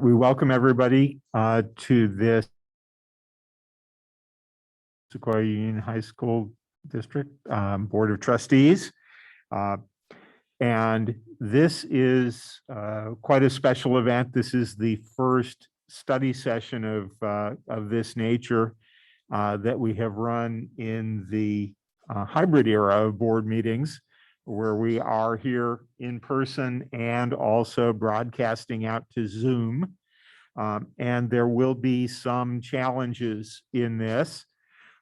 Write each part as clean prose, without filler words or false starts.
we welcome everybody to this Sequoia Union High School District Board of Trustees. And this is quite a special event. This is the first study session of this nature that we have run in the hybrid era of board meetings, where we are here in person and also broadcasting out to Zoom. And there will be some challenges in this.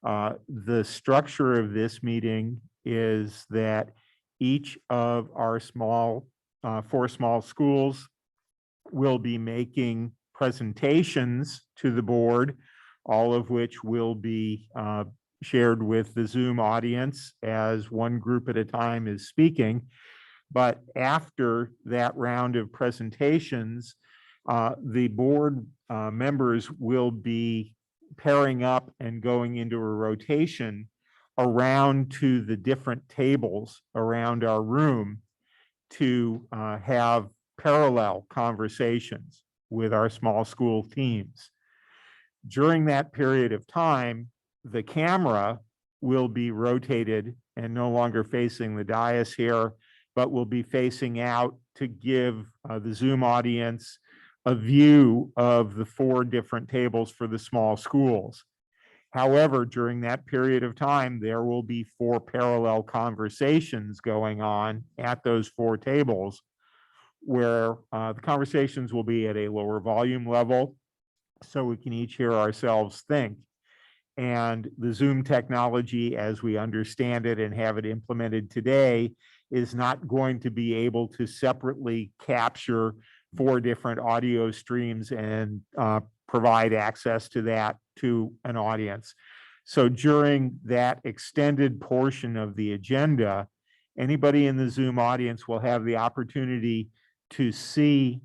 The structure of this meeting is that each of our four small schools will be making presentations to the board, all of which will be shared with the Zoom audience as one group at a time is speaking. But after that round of presentations, the board members will be pairing up and going into a rotation around to the different tables around our room to have parallel conversations with our small school teams. During that period of time, the camera will be rotated and no longer facing the dais here, but will be facing out to give the Zoom audience a view of the four different tables for the small schools. However, during that period of time, there will be four parallel conversations going on at those four tables, where the conversations will be at a lower volume level, so we can each hear ourselves think. And the Zoom technology, as we understand it and have it implemented today, is not going to be able to separately capture four different audio streams and provide access to that to an audience. So during that extended portion of the agenda, anybody in the Zoom audience will have the opportunity to see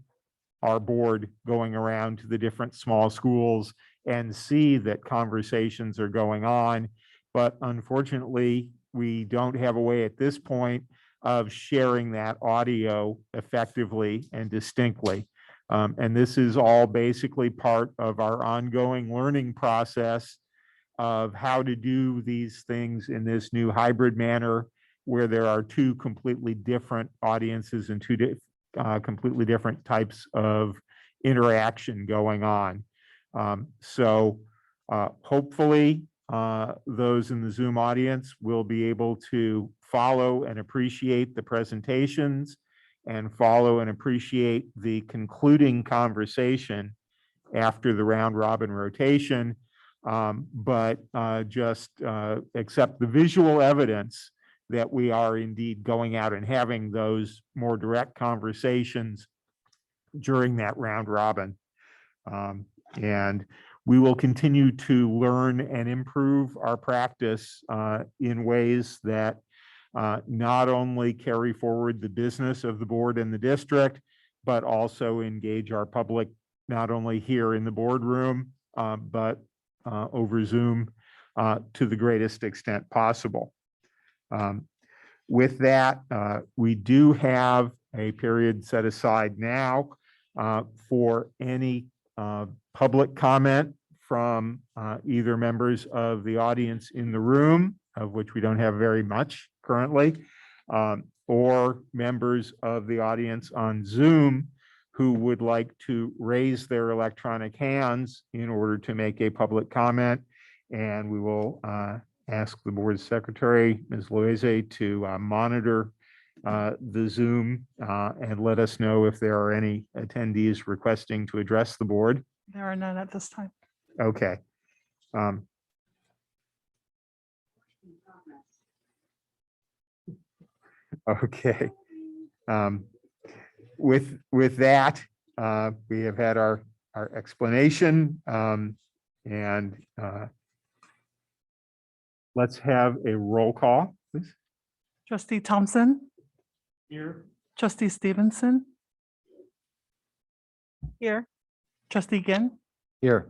our board going around to the different small schools and see that conversations are going on. But unfortunately, we don't have a way at this point of sharing that audio effectively and distinctly. And this is all basically part of our ongoing learning process of how to do these things in this new hybrid manner, where there are two completely different audiences and two completely different types of interaction going on. So hopefully those in the Zoom audience will be able to follow and appreciate the presentations and follow and appreciate the concluding conversation after the round robin rotation, but just accept the visual evidence that we are indeed going out and having those more direct conversations during that round robin. And we will continue to learn and improve our practice in ways that not only carry forward the business of the board and the district, but also engage our public, not only here in the boardroom, but over Zoom to the greatest extent possible. With that, we do have a period set aside now for any public comment from either members of the audience in the room, of which we don't have very much currently, or members of the audience on Zoom who would like to raise their electronic hands in order to make a public comment. And we will ask the board secretary, Ms. Loise, to monitor the Zoom and let us know if there are any attendees requesting to address the board. There are none at this time. Okay. Okay. With that, we have had our explanation, and let's have a roll call, please. Trustee Thompson. Here. Trustee Stevenson. Here. Trustee Ginn. Here.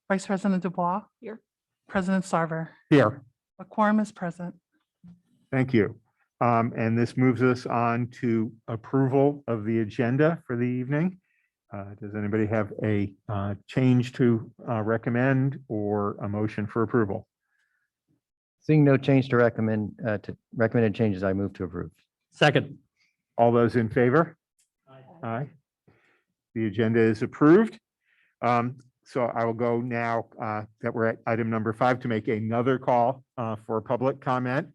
Vice President Dubois. Here. President Sarver. Here. A quorum is present. Thank you. And this moves us on to approval of the agenda for the evening. Does anybody have a change to recommend or a motion for approval? Seeing no change to recommended changes, I move to approve. Second. All those in favor? Aye. The agenda is approved. So I will go now that we're at item number 5 to make another call for public comment.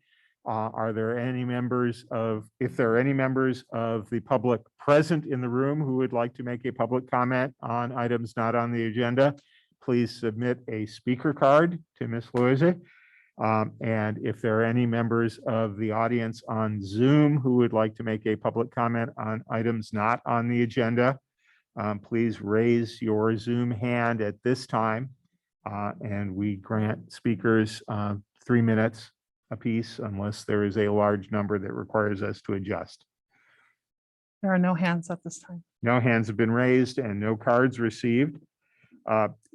Are there any members of, if there are any members of the public present in the room who would like to make a public comment on items not on the agenda, please submit a speaker card to Ms. Loise. And if there are any members of the audience on Zoom who would like to make a public comment on items not on the agenda, please raise your Zoom hand at this time. And we grant speakers 3 minutes apiece unless there is a large number that requires us to adjust. There are no hands at this time. No hands have been raised and no cards received.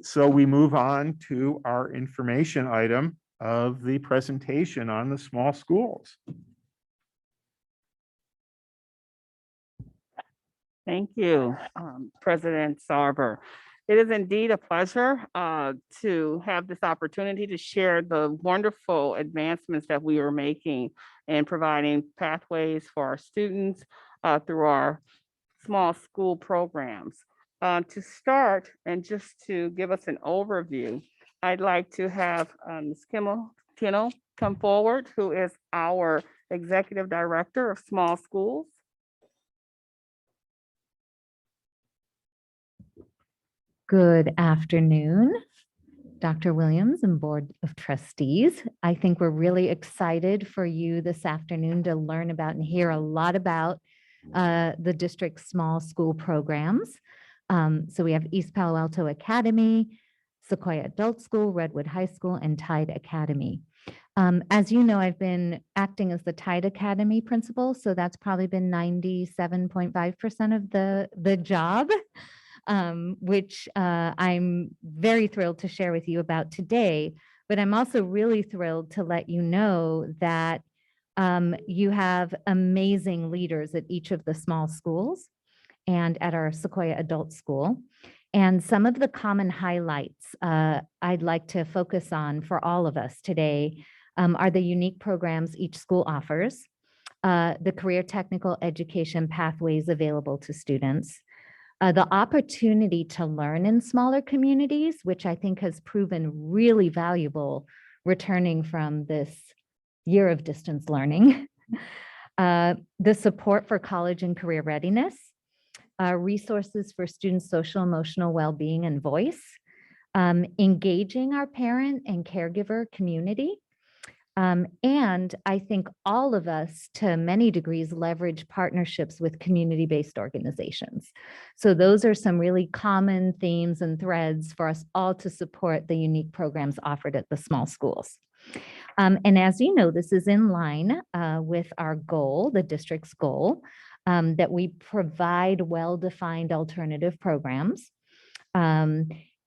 So we move on to our information item of the presentation on the small schools. Thank you, President Sarver. It is indeed a pleasure to have this opportunity to share the wonderful advancements that we are making in providing pathways for our students through our small school programs. To start, and just to give us an overview, I'd like to have Ms. Tino come forward, who is our Executive Director of Small Schools. Good afternoon, Dr. Williams and Board of Trustees. I think we're really excited for you this afternoon to learn about and hear a lot about the district's small school programs. So we have East Palo Alto Academy, Sequoia Adult School, Redwood High School, and Tide Academy. As you know, I've been acting as the Tide Academy principal, so that's probably been 97.5% of the job. Which I'm very thrilled to share with you about today. But I'm also really thrilled to let you know that you have amazing leaders at each of the small schools and at our Sequoia Adult School. And some of the common highlights I'd like to focus on for all of us today are the unique programs each school offers, the career technical education pathways available to students, the opportunity to learn in smaller communities, which I think has proven really valuable returning from this year of distance learning, the support for college and career readiness, resources for students' social emotional well-being and voice, engaging our parent and caregiver community. And I think all of us, to many degrees, leverage partnerships with community-based organizations. So those are some really common themes and threads for us all to support the unique programs offered at the small schools. And as you know, this is in line with our goal, the district's goal, that we provide well-defined alternative programs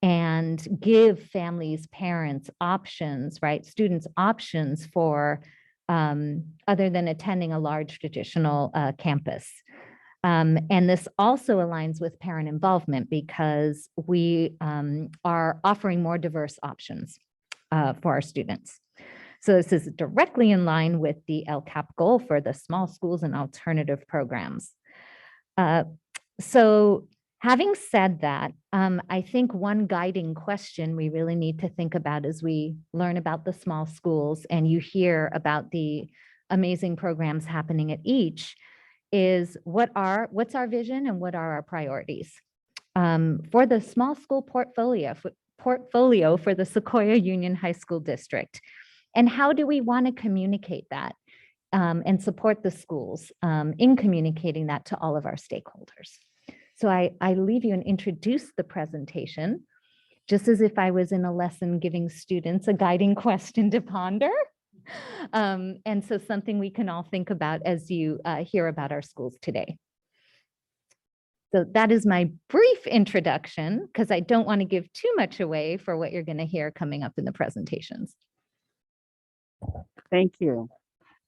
and give families, parents options, right? Students options for other than attending a large traditional campus. And this also aligns with parent involvement because we are offering more diverse options for our students. So this is directly in line with the Lcap goal for the small schools and alternative programs. So having said that, I think one guiding question we really need to think about as we learn about the small schools and you hear about the amazing programs happening at each is what's our vision and what are our priorities? For the small school portfolio for the Sequoia Union High School District. And how do we want to communicate that and support the schools in communicating that to all of our stakeholders? So I leave you and introduce the presentation, just as if I was in a lesson giving students a guiding question to ponder. And so something we can all think about as you hear about our schools today. So that is my brief introduction, because I don't want to give too much away for what you're going to hear coming up in the presentations. Thank you.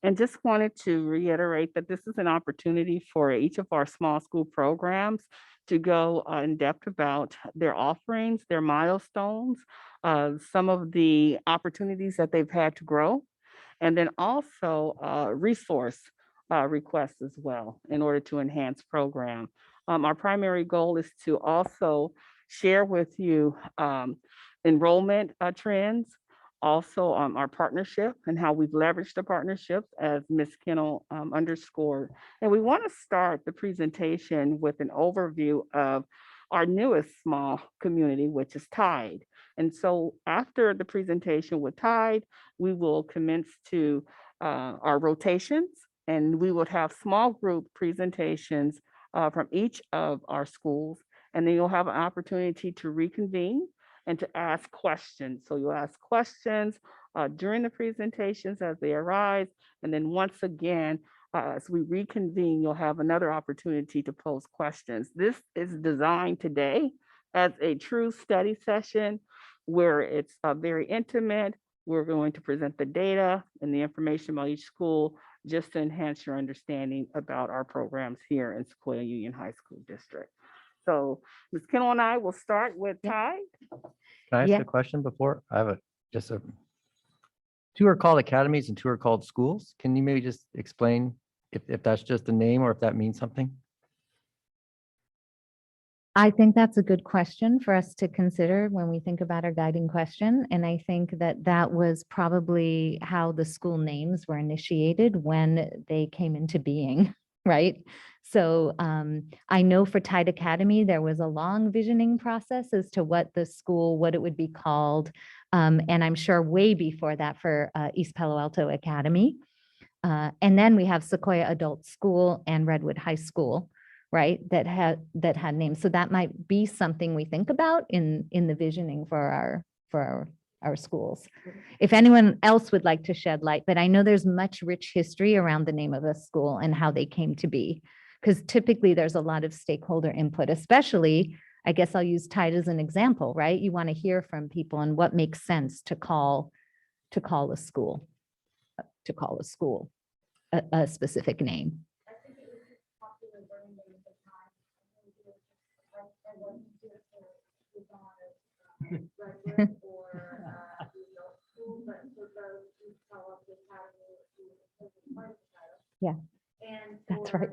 And just wanted to reiterate that this is an opportunity for each of our small school programs to go in depth about their offerings, their milestones, some of the opportunities that they've had to grow, and then also resource requests as well in order to enhance program. Our primary goal is to also share with you enrollment trends, also our partnership and how we've leveraged the partnerships as Ms. Kennel underscored. And we want to start the presentation with an overview of our newest small community, which is Tide. And so after the presentation with Tide, we will commence to our rotations, and we would have small group presentations from each of our schools. And then you'll have an opportunity to reconvene and to ask questions. So you'll ask questions during the presentations as they arise. And then once again, as we reconvene, you'll have another opportunity to pose questions. This is designed today as a true study session where it's very intimate. We're going to present the data and the information about each school just to enhance your understanding about our programs here in Sequoia Union High School District. So Ms. Kennel and I will start with Tide. Can I ask Yeah. a question before? I have two are called academies and two are called schools. Can you maybe just explain if that's just a name or if that means something? I think that's a good question for us to consider when we think about our guiding question. And I think that that was probably how the school names were initiated when they came into being, right? So I know for Tide Academy, there was a long visioning process as to what the school, what it would be called. And I'm sure way before that for East Palo Alto Academy. And then we have Sequoia Adult School and Redwood High School, right? That had names. So that might be something we think about in the visioning for our schools. If anyone else would like to shed light, but I know there's much rich history around the name of a school and how they came to be, because typically there's a lot of stakeholder input, especially, I guess I'll use Tide as an example, right? You want to hear from people and what makes sense to call a school, a specific name. Yeah, that's right.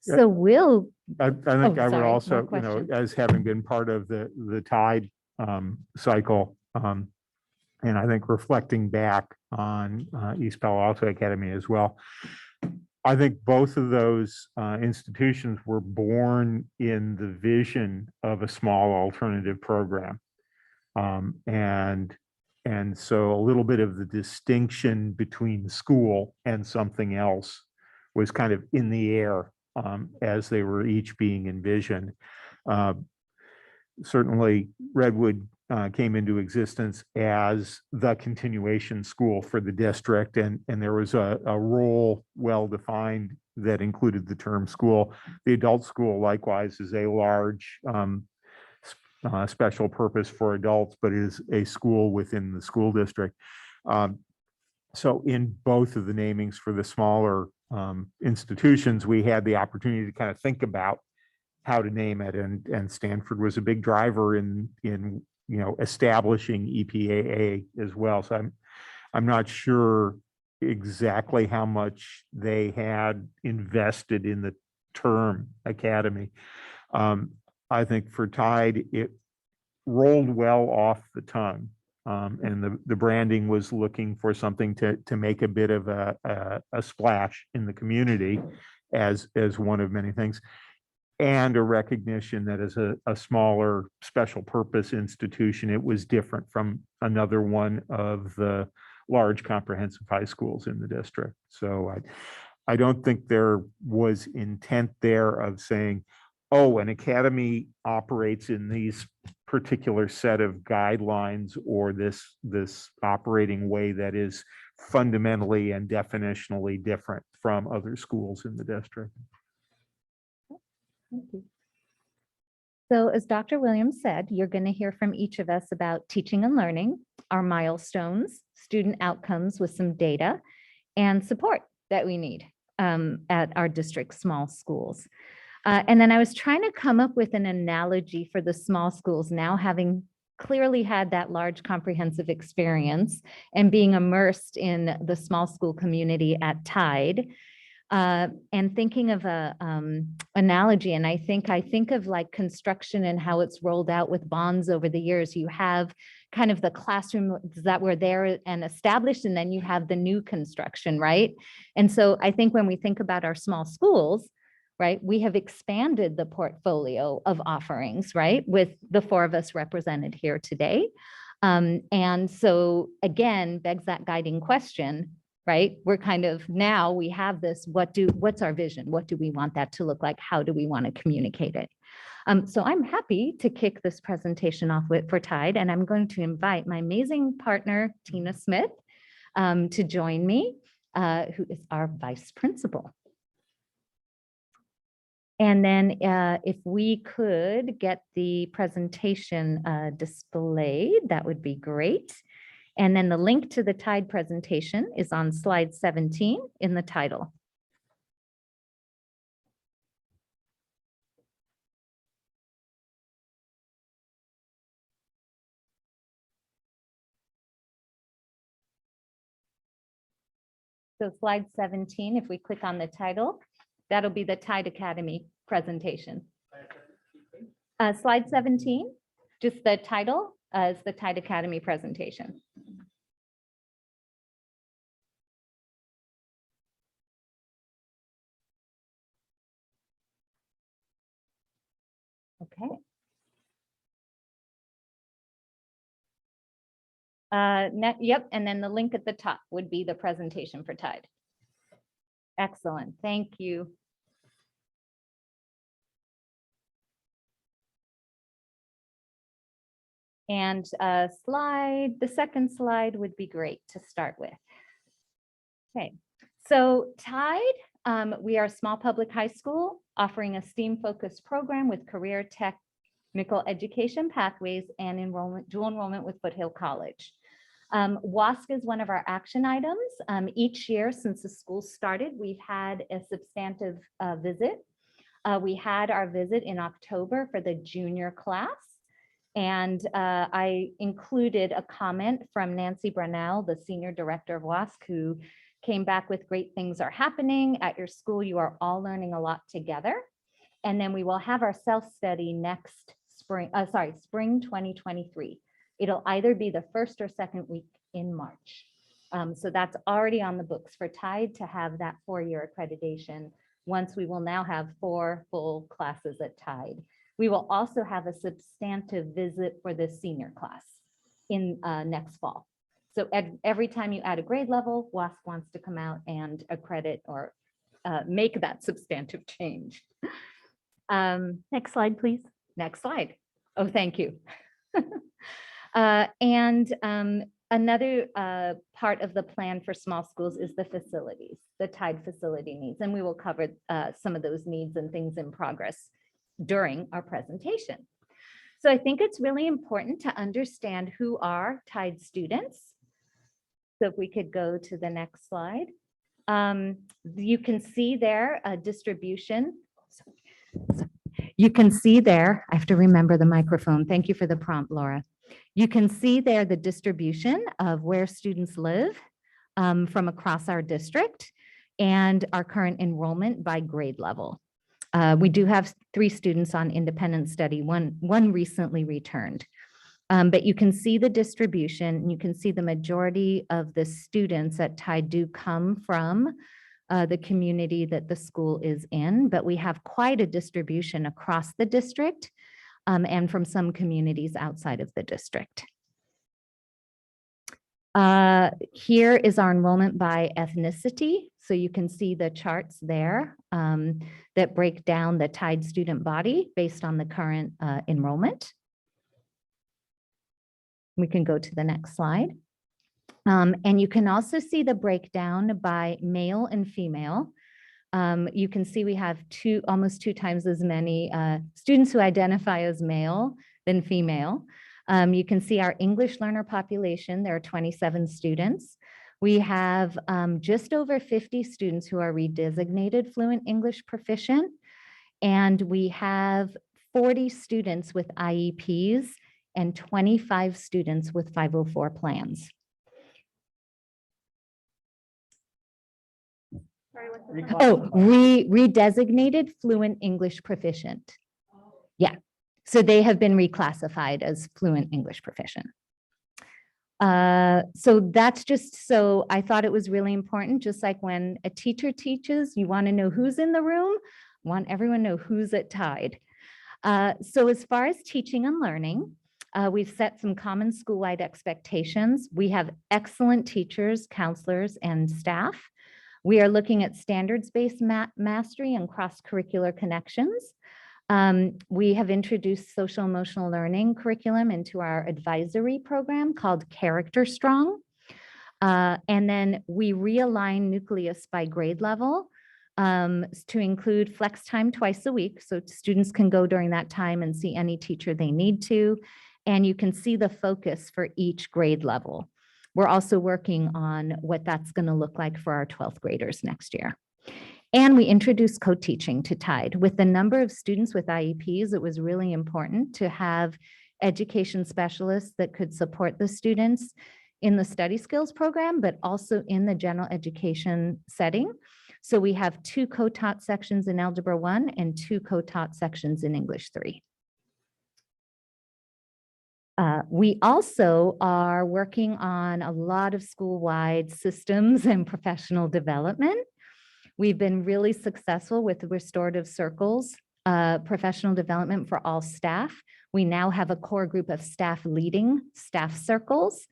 So we'll, I think Oh, I would sorry, more also, questions. as having been part of the Tide cycle, and I think reflecting back on East Palo Alto Academy as well, I think both of those institutions were born in the vision of a small alternative program. And so a little bit of the distinction between school and something else was kind of in the air as they were each being envisioned. Certainly Redwood came into existence as the continuation school for the district, and there was a role well-defined that included the term school. The adult school likewise is a large special purpose for adults, but is a school within the school district. So in both of the namings for the smaller institutions, we had the opportunity to kind of think about how to name it, and Stanford was a big driver in establishing EPAA as well. So I'm not sure exactly how much they had invested in the term academy. I think for Tide, it rolled well off the tongue. And the branding was looking for something to make a bit of a splash in the community as one of many things, and a recognition that as a smaller special purpose institution, it was different from another one of the large comprehensive high schools in the district. So I don't think there was intent there of saying, oh, an academy operates in these particular set of guidelines, or this operating way that is fundamentally and definitionally different from other schools in the district. Thank you. So as Dr. Williams said, you're going to hear from each of us about teaching and learning, our milestones, student outcomes with some data, and support that we need at our district small schools. And then I was trying to come up with an analogy for the small schools now, having clearly had that large comprehensive experience and being immersed in the small school community at Tide. And thinking of a analogy, and I think of like construction and how it's rolled out with bonds over the years. You have kind of the classrooms that were there and established, and then you have the new construction, right? And so I think when we think about our small schools, right, we have expanded the portfolio of offerings, right, with the four of us represented here today. And so again, begs that guiding question, right? We're kind of, now we have this, what's our vision? What do we want that to look like? How do we want to communicate it? So I'm happy to kick this presentation off for Tide, and I'm going to invite my amazing partner, Tina Smith, to join me, who is our vice principal. And then if we could get the presentation displayed, that would be great. And then the link to the Tide presentation is on slide 17 in the title. So slide 17, if we click on the title, that'll be the Tide Academy presentation. Slide 17, just the title is the Tide Academy presentation. Okay. Yep, and then the link at the top would be the presentation for Tide. Excellent, thank you. And the second slide would be great to start with. Okay, so Tide, we are a small public high school offering a STEAM-focused program with career technical education pathways and dual enrollment with Foothill College. WASC is one of our action items. Each year since the school started, we've had a substantive visit. We had our visit in October for the junior class. And I included a comment from Nancy Brunel, the Senior Director of WASC, who came back with great things are happening at your school. You are all learning a lot together. And then we will have our self-study next spring, spring 2023. It'll either be the first or second week in March. So that's already on the books for Tide to have that 4-year accreditation. Once we will now have 4 full classes at Tide. We will also have a substantive visit for the senior class in next fall. So every time you add a grade level, WASC wants to come out and accredit or make that substantive change. Next slide, please. Next slide. Oh, thank you. Another part of the plan for small schools is the facilities, the Tide facility needs, and we will cover some of those needs and things in progress during our presentation. So I think it's really important to understand who are Tide students. So if we could go to the next slide. You can see there a distribution. You can see there, I have to remember the microphone. Thank you for the prompt, Laura. You can see there the distribution of where students live from across our district and our current enrollment by grade level. We do have 3 students on independent study, one recently returned. But you can see the distribution, and you can see the majority of the students at Tide do come from the community that the school is in, but we have quite a distribution across the district and from some communities outside of the district. Here is our enrollment by ethnicity. So you can see the charts there that break down the Tide student body based on the current enrollment. We can go to the next slide. And you can also see the breakdown by male and female. You can see we have almost two times as many students who identify as male than female. You can see our English learner population, there are 27 students. We have just over 50 students who are redesignated fluent English proficient, and we have 40 students with IEPs and 25 students with 504 plans. Oh, redesignated fluent English proficient. Yeah, so they have been reclassified as fluent English proficient. So that's just, so I thought it was really important, just like when a teacher teaches, you want to know who's in the room, want everyone to know who's at Tide. So as far as teaching and learning, we've set some common school-wide expectations. We have excellent teachers, counselors, and staff. We are looking at standards-based mastery and cross-curricular connections. We have introduced social emotional learning curriculum into our advisory program called Character Strong. And then we realign nucleus by grade level to include flex time twice a week. So students can go during that time and see any teacher they need to. And you can see the focus for each grade level. We're also working on what that's going to look like for our 12th graders next year. And we introduced co-teaching to Tide. With the number of students with IEPs, it was really important to have education specialists that could support the students in the study skills program, but also in the general education setting. So we have 2 co-taught sections in Algebra 1 and 2 co-taught sections in English 3. We also are working on a lot of school-wide systems and professional development. We've been really successful with restorative circles, professional development for all staff. We now have a core group of staff leading staff circles,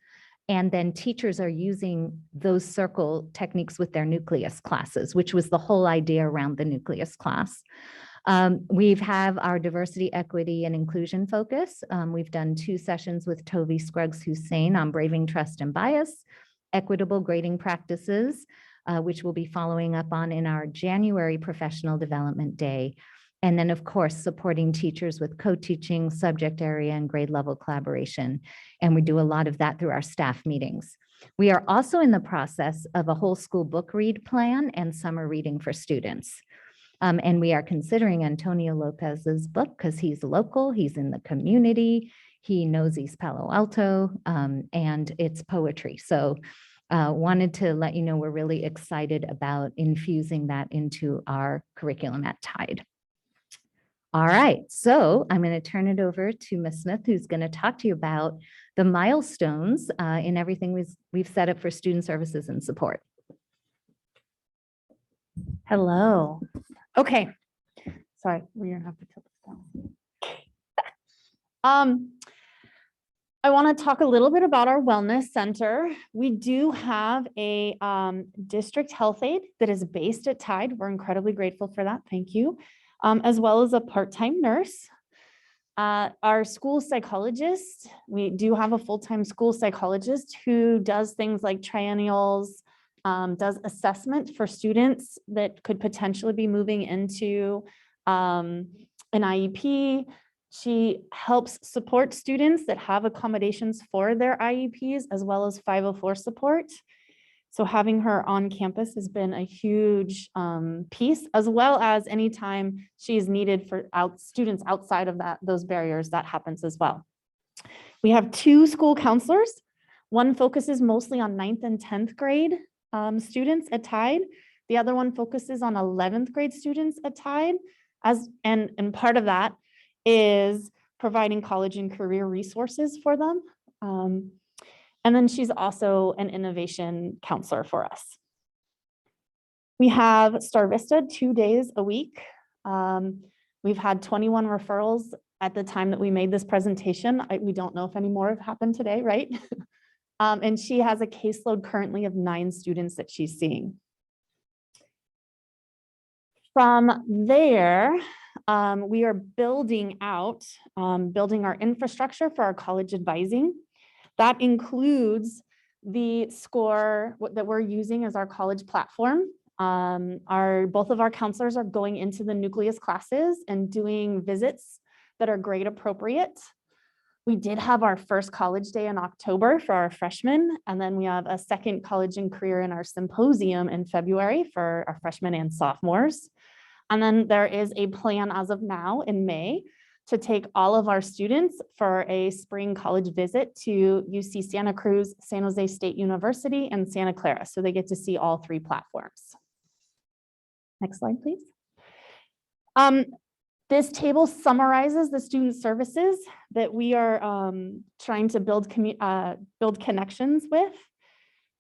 and then teachers are using those circle techniques with their nucleus classes, which was the whole idea around the nucleus class. We've have our diversity, equity, and inclusion focus. We've done 2 sessions with Tovi Scruggs-Hussein on braving trust and bias, equitable grading practices, which we'll be following up on in our January Professional Development Day. And then, of course, supporting teachers with co-teaching, subject area, and grade level collaboration. And we do a lot of that through our staff meetings. We are also in the process of a whole school book read plan and summer reading for students. And we are considering Antonio Lopez's book because he's local, he's in the community, he knows East Palo Alto, and it's poetry. So wanted to let you know we're really excited about infusing that into our curriculum at Tide. All right, so I'm going to turn it over to Ms. Smith, who's going to talk to you about the milestones in everything we've set up for student services and support. Hello. Okay. Sorry, we're gonna have to tilt this down. I want to talk a little bit about our wellness center. We do have a district health aide that is based at Tide. We're incredibly grateful for that. Thank you. As well as a part-time nurse. Our school psychologist, we do have a full-time school psychologist who does things like triennials, does assessment for students that could potentially be moving into an IEP. She helps support students that have accommodations for their IEPs as well as 504 support. So having her on campus has been a huge piece, as well as anytime she is needed for students outside of those barriers, that happens as well. We have 2 school counselors. One focuses mostly on 9th and 10th grade students at Tide. The other one focuses on 11th grade students at Tide. And part of that is providing college and career resources for them. And then she's also an innovation counselor for us. We have Star Vista 2 days a week. We've had 21 referrals at the time that we made this presentation. We don't know if any more have happened today, right? And she has a caseload currently of 9 students that she's seeing. From there, we are building our infrastructure for our college advising. That includes the score that we're using as our college platform. Both of our counselors are going into the nucleus classes and doing visits that are grade appropriate. We did have our first college day in October for our freshmen, and then we have a second college and career in our symposium in February for our freshmen and sophomores. And then there is a plan as of now in May to take all of our students for a spring college visit to UC Santa Cruz, San Jose State University, and Santa Clara. So they get to see all three platforms. Next slide, please. This table summarizes the student services that we are trying to build connections with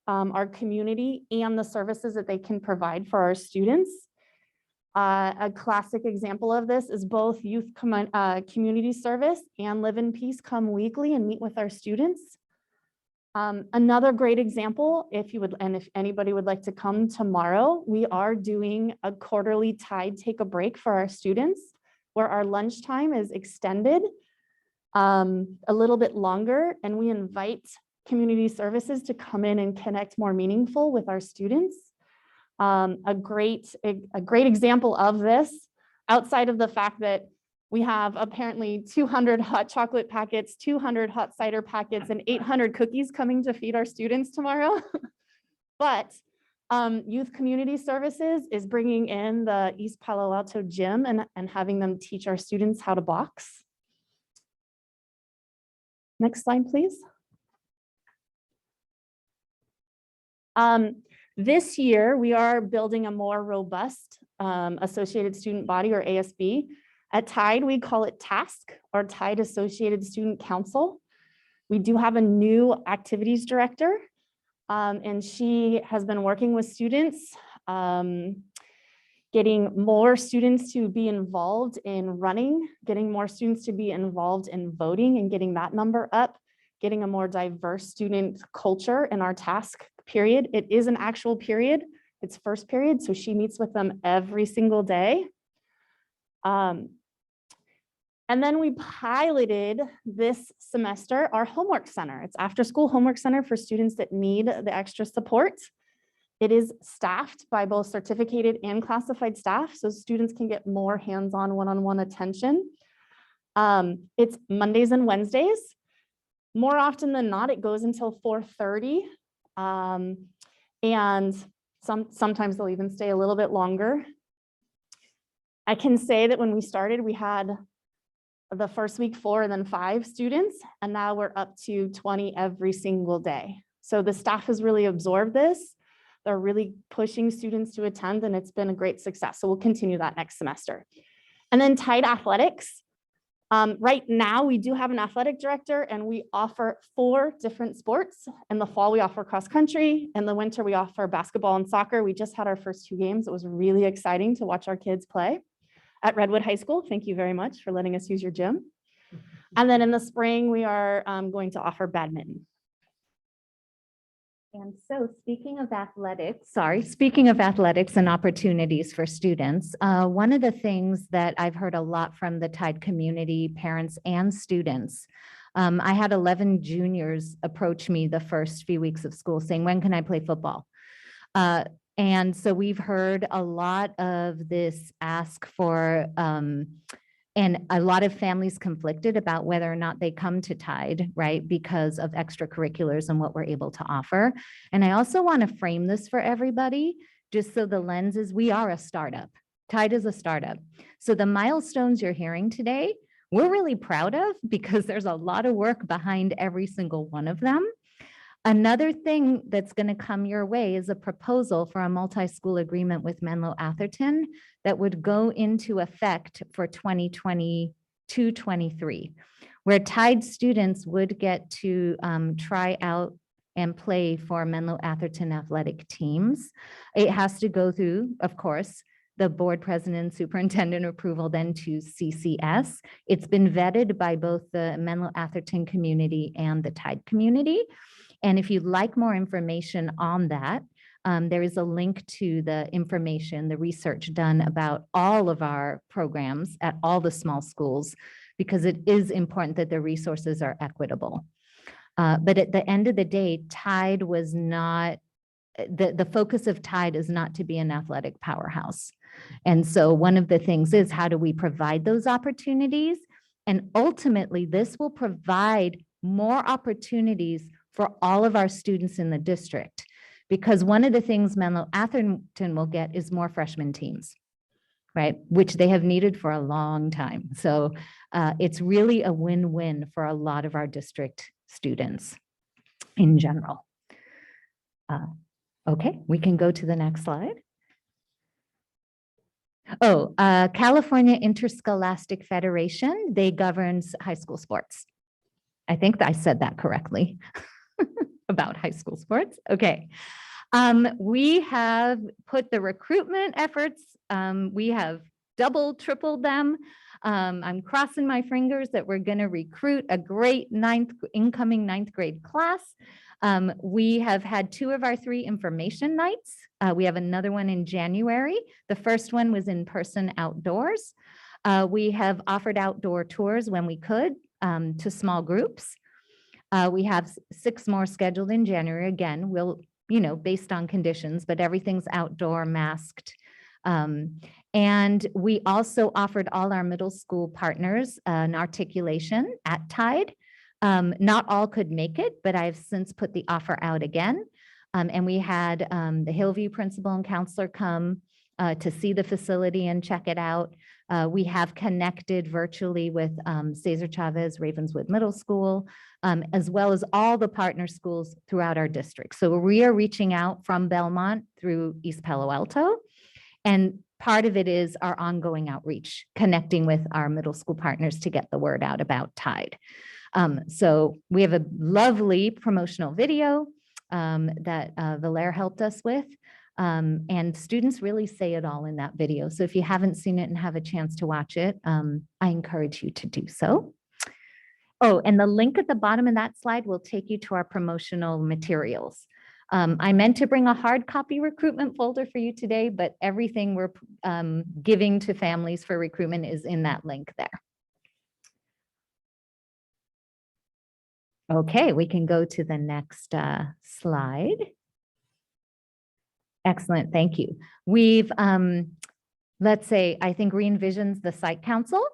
our community and the services that they can provide for our students. A classic example of this is both youth community service and Live in Peace come weekly and meet with our students. Another great example, if anybody would like to come tomorrow, we are doing a quarterly Tide Take a Break for our students, where our lunchtime is extended a little bit longer, and we invite community services to come in and connect more meaningful with our students. A great example of this, outside of the fact that we have apparently 200 hot chocolate packets, 200 hot cider packets, and 800 cookies coming to feed our students tomorrow. But Youth Community Services is bringing in the East Palo Alto gym and having them teach our students how to box. Next slide, please. This year, we are building a more robust Associated Student Body, or ASB. At TIDE, we call it TASC, or TIDE Associated Student Council. We do have a new activities director, and she has been working with students, getting more students to be involved in running, getting more students to be involved in voting and getting that number up, getting a more diverse student culture in our task period. It is an actual period. It's first period, so she meets with them every single day. And then we piloted this semester our homework center. It's after school homework center for students that need the extra support. It is staffed by both certificated and classified staff, so students can get more hands-on one-on-one attention. It's Mondays and Wednesdays. More often than not, it goes until 4:30. And sometimes they'll even stay a little bit longer. I can say that when we started, we had the first week 4 and then 5 students, and now we're up to 20 every single day. So the staff has really absorbed this. They're really pushing students to attend, and it's been a great success. So we'll continue that next semester. And then TIDE Athletics. Right now, we do have an athletic director, and we offer 4 different sports. In the fall, we offer cross country. In the winter, we offer basketball and soccer. We just had our first 2 games. It was really exciting to watch our kids play at Redwood High School. Thank you very much for letting us use your gym. And then in the spring, we are going to offer badminton. And so speaking of athletics and opportunities for students, one of the things that I've heard a lot from the TIDE community, parents and students, I had 11 juniors approach me the first few weeks of school saying, when can I play football? And so we've heard a lot of this ask for, and a lot of families conflicted about whether or not they come to TIDE, right? Because of extracurriculars and what we're able to offer. And I also want to frame this for everybody, just so the lens is, we are a startup. TIDE is a startup. So the milestones you're hearing today, we're really proud of, because there's a lot of work behind every single one of them. Another thing that's going to come your way is a proposal for a multi-school agreement with Menlo Atherton that would go into effect for 2022-23, where TIDE students would get to try out and play for Menlo Atherton athletic teams. It has to go through, of course, the board president and superintendent approval, then to CCS. It's been vetted by both the Menlo Atherton community and the TIDE community. And if you'd like more information on that, there is a link to the information, the research done about all of our programs at all the small schools, because it is important that the resources are equitable. But at the end of the day, Tide was not, the focus of Tide is not to be an athletic powerhouse. And so one of the things is, how do we provide those opportunities? And ultimately, this will provide more opportunities for all of our students in the district. Because one of the things Menlo Atherton will get is more freshman teams, right? Which they have needed for a long time. So it's really a win-win for a lot of our district students in general. Okay, we can go to the next slide. Oh, California Interscholastic Federation, they governs high school sports. I think that I said that correctly about high school sports. Okay. We have put the recruitment efforts, we have doubled, tripled them. I'm crossing my fingers that we're going to recruit a great incoming ninth grade class. We have had 2 of our 3 information nights. We have another one in January. The first one was in person outdoors. We have offered outdoor tours when we could to small groups. We have 6 more scheduled in January. Again, we'll, based on conditions, but everything's outdoor, masked. And we also offered all our middle school partners an articulation at Tide. Not all could make it, but I've since put the offer out again. And we had the Hillview principal and counselor come to see the facility and check it out. We have connected virtually with Cesar Chavez Ravenswood Middle School, as well as all the partner schools throughout our district. So we are reaching out from Belmont through East Palo Alto. And part of it is our ongoing outreach, connecting with our middle school partners to get the word out about Tide. So we have a lovely promotional video that Valère helped us with. And students really say it all in that video. So if you haven't seen it and have a chance to watch it, I encourage you to do so. Oh, and the link at the bottom of that slide will take you to our promotional materials. I meant to bring a hard copy recruitment folder for you today, but everything we're giving to families for recruitment is in that link there. Okay, we can go to the next slide. Excellent, thank you. We've, let's say, I think re-envisions the site council.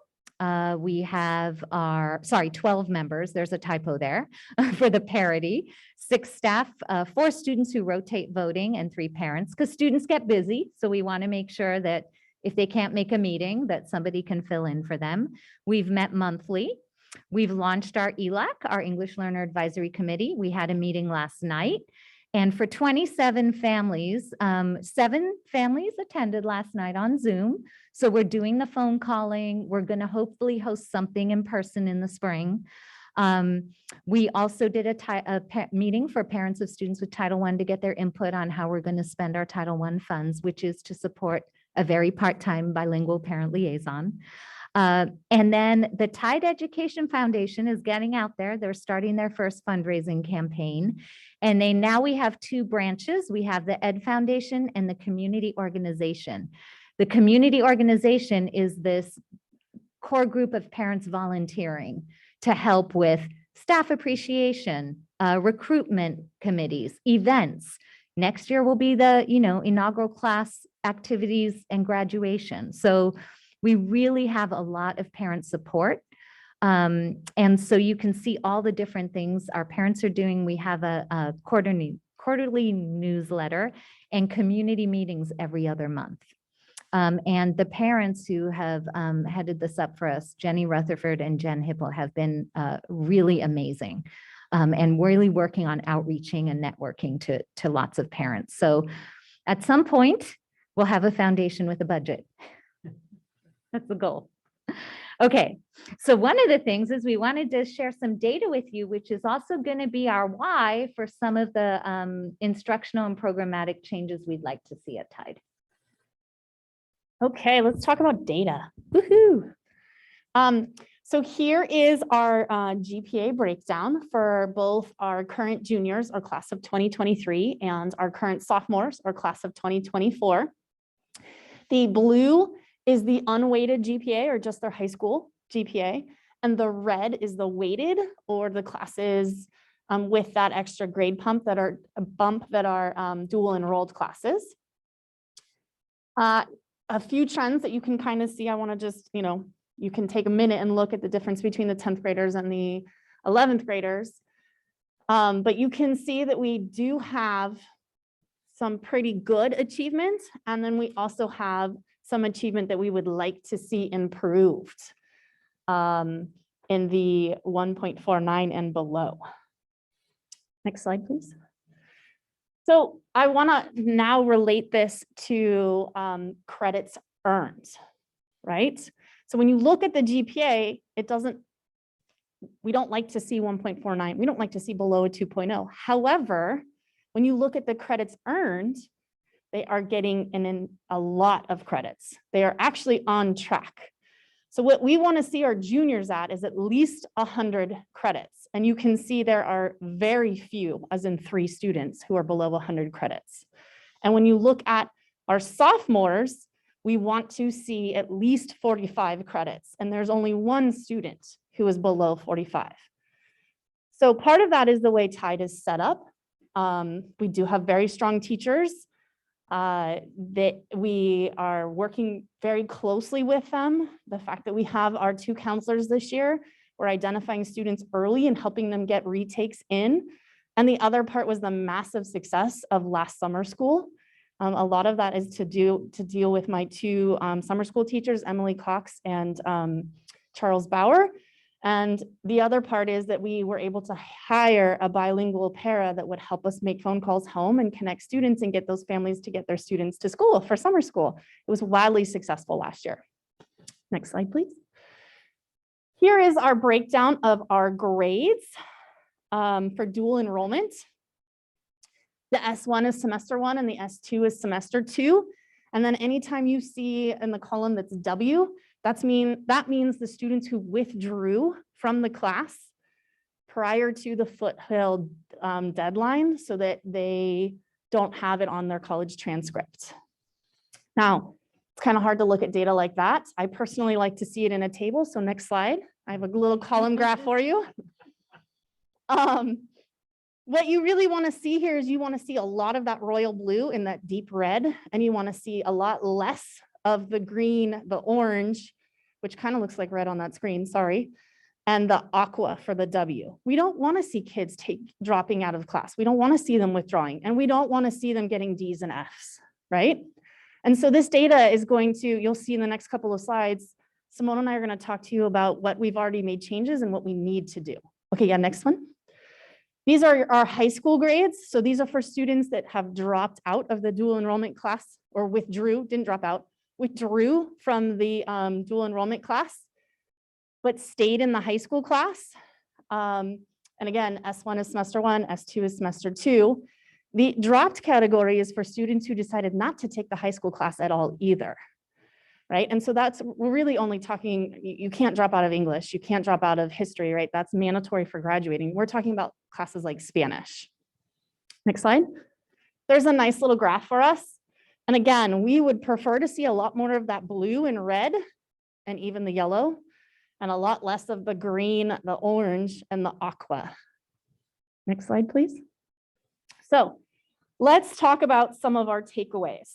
We have 12 members, there's a typo there for the parity, 6 staff, 4 students who rotate voting, and 3 parents, because students get busy. So we want to make sure that if they can't make a meeting, that somebody can fill in for them. We've met monthly. We've launched our ELAC, our English Learner Advisory Committee. We had a meeting last night. And for 27 families, 7 families attended last night on Zoom. So we're doing the phone calling. We're going to hopefully host something in person in the spring. We also did a meeting for parents of students with Title I to get their input on how we're going to spend our Title I funds, which is to support a very part-time bilingual parent liaison. And then the Tide Education Foundation is getting out there. They're starting their first fundraising campaign. And now we have 2 branches. We have the Ed Foundation and the Community Organization. The Community Organization is this core group of parents volunteering to help with staff appreciation, recruitment committees, events. Next year will be the inaugural class activities and graduation. So we really have a lot of parent support. And so you can see all the different things our parents are doing. We have a quarterly newsletter and community meetings every other month. And the parents who have headed this up for us, Jenny Rutherford and Jen Hipple, have been really amazing and really working on outreaching and networking to lots of parents. So at some point, we'll have a foundation with a budget. That's the goal. Okay, so one of the things is we wanted to share some data with you, which is also going to be our why for some of the instructional and programmatic changes we'd like to see at Tide. Okay, let's talk about data. Woohoo! So here is our GPA breakdown for both our current juniors, our class of 2023, and our current sophomores, our class of 2024. The blue is the unweighted GPA, or just their high school GPA, and the red is the weighted, or the classes with that extra grade bump that are dual enrolled classes. A few trends that you can kind of see, I want to just, you can take a minute and look at the difference between the 10th graders and the 11th graders. But you can see that we do have some pretty good achievement. And then we also have some achievement that we would like to see improved in the 1.49 and below. Next slide, please. So I want to now relate this to credits earned, right? So when you look at the GPA, we don't like to see 1.49. We don't like to see below a 2.0. However, when you look at the credits earned, they are getting in a lot of credits. They are actually on track. So what we want to see our juniors at is at least 100 credits. And you can see there are very few, as in 3 students, who are below 100 credits. And when you look at our sophomores, we want to see at least 45 credits. And there's only 1 student who is below 45. So part of that is the way TIDE is set up. We do have very strong teachers that we are working very closely with them. The fact that we have our 2 counselors this year, we're identifying students early and helping them get retakes in. And the other part was the massive success of last summer school. A lot of that is to deal with my 2 summer school teachers, Emily Cox and Charles Bauer. And the other part is that we were able to hire a bilingual para that would help us make phone calls home and connect students and get those families to get their students to school for summer school. It was wildly successful last year. Next slide, please. Here is our breakdown of our grades for dual enrollment. The S1 is semester 1 and the S2 is semester 2. And then anytime you see in the column that's W, that means the students who withdrew from the class prior to the foothill deadline so that they don't have it on their college transcript. Now, it's kind of hard to look at data like that. I personally like to see it in a table. So next slide, I have a little column graph for you. What you really want to see here is you want to see a lot of that royal blue in that deep red, and you want to see a lot less of the green, the orange, which kind of looks like red on that screen, sorry, and the aqua for the W. We don't want to see kids dropping out of class. We don't want to see them withdrawing, and we don't want to see them getting D's and F's, right? And so this data is going to, you'll see in the next couple of slides, Simone and I are going to talk to you about what we've already made changes and what we need to do. Okay, yeah, next one. These are our high school grades. So these are for students that have dropped out of the dual enrollment class or didn't drop out, withdrew from the dual enrollment class, but stayed in the high school class. And again, S1 is semester 1, S2 is semester 2. The dropped category is for students who decided not to take the high school class at all either, right? And so we're really only talking, you can't drop out of English, you can't drop out of history, right? That's mandatory for graduating. We're talking about classes like Spanish. Next slide. There's a nice little graph for us. And again, we would prefer to see a lot more of that blue and red and even the yellow, and a lot less of the green, the orange, and the aqua. Next slide, please. So let's talk about some of our takeaways.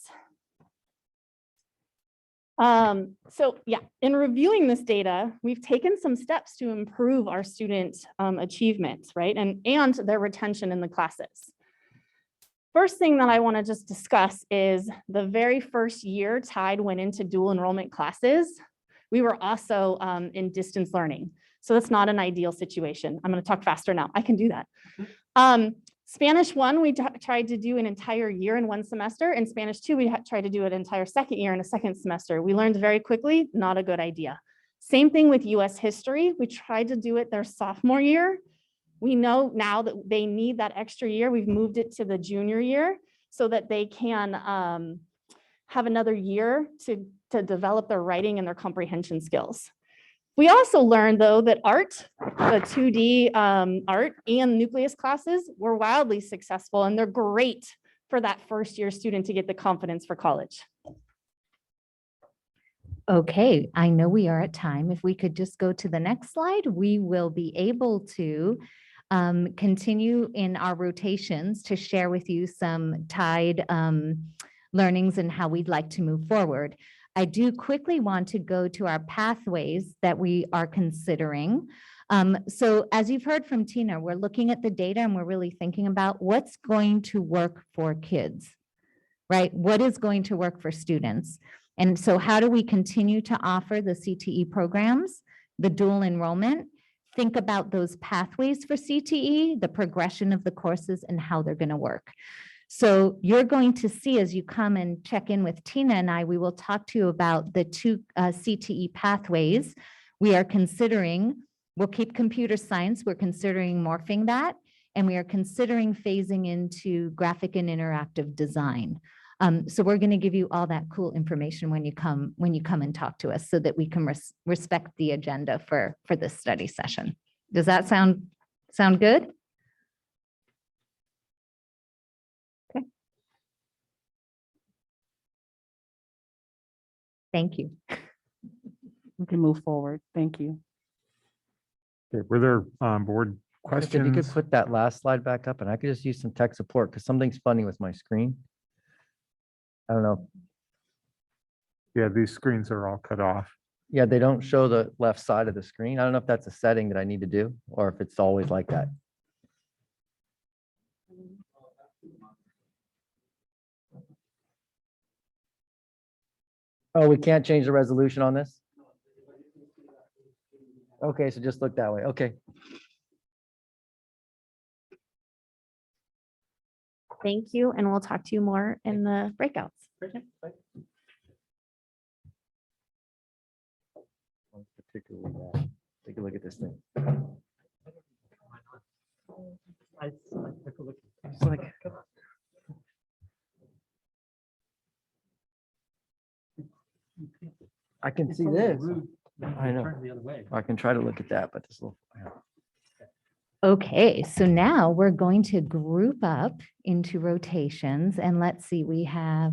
In reviewing this data, we've taken some steps to improve our student achievement, right? And their retention in the classes. First thing that I want to just discuss is the very first year TIDE went into dual enrollment classes, we were also in distance learning. So that's not an ideal situation. I'm going to talk faster now. I can do that. Spanish 1, we tried to do an entire year in 1 semester, and Spanish 2, we tried to do an entire second year in a second semester. We learned very quickly, not a good idea. Same thing with US history. We tried to do it their sophomore year. We know now that they need that extra year. We've moved it to the junior year so that they can have another year to develop their writing and their comprehension skills. We also learned, though, that art, the 2D art and nucleus classes were wildly successful, and they're great for that first year student to get the confidence for college. Okay, I know we are at time. If we could just go to the next slide, we will be able to continue in our rotations to share with you some tied learnings and how we'd like to move forward. I do quickly want to go to our pathways that we are considering. So as you've heard from Tina, we're looking at the data and we're really thinking about what's going to work for kids, right? What is going to work for students? And so how do we continue to offer the CTE programs, the dual enrollment? Think about those pathways for CTE, the progression of the courses and how they're going to work. So you're going to see as you come and check in with Tina and I, we will talk to you about the two CTE pathways we are considering. We'll keep computer science. We're considering morphing that, and we are considering phasing into graphic and interactive design. So we're going to give you all that cool information when you come and talk to us so that we can respect the agenda for this study session. Does that sound good? Okay. Thank you. We can move forward. Thank you. Okay, were there board Chris, if you could questions? put that last slide back up and I could just use some tech support because something's funny with my screen. I don't know. Yeah, these screens are all cut off. Yeah, they don't show the left side of the screen. I don't know if that's a setting that I need to do or if it's always like that. Oh, we can't change the resolution on this? Okay, so just look that way. Okay. Thank you, and we'll talk to you more in the breakouts. Particularly bad. Take a look at this thing. It's like, I can see this. I know. I can try to look at that, but this little. Okay, so now we're going to group up into rotations and let's see, we have.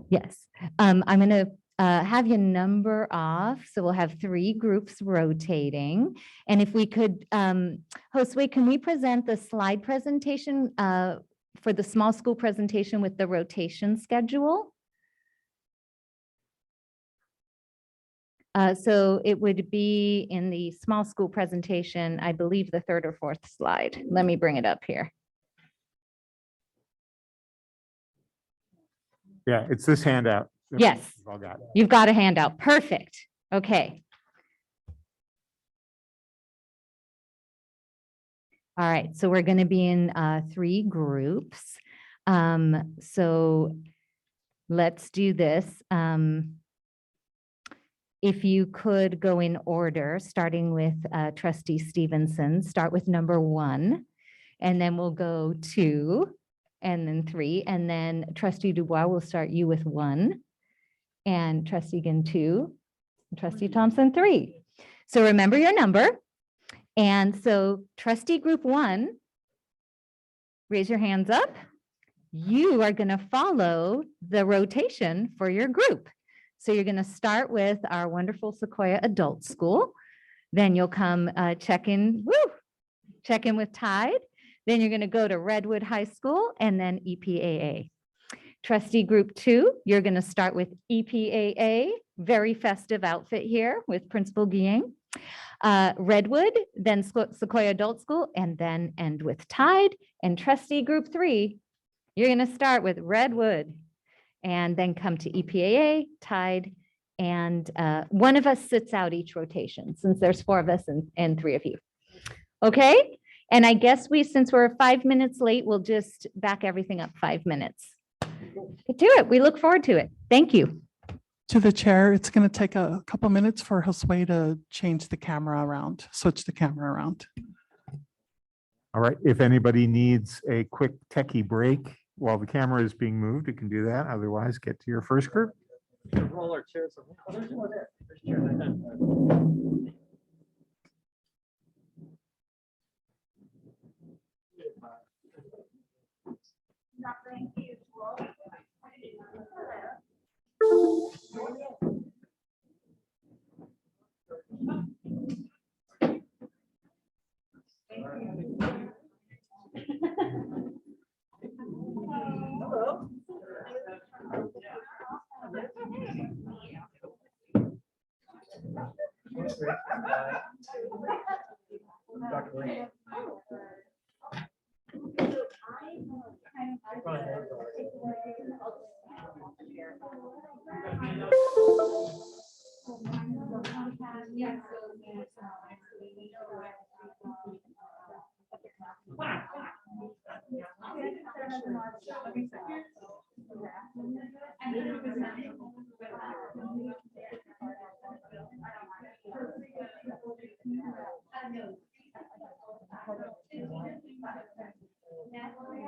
Yes, I'm going to have you number off. So we'll have 3 groups rotating. And if we could, Josue, can we present the slide presentation for the small school presentation with the rotation schedule? So it would be in the small school presentation, I believe the 3rd or 4th slide. Let me bring it up here. Yeah, it's this handout. that Yes. we've all got. You've got a handout. Perfect. Okay. All right, so we're going to be in 3 groups. So let's do this. If you could go in order, starting with Trustee Stevenson, start with number 1, and then we'll go 2, and then 3, and then Trustee Dubois will start you with 1, and Trustee Ginn 2, and Trustee Thompson 3. So remember your number. And so Trustee Group 1, raise your hands up. You are going to follow the rotation for your group. So you're going to start with our wonderful Sequoia Adult School. Then you'll come check in with Tide. Then you're going to go to Redwood High School and then EPAA. Trustee Group 2, you're going to start with EPAA, very festive outfit here with Principal Guillen. Redwood, then Sequoia Adult School, and then end with Tide. And Trustee Group 3, you're going to start with Redwood and then come to EPAA, Tide, and one of us sits out each rotation since there's 4 of us and 3 of you. Okay, and I guess since we're 5 minutes late, we'll just back everything up 5 minutes. Get to it. We look forward to it. Thank you. To the chair, it's going to take a couple minutes for Josue to change the camera around, switch the camera around. All right, if anybody needs a quick techie break while the camera is being moved, you can do that. Otherwise, get to your first group. Roll our chairs. There's one there. tie. Dr. Williams. Probably knows already.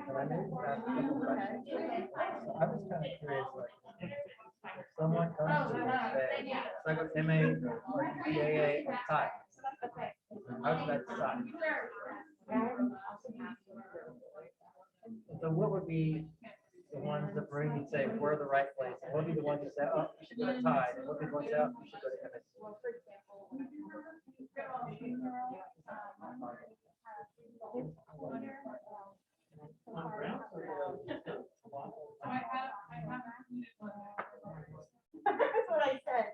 But I may ask a couple questions. So I was kind of curious, like, if someone comes to you and say, so I go MA or GPA or tie, how should I decide? So what would be the ones that bring you say, we're the right place? And what would be the ones you say, oh, you should go to tie? And what would be the ones that, oh, you should go to MSc? That's what I said.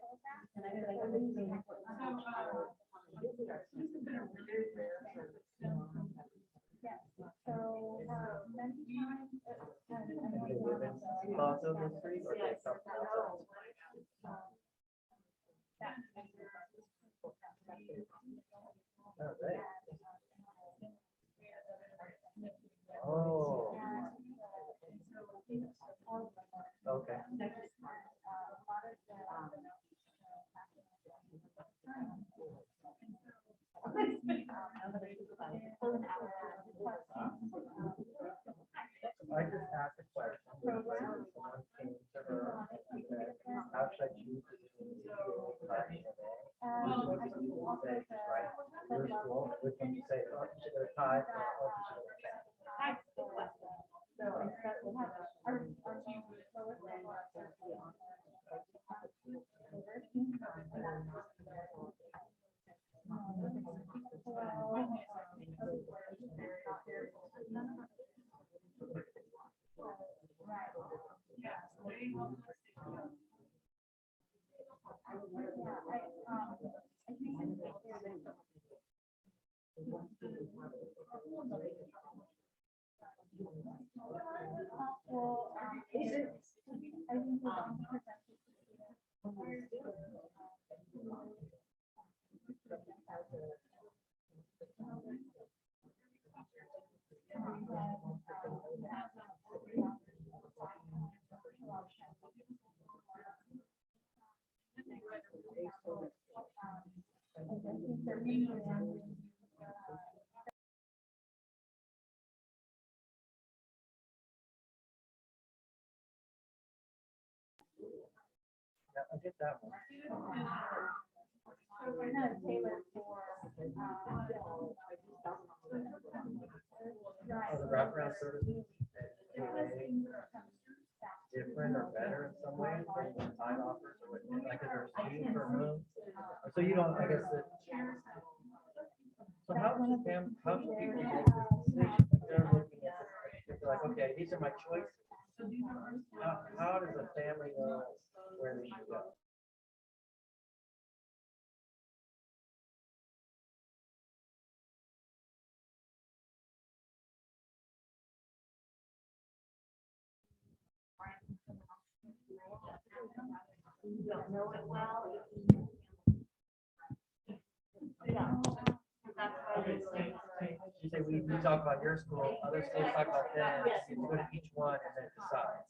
Also history or they come from outside? Okay. Oh. Okay. I just asked a question. Someone came to her and said, how should I choose between GPA and MA? Which one do you say is right? Your school, which one do you say, oh, you should go to tie, or oh, you should go to MA? Yeah, I get that one. Oh, the wraparound services, different or better in some ways than the tide offers, or what, like is there a fee per room? So you don't, I guess that. So how should people make this decision? If they're looking at this, if they're like, okay, these are my choices. How does a family know where they should go? You say we talk about your school, other schools talk about them, you go to each one and then decide.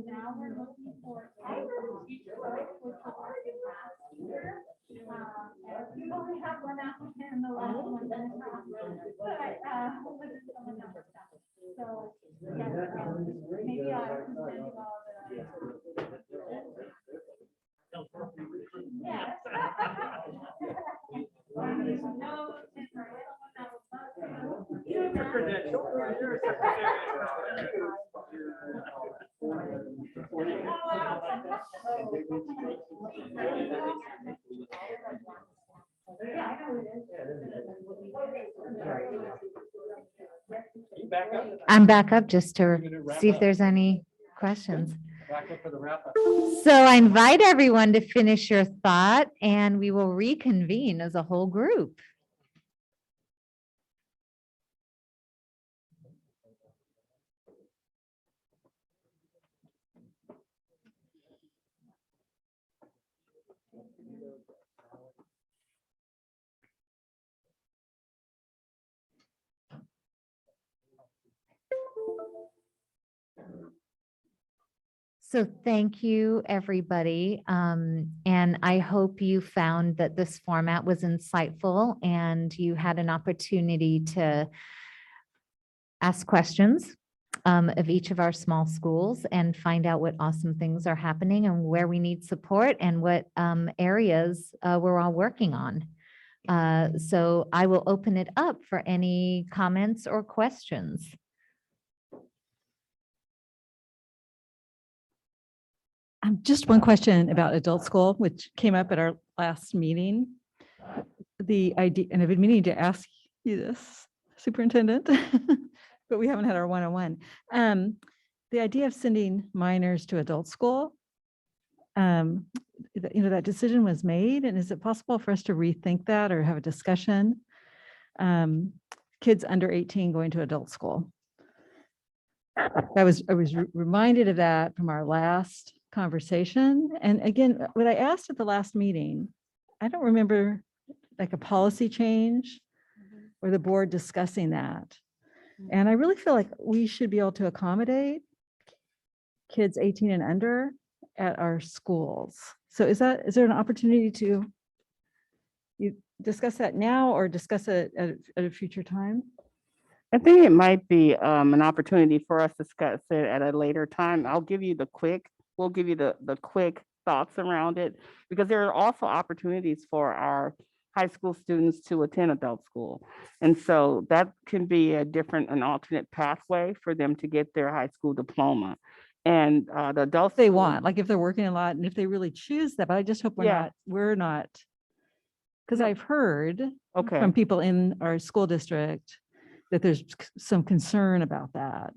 Now we're looking for. We only have one applicant in the last one. But, someone else. So, yeah, maybe I can send you all I'm back up just to see if there's any questions. So I invite everyone to finish your thought and we will reconvene as a whole group. So thank you, everybody. And I hope you found that this format was insightful and you had an opportunity to ask questions of each of our small schools and find out what awesome things are happening and where we need support and what areas we're all working on. So I will open it up for any comments or questions. Just one question about adult school, which came up at our last meeting. The idea, and I've been meaning to ask you this, Superintendent, but we haven't had our one-on-one. The idea of sending minors to adult school, that decision was made, and is it possible for us to rethink that or have a discussion? Kids under 18 going to adult school. I was reminded of that from our last conversation. And again, what I asked at the last meeting, I don't remember like a policy change or the board discussing that. And I really feel like we should be able to accommodate kids 18 and under at our schools. So is there an opportunity to discuss that now or discuss it at a future time? I think it might be an opportunity for us to discuss it at a later time. We'll give you the quick thoughts around it, because there are also opportunities for our high school students to attend adult school. And so that can be an alternate pathway for them to get their high school diploma. And the adults They want, like if they're working a lot and if they really choose that, but I just hope we're not, because I've heard from people in our school district that there's some concern about that,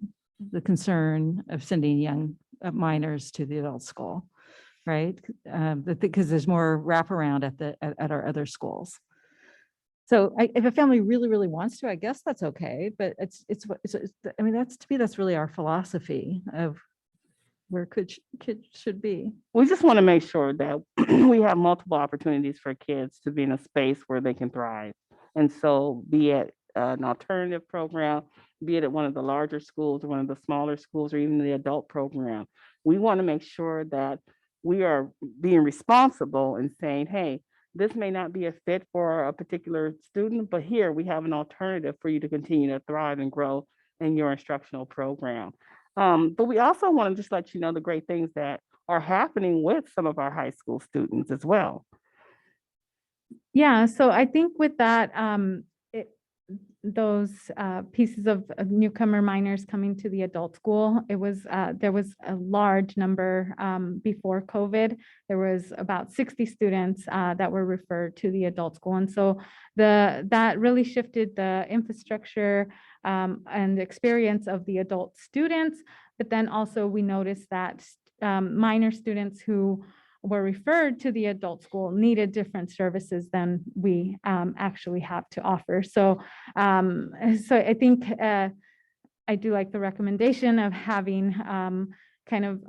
the concern of sending young minors to the adult school, right? Because there's more wraparound at our other schools. So if a family really, really wants to, I guess that's okay. But I mean, that's really our philosophy of where kids should be. We just want to make sure that we have multiple opportunities for kids to be in a space where they can thrive. And so be it an alternative program, be it at one of the larger schools or one of the smaller schools or even the adult program, we want to make sure that we are being responsible and saying, hey, this may not be a fit for a particular student, but here we have an alternative for you to continue to thrive and grow in your instructional program. But we also want to just let you know the great things that are happening with some of our high school students as well. Yeah, so I think with that, those pieces of newcomer minors coming to the adult school, there was a large number before COVID. There was about 60 students that were referred to the adult school. And so that really shifted the infrastructure and experience of the adult students. But then also we noticed that minor students who were referred to the adult school needed different services than we actually have to offer. So, so I think I do like the recommendation of having kind of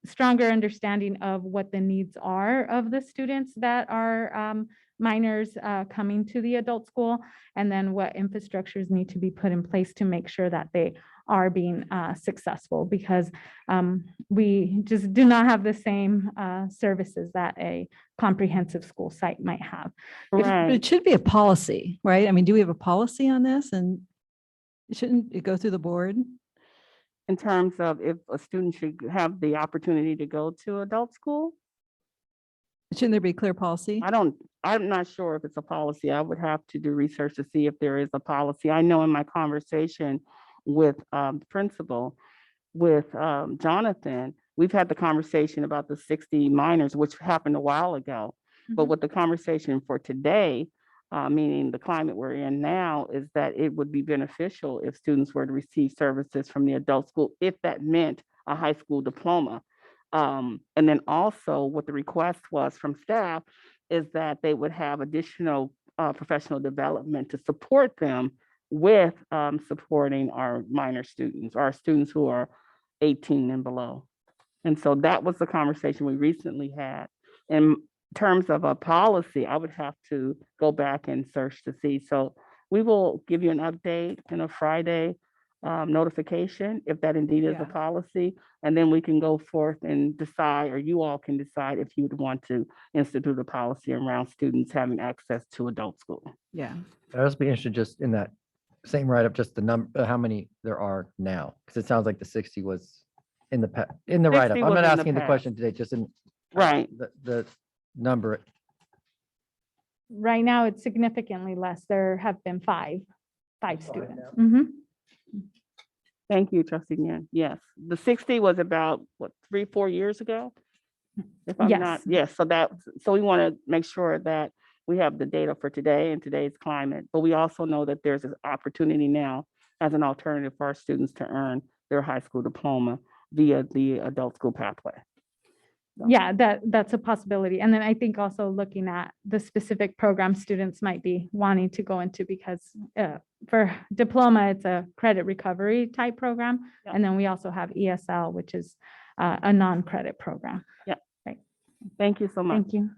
stronger understanding of what the needs are of the students that are minors coming to the adult school, and then what infrastructures need to be put in place to make sure that they are being successful, because we just do not have the same services that a comprehensive school site might have. But it should be a policy, right? I mean, do we have a policy on this? And shouldn't it go through the board? In terms of if a student should have the opportunity to go to adult school? Shouldn't there be a clear policy? I'm not sure if it's a policy. I would have to do research to see if there is a policy. I know in my conversation with the principal, with Jonathan, we've had the conversation about the 60 minors, which happened a while ago. But with the conversation for today, meaning the climate we're in now, is that it would be beneficial if students were to receive services from the adult school, if that meant a high school diploma. And then also what the request was from staff is that they would have additional professional development to support them with supporting our minor students, our students who are 18 and below. And so that was the conversation we recently had. In terms of a policy, I would have to go back and search to see. So we will give you an update in a Friday notification, if that indeed is a policy, and then we can go forth and decide, or you all can decide if you would want to institute a policy around students having access to adult school. Yeah. I'd also be interested just in that same write-up, just the number, how many there are now, because it sounds like the 60 was in the write-up. 60 I'm was not in the asking the past. question today, just in Right. the number. Right now, it's significantly less. There have been five students. Thank you, Trustee Nguyen. Yes, the 60 was about, what, 3-4 years ago? If I'm not, Yes. so we want to make sure that we have the data for today and today's climate, but we also know that there's an opportunity now as an alternative for our students to earn their high school diploma via the adult school pathway. Yeah, that's a possibility. And then I think also looking at the specific program students might be wanting to go into, because for diploma, it's a credit recovery type program. Yeah. And then we also have ESL, which is a non-credit program. Yeah. Right. Thank you so much. Thank you.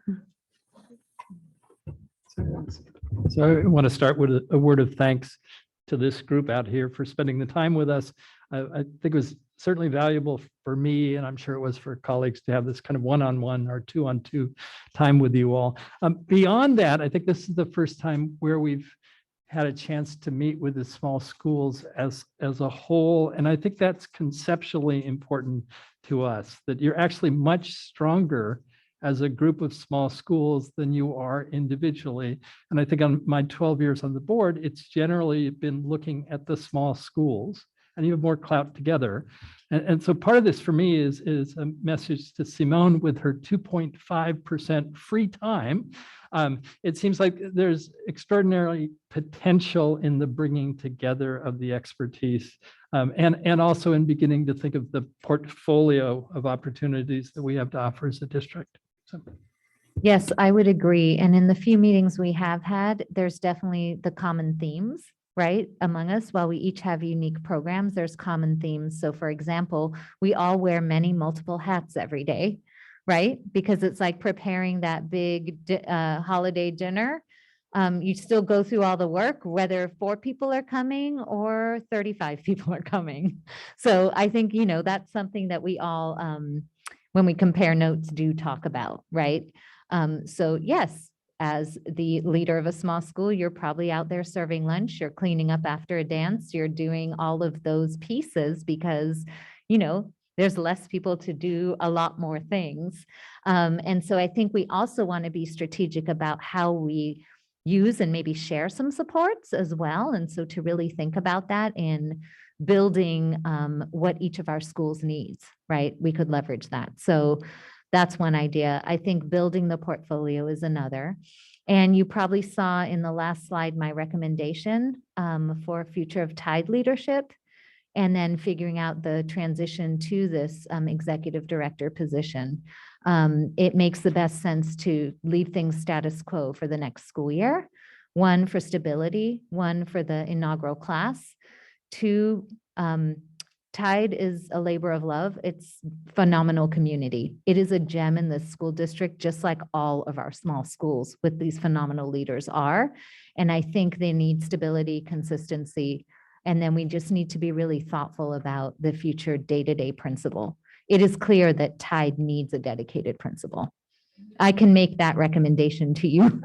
So I want to start with a word of thanks to this group out here for spending the time with us. I think it was certainly valuable for me, and I'm sure it was for colleagues, to have this kind of one-on-one or two-on-two time with you all. Beyond that, I think this is the first time where we've had a chance to meet with the small schools as a whole. And I think that's conceptually important to us, that you're actually much stronger as a group of small schools than you are individually. And I think on my 12 years on the board, it's generally been looking at the small schools, and you have more clout together. And so part of this for me is a message to Simone with her 2.5% free time. It seems like there's extraordinary potential in the bringing together of the expertise, and also in beginning to think of the portfolio of opportunities that we have to offer as a district. So. Yes, I would agree. And in the few meetings we have had, there's definitely the common themes, right, among us. While we each have unique programs, there's common themes. So for example, we all wear multiple hats every day, right? Because it's like preparing that big holiday dinner. You still go through all the work, whether 4 people are coming or 35 people are coming. So I think, that's something that we all, when we compare notes, do talk about, right? So yes, as the leader of a small school, you're probably out there serving lunch, you're cleaning up after a dance, you're doing all of those pieces because, there's less people to do a lot more things. And so I think we also want to be strategic about how we use and maybe share some supports as well. And so to really think about that in building what each of our schools needs, right? We could leverage that. So that's one idea. I think building the portfolio is another. And you probably saw in the last slide my recommendation for future of Tide leadership, and then figuring out the transition to this executive director position. It makes the best sense to leave things status quo for the next school year. One, for stability, one, for the inaugural class. Two, Tide is a labor of love. It's phenomenal community. It is a gem in the school district, just like all of our small schools with these phenomenal leaders are. And I think they need stability, consistency, and then we just need to be really thoughtful about the future day-to-day principal. It is clear that Tide needs a dedicated principal. I can make that recommendation to you.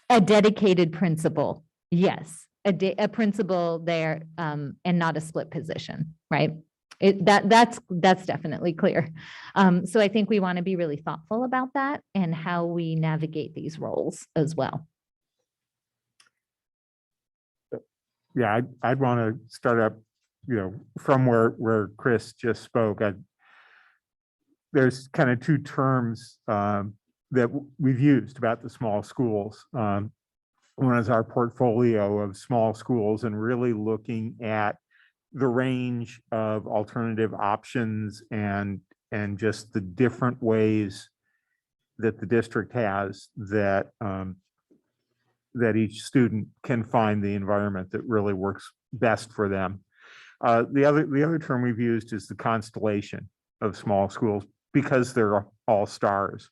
A dedicated principal, yes. A principal there, and not a split position, right? That's definitely clear. So I think we want to be really thoughtful about that and how we navigate these roles as well. Yeah, I'd want to start up, from where Chris just spoke. There's kind of two terms that we've used about the small schools. One is our portfolio of small schools and really looking at the range of alternative options and just the different ways that the district has that that each student can find the environment that really works best for them. The other term we've used is the constellation of small schools because they're all stars,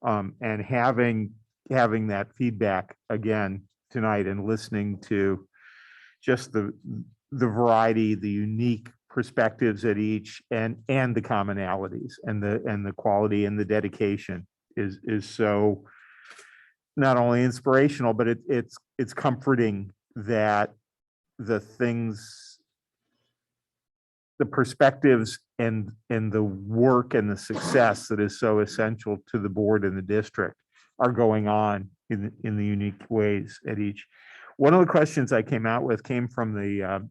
and having that feedback again tonight and listening to just the variety, the unique perspectives at each, and the commonalities and the quality and the dedication is so not only inspirational, but it's comforting that the things, the perspectives and the work and the success that is so essential to the board and the district are going on in the unique ways at each. One of the questions I came out with came from the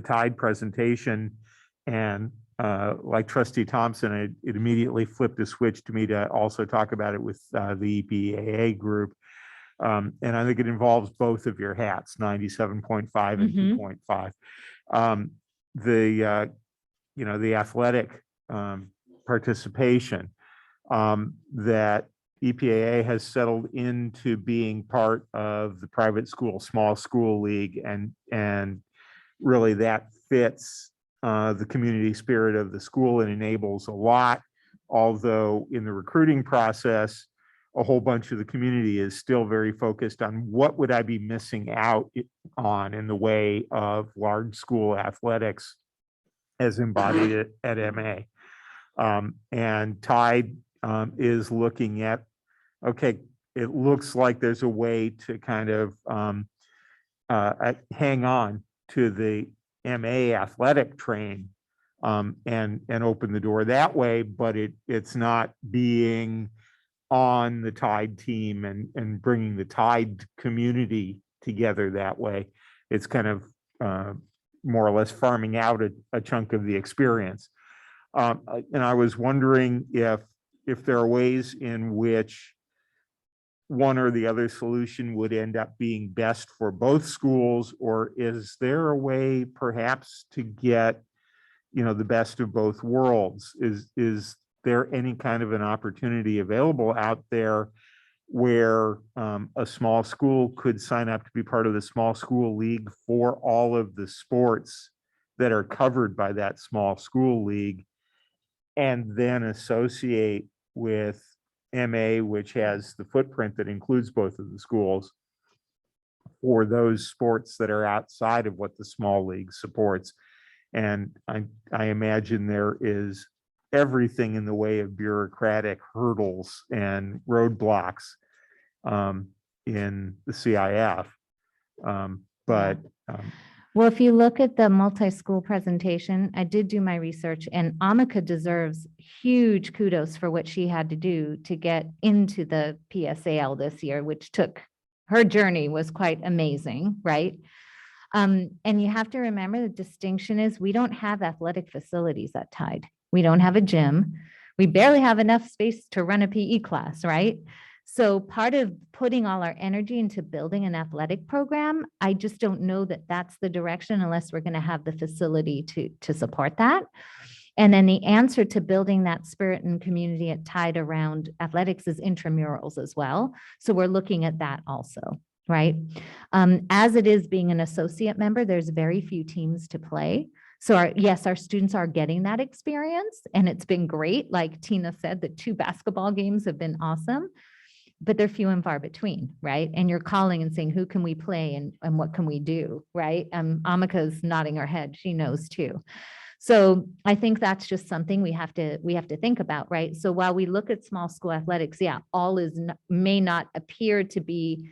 Tide presentation, and like Trustee Thompson, it immediately flipped a switch to me to also talk about it with the EPAA group. And I think it involves both of your hats, 97.5 and 2.5. The athletic participation that EPAA has settled into being part of the private school small school league, and really that fits the community spirit of the school and enables a lot. Although in the recruiting process, a whole bunch of the community is still very focused on what would I be missing out on in the way of large school athletics as embodied at MA. And Tide is looking at, okay, it looks like there's a way to kind of hang on to the MA athletic train and open the door that way, but it's not being on the Tide team and bringing the Tide community together that way. It's kind of more or less farming out a chunk of the experience. And I was wondering if there are ways in which one or the other solution would end up being best for both schools, or is there a way perhaps to get, the best of both worlds? Is there any kind of an opportunity available out there where a small school could sign up to be part of the small school league for all of the sports that are covered by that small school league, and then associate with MA, which has the footprint that includes both of the schools, for those sports that are outside of what the small league supports? And I imagine there is everything in the way of bureaucratic hurdles and roadblocks in the CIF. Well, if you look at the multi-school presentation, I did do my research, and Amika deserves huge kudos for what she had to do to get into the PSAL this year, which her journey was quite amazing, right? And you have to remember the distinction is we don't have athletic facilities at Tide. We don't have a gym. We barely have enough space to run a PE class, right? So part of putting all our energy into building an athletic program, I just don't know that that's the direction unless we're going to have the facility to support that. And then the answer to building that spirit and community tied around athletics is intramurals as well. So we're looking at that also, right? As it is being an associate member, there's very few teams to play. So yes, our students are getting that experience and it's been great. Like Tina said, the 2 basketball games have been awesome, but they're few and far between, right? And you're calling and saying, who can we play and what can we do, right? Amika's nodding her head, she knows too. So I think that's just something we have to think about, right? So while we look at small school athletics, yeah, all may not appear to be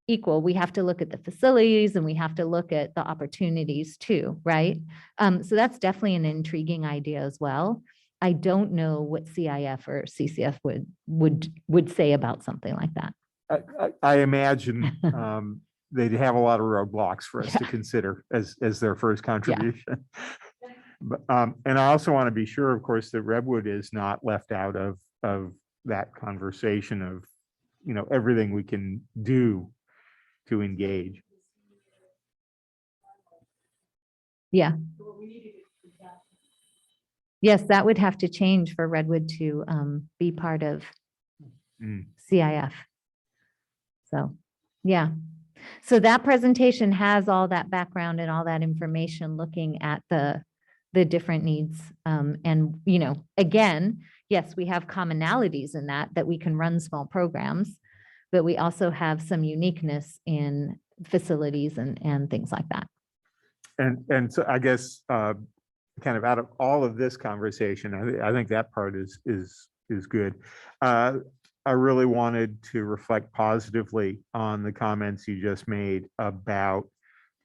equal. We have to look at the facilities and we have to look at the opportunities too, right? So that's definitely an intriguing idea as well. I don't know what CIF or CCF would say about something like that. I imagine they'd have a lot of roadblocks for us to consider as their first contribution. But, and I also want to be sure, of course, that Redwood is not left out of that conversation of, you know, everything we can do to engage. Yeah. Yes, that would have to change for Redwood to be part of CIF. So, yeah. So that presentation has all that background and all that information looking at the different needs. And, you know, again, yes, we have commonalities in that we can run small programs, but we also have some uniqueness in facilities and things like that. And so I guess kind of out of all of this conversation, I think that part is good. I really wanted to reflect positively on the comments you just made about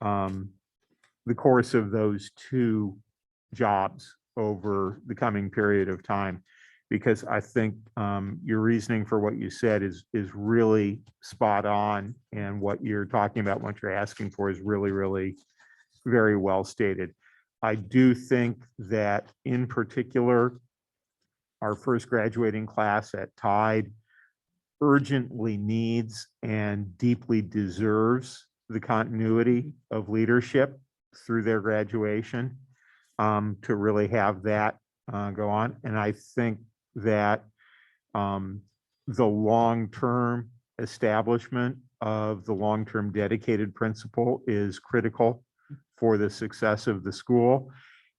the course of those 2 jobs over the coming period of time, because I think your reasoning for what you said is really spot on, and what you're talking about, what you're asking for, is really, really very well stated. I do think that in particular, our first graduating class at Tide urgently needs and deeply deserves the continuity of leadership through their graduation, to really have that go on. And I think that the long-term establishment of the long-term dedicated principal is critical for the success of the school.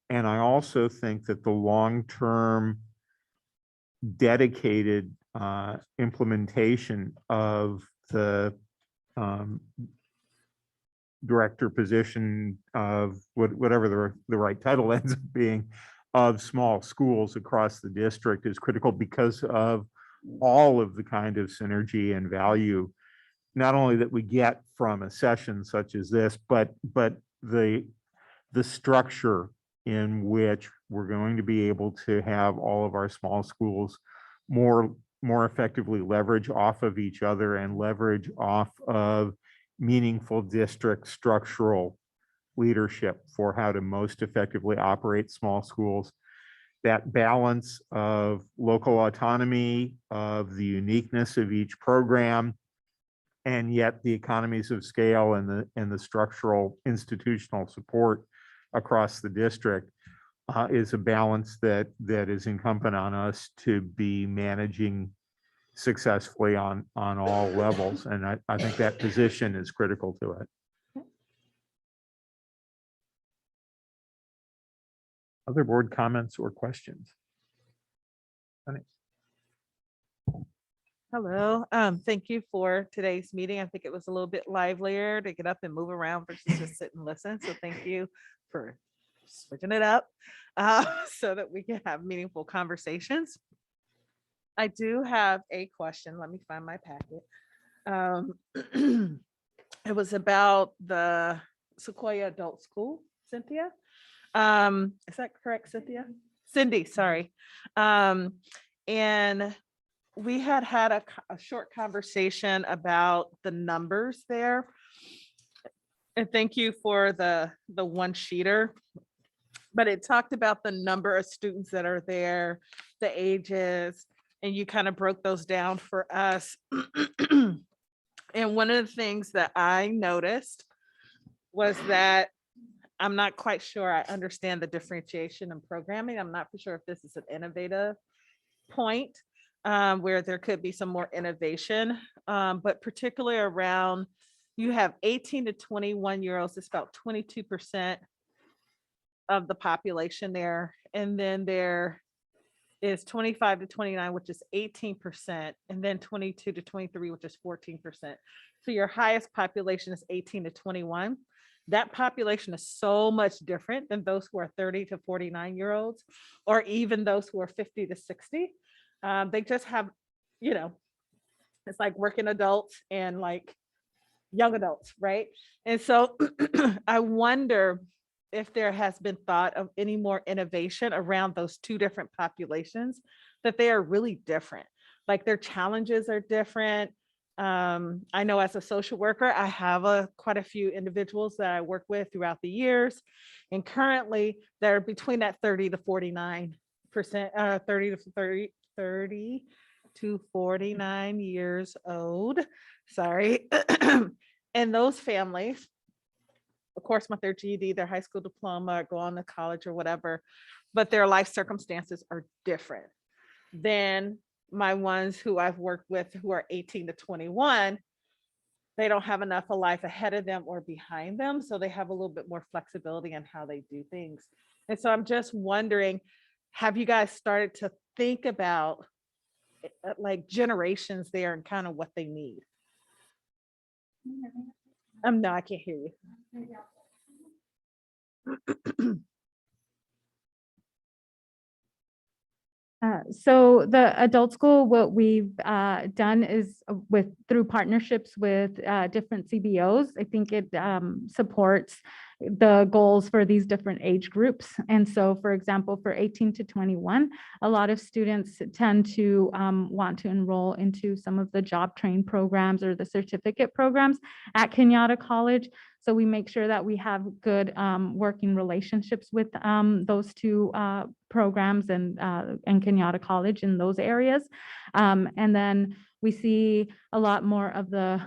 And I also think that the long-term dedicated implementation of the director position of whatever the right title ends up being of small schools across the district is critical, because of all of the kind of synergy and value, not only that we get from a session such as this, but the structure in which we're going to be able to have all of our small schools more effectively leverage off of each other and leverage off of meaningful district structural leadership for how to most effectively operate small schools. That balance of local autonomy, of the uniqueness of each program, and yet the economies of scale and the structural institutional support across the district is a balance that is incumbent on us to be managing successfully on all levels. And I think that position is critical to it. Other board comments or questions? Hello, thank you for today's meeting. I think it was a little bit livelier to get up and move around versus just sit and listen. So thank you for switching it up so that we can have meaningful conversations. I do have a question. Let me find my packet. It was about the Sequoia Adult School, Cynthia. Is that correct, Cynthia? Cindy, sorry. And we had a short conversation about the numbers there. And thank you for the one sheeter. But it talked about the number of students that are there, the ages, and you kind of broke those down for us. And one of the things that I noticed was that I'm not quite sure I understand the differentiation in programming. I'm not for sure if this is an innovative point where there could be some more innovation, but particularly around, you have 18 to 21-year-olds, it's about 22% of the population there. And then there is 25 to 29, which is 18%, and then 22 to 23, which is 14%. So your highest population is 18 to 21. That population is so much different than those who are 30 to 49-year-olds, or even those who are 50 to 60. They just have, you know, it's like working adults and like young adults, right? And so I wonder if there has been thought of any more innovation around those two different populations, that they are really different. Like their challenges are different. I know as a social worker, I have quite a few individuals that I work with throughout the years. And currently they're between that 30 to 49%, 30 to 49 years old. Sorry. And those families, of course, with their GED, their high school diploma, or go on to college or whatever, but their life circumstances are different than my ones who I've worked with who are 18 to 21. They don't have enough of life ahead of them or behind them, so they have a little bit more flexibility in how they do things. And so I'm just wondering, have you guys started to think about like generations there and kind of what they need? No, I can't hear you. So the adult school, what we've done is through partnerships with different CBOs. I think it supports the goals for these different age groups. And so, for example, for 18 to 21, a lot of students tend to want to enroll into some of the job train programs or the certificate programs at Kenyatta College. So we make sure that we have good working relationships with those two programs and Kenyatta College in those areas. And then we see a lot more of the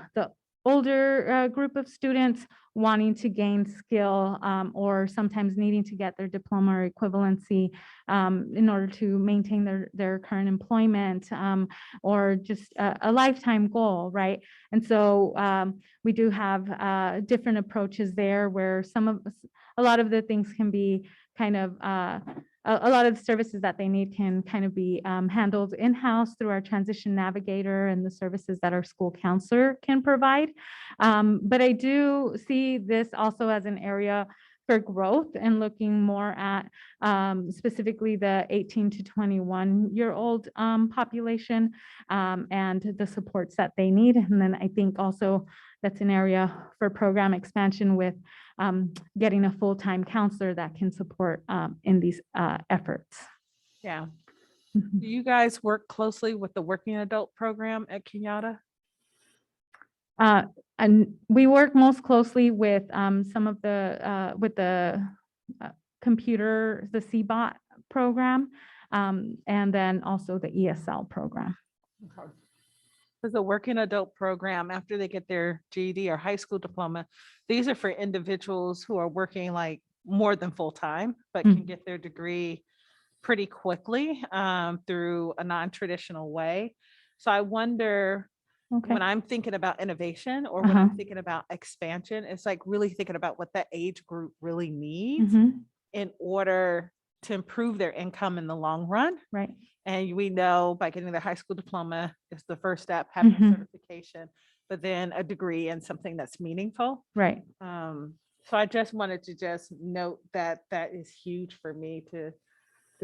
older group of students wanting to gain skill or sometimes needing to get their diploma or equivalency in order to maintain their current employment or just a lifetime goal, right? And so we do have different approaches there where a lot of the things can be kind of a lot of the services that they need can kind of be handled in-house through our transition navigator and the services that our school counselor can provide. But I do see this also as an area for growth and looking more at specifically the 18 to 21-year-old population and the supports that they need. And then I think also that's an area for program expansion with getting a full-time counselor that can support in these efforts. Yeah. Do you guys work closely with the working adult program at Kenyatta? And we work most closely with some of the computer, the CBOT program, and then also the ESL program. Okay. Because the working adult program, after they get their GED or high school diploma, these are for individuals who are working like more than full time, but can get their degree pretty quickly through a non-traditional way. So I wonder, when I'm thinking about innovation or when I'm thinking about expansion, it's like really thinking about what that age group really needs in order to improve their income in the long run. Right. And we know by getting their high school diploma is the first step, having a certification, but then a degree and something that's meaningful. Right. So I just wanted to just note that that is huge for me to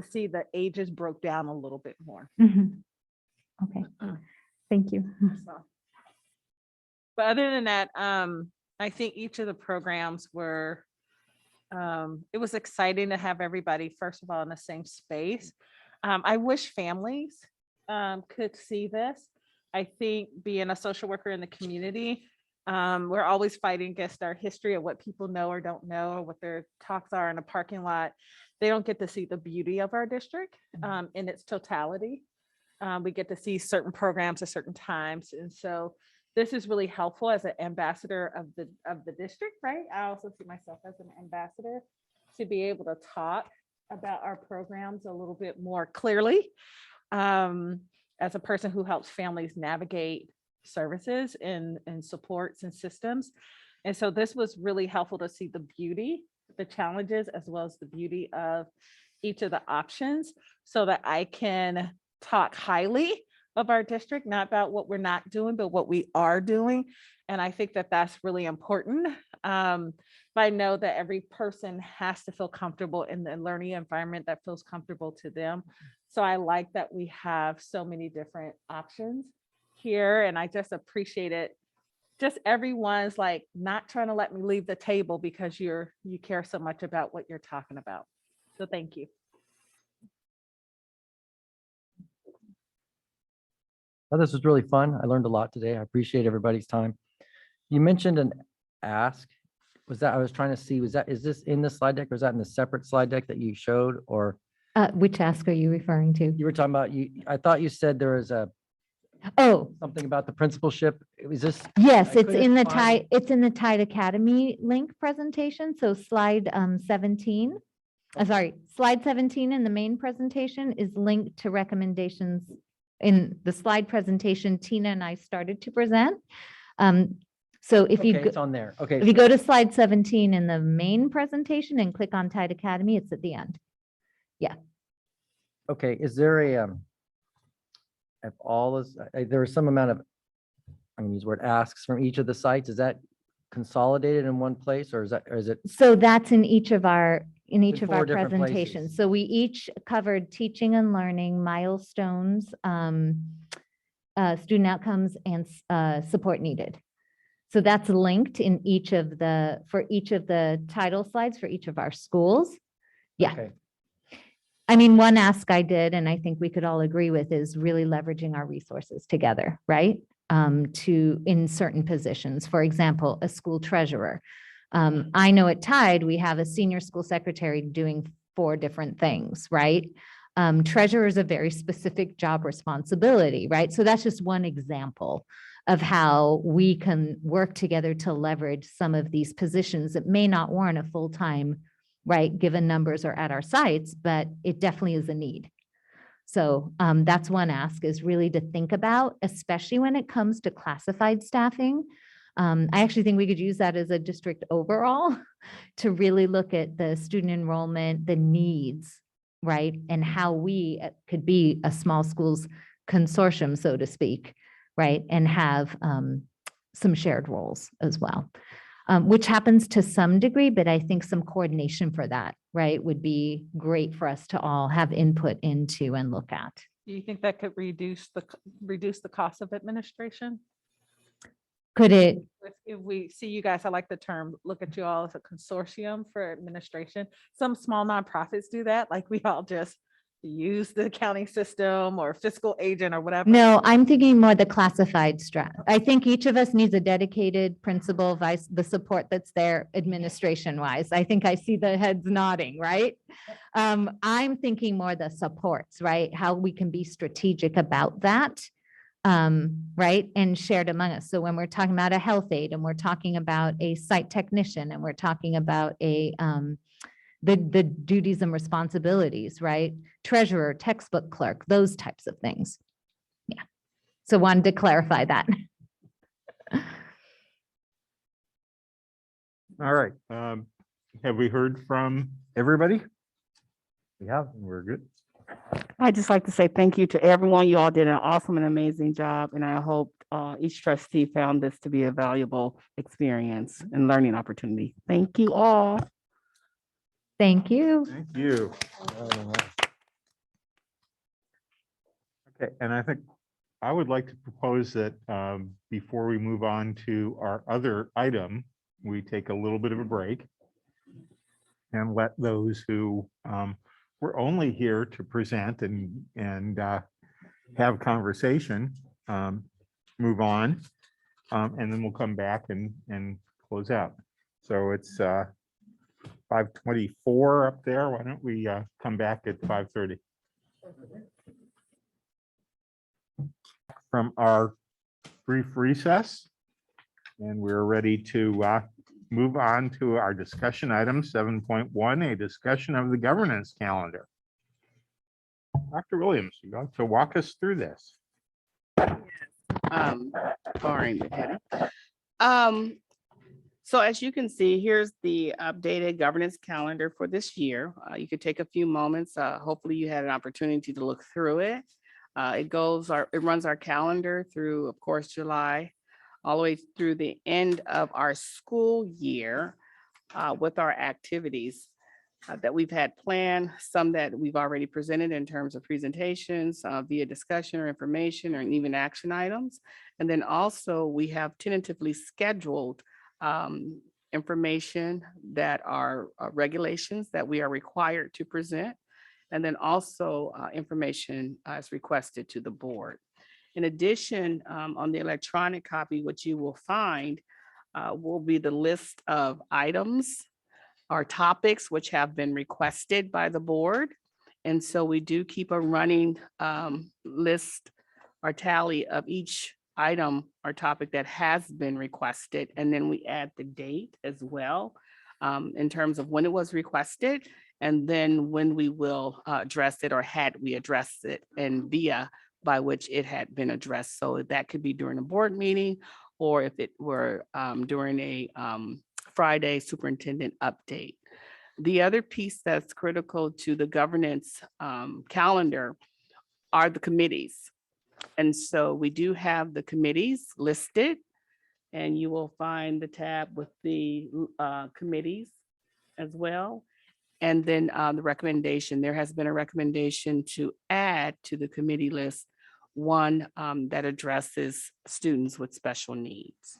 see the ages broke down a little bit more. Okay. Thank you. But other than that, I think each of the programs were, it was exciting to have everybody, first of all, in the same space. I wish families could see this. I think being a social worker in the community, we're always fighting against our history of what people know or don't know, or what their talks are in a parking lot. They don't get to see the beauty of our district in its totality. We get to see certain programs at certain times. And so this is really helpful as an ambassador of the district, right? I also see myself as an ambassador to be able to talk about our programs a little bit more clearly. As a person who helps families navigate services and supports and systems. And so this was really helpful to see the beauty, the challenges, as well as the beauty of each of the options so that I can talk highly of our district, not about what we're not doing, but what we are doing. And I think that that's really important. But I know that every person has to feel comfortable in the learning environment that feels comfortable to them. So I like that we have so many different options here, and I just appreciate it. Just everyone's like not trying to let me leave the table because you care so much about what you're talking about. So thank you. Well, this was really fun. I learned a lot today. I appreciate everybody's time. You mentioned an ask. Was that, I was trying to see, is this in the slide deck or is that in the separate slide deck that you showed, or? Which ask are you referring to? You were talking about, I thought you said there was something about the principalship. Is this? Yes, I it's in couldn't the find- it's in the Tide Academy link presentation. So slide 17. Sorry, slide 17 in the main presentation is linked to recommendations in the slide presentation Tina and I started to present. So if you It's on there. Okay. if you go to slide 17 in the main presentation and click on Tide Academy, it's at the end. Okay, is there if all is, there is some amount of, I'm gonna use the word asks from each of the sites, is that consolidated in one place, or is it? So that's in each of our In 4 different presentations. places. So we each covered teaching and learning, milestones, student outcomes, and support needed. So that's linked in each of the title slides for each of our schools. Yeah. Okay. I mean, one ask I did, and I think we could all agree with, is really leveraging our resources together, right? In certain positions, for example, a school treasurer. I know at Tide, we have a senior school secretary doing 4 different things, right? Treasurer is a very specific job responsibility, right? So that's just one example of how we can work together to leverage some of these positions that may not warrant a full-time, right, given numbers are at our sites, but it definitely is a need. So that's one ask, is really to think about, especially when it comes to classified staffing. I actually think we could use that as a district overall to really look at the student enrollment, the needs, right? And how we could be a small schools consortium, so to speak, right? And have some shared roles as well. Which happens to some degree, but I think some coordination for that, right, would be great for us to all have input into and look at. Do you think that could reduce the cost of administration? Could it? If we see you guys, I like the term, look at you all as a consortium for administration. Some small nonprofits do that, like we all just use the accounting system or fiscal agent or whatever. No, I'm thinking more the classified strat. I think each of us needs a dedicated principal, the support that's there administration wise. I think I see the heads nodding, right? I'm thinking more the supports, right? How we can be strategic about that, right? And shared among us. So when we're talking about a health aide and we're talking about a site technician and we're talking about the duties and responsibilities, right? Treasurer, textbook clerk, those types of things. Yeah. So wanted to clarify that. All right. Have we heard from everybody? We have. We're good. I'd just like to say thank you to everyone. You all did an awesome and amazing job, and I hope each trustee found this to be a valuable experience and learning opportunity. Thank you all. Thank you. Thank you. Okay, and I think I would like to propose that before we move on to our other item, we take a little bit of a break and let those who were only here to present and have conversation move on, and then we'll come back and close out. So it's 5:24 up there. Why don't we come back at 5:30? From our brief recess. And we're ready to move on to our discussion item 7.1, a discussion of the governance calendar. Dr. Williams, you're going to walk us through this. Barring the heading. So as you can see, here's the updated governance calendar for this year. You could take a few moments. Hopefully you had an opportunity to look through it. It runs our calendar through, of course, July, all the way through the end of our school year with our activities that we've had planned, some that we've already presented in terms of presentations via discussion or information or even action items. And then also we have tentatively scheduled information that are regulations that we are required to present. And then also information as requested to the board. In addition, on the electronic copy, what you will find will be the list of items or topics which have been requested by the board. And so we do keep a running list or tally of each item or topic that has been requested. And then we add the date as well in terms of when it was requested and then when we will address it or had we addressed it and via by which it had been addressed. So that could be during a board meeting or if it were during a Friday superintendent update. The other piece that's critical to the governance calendar are the committees. And so we do have the committees listed and you will find the tab with the committees as well. And then the recommendation, there has been a recommendation to add to the committee list one that addresses students with special needs.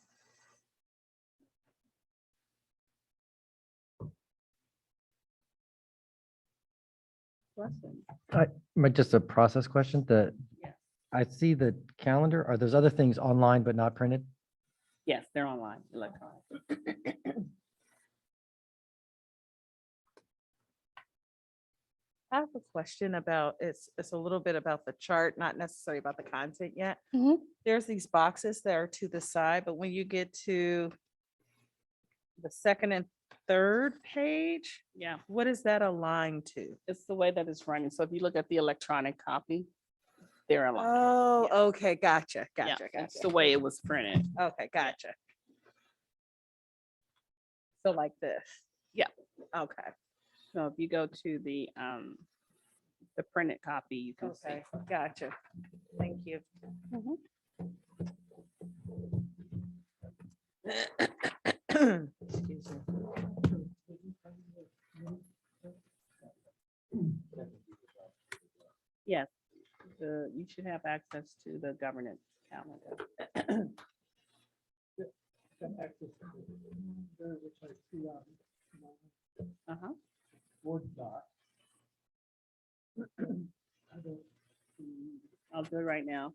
Just a process question that Yes. I see the calendar. Are those other things online but not printed? Yes, they're online, electronic. I have a question about, it's a little bit about the chart, not necessarily about the content yet. Mhm. There's these boxes that are to the side, but when you get to the second and third page, Yeah, what is that aligned to? it's the way that it's running. So if you look at the electronic copy, they're aligned. Oh, Yeah. okay, gotcha, Yeah, gotcha, it's gotcha. the way it was printed. Okay, gotcha. So like this? Yeah. Okay, So if you go to the printed copy, you can see. okay, gotcha. Thank you. Excuse me. Yes, you should have access to the governance calendar. Uh-huh. I'll do it right now.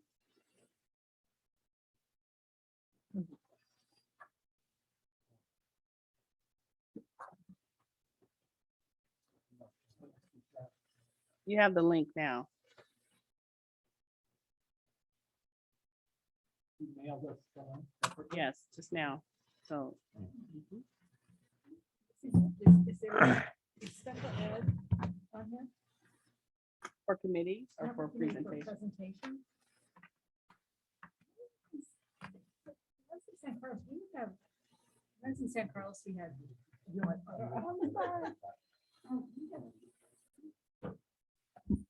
You have the link now. Yes, just now. So. For committee or for presentation? In San Carlos, we had.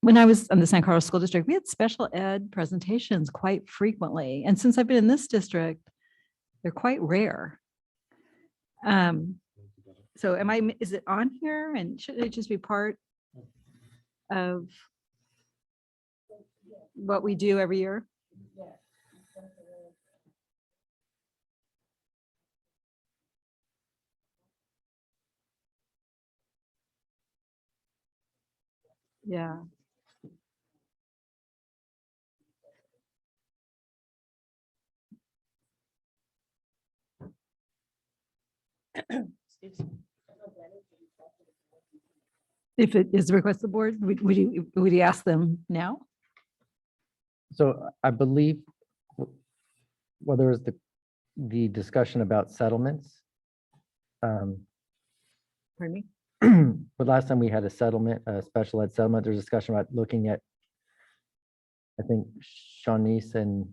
When I was in the San Carlos School District, we had special ed presentations quite frequently. And since I've been in this district, they're quite rare. So is it on here and should it just be part of what we do every year? Yeah. If it is the request of the board, would you ask them now? So I believe well, there was the discussion about settlements. Pardon me? But last time we had a settlement, a special ed settlement, there's discussion about looking at, I think, Shawnice and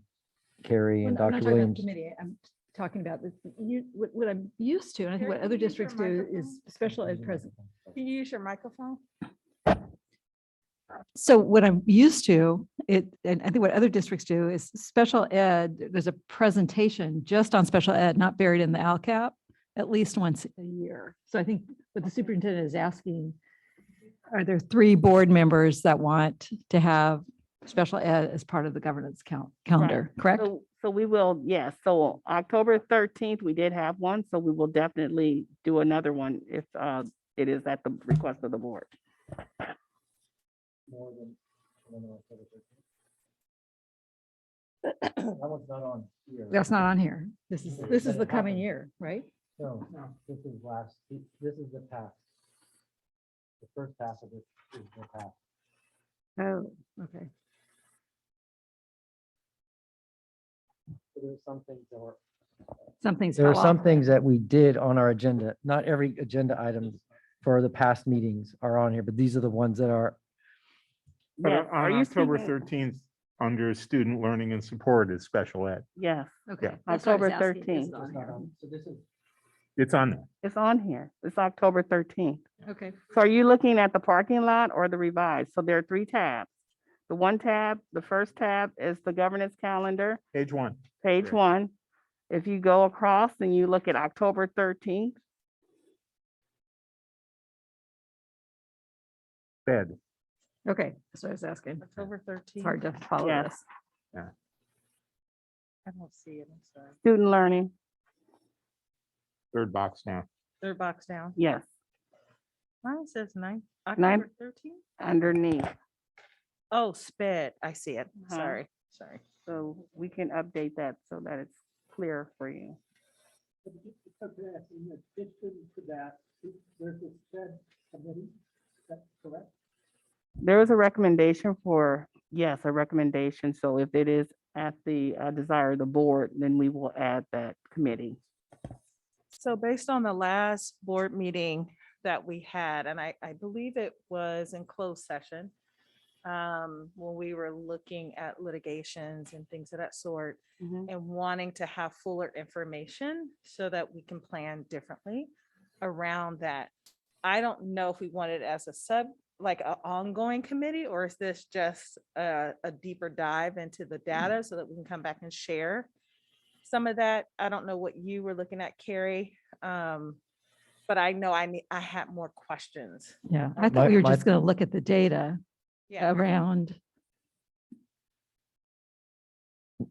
Carrie and Well, I'm not Dr. talking about Williams. committee. I'm talking about what I'm used to, and I think what Carrie, other can you use your districts do is microphone? special ed present. Can you use your microphone? So what I'm used to, and I think what other districts do is special ed, there's a presentation just on special ed, not buried in the Lcap, at least once a year. So I think what the superintendent is asking, are there 3 board members that want to have special ed as part of the governance calendar, correct? So we will, yes. So October 13th, we did have one, so we will definitely do another one if it is at the request of the board. More than October 13th. That one's not on here. That's not on here. This is the coming year, right? No, this is this is the past. The first half of this is the past. Oh, okay. So there's some things that were. Something's There are fell some off. things that we did on our agenda. Not every agenda item for the past meetings are on here, but these are the ones that are. But Yes. Are on you October speaking- 13th, under student learning and support is special ed. Yes, Okay. Yeah. that's what I was October asking, is 13th. it on here? So this is. It's on there. it's on here. It's October 13th. Okay. So are you looking at the parking lot or the revised? So there are 3 tabs. The one tab, the first tab is the governance calendar, Page 1. page Great. 1. If you go across and you look at October 13th, Ed. Okay, that's what I was asking. October It's 13th. hard to follow Yes. this. I don't see it, I'm sorry. student learning, Third box down. 3rd box down. yes, Mine says 9, Nine. October 13th. underneath. Oh, sped. I see it. Uh-huh. Sorry. So we can update that so that it's clear for you. In addition to that, there's a SPED committee, that's correct? There is a recommendation for, yes, a recommendation. So if it is at the desire of the board, then we will add that committee. So based on the last board meeting that we had, and I believe it was in closed session, when we were looking at litigations and things of that sort, and wanting to have fuller information so that we can plan differently around that. I don't know if we want it as like an ongoing committee, or is this just a deeper dive into the data so that we can come back and share some of that? I don't know what you were looking at, Carrie. But I know I had more questions. Yeah, I thought we were my- just going to look at the data Yeah. around.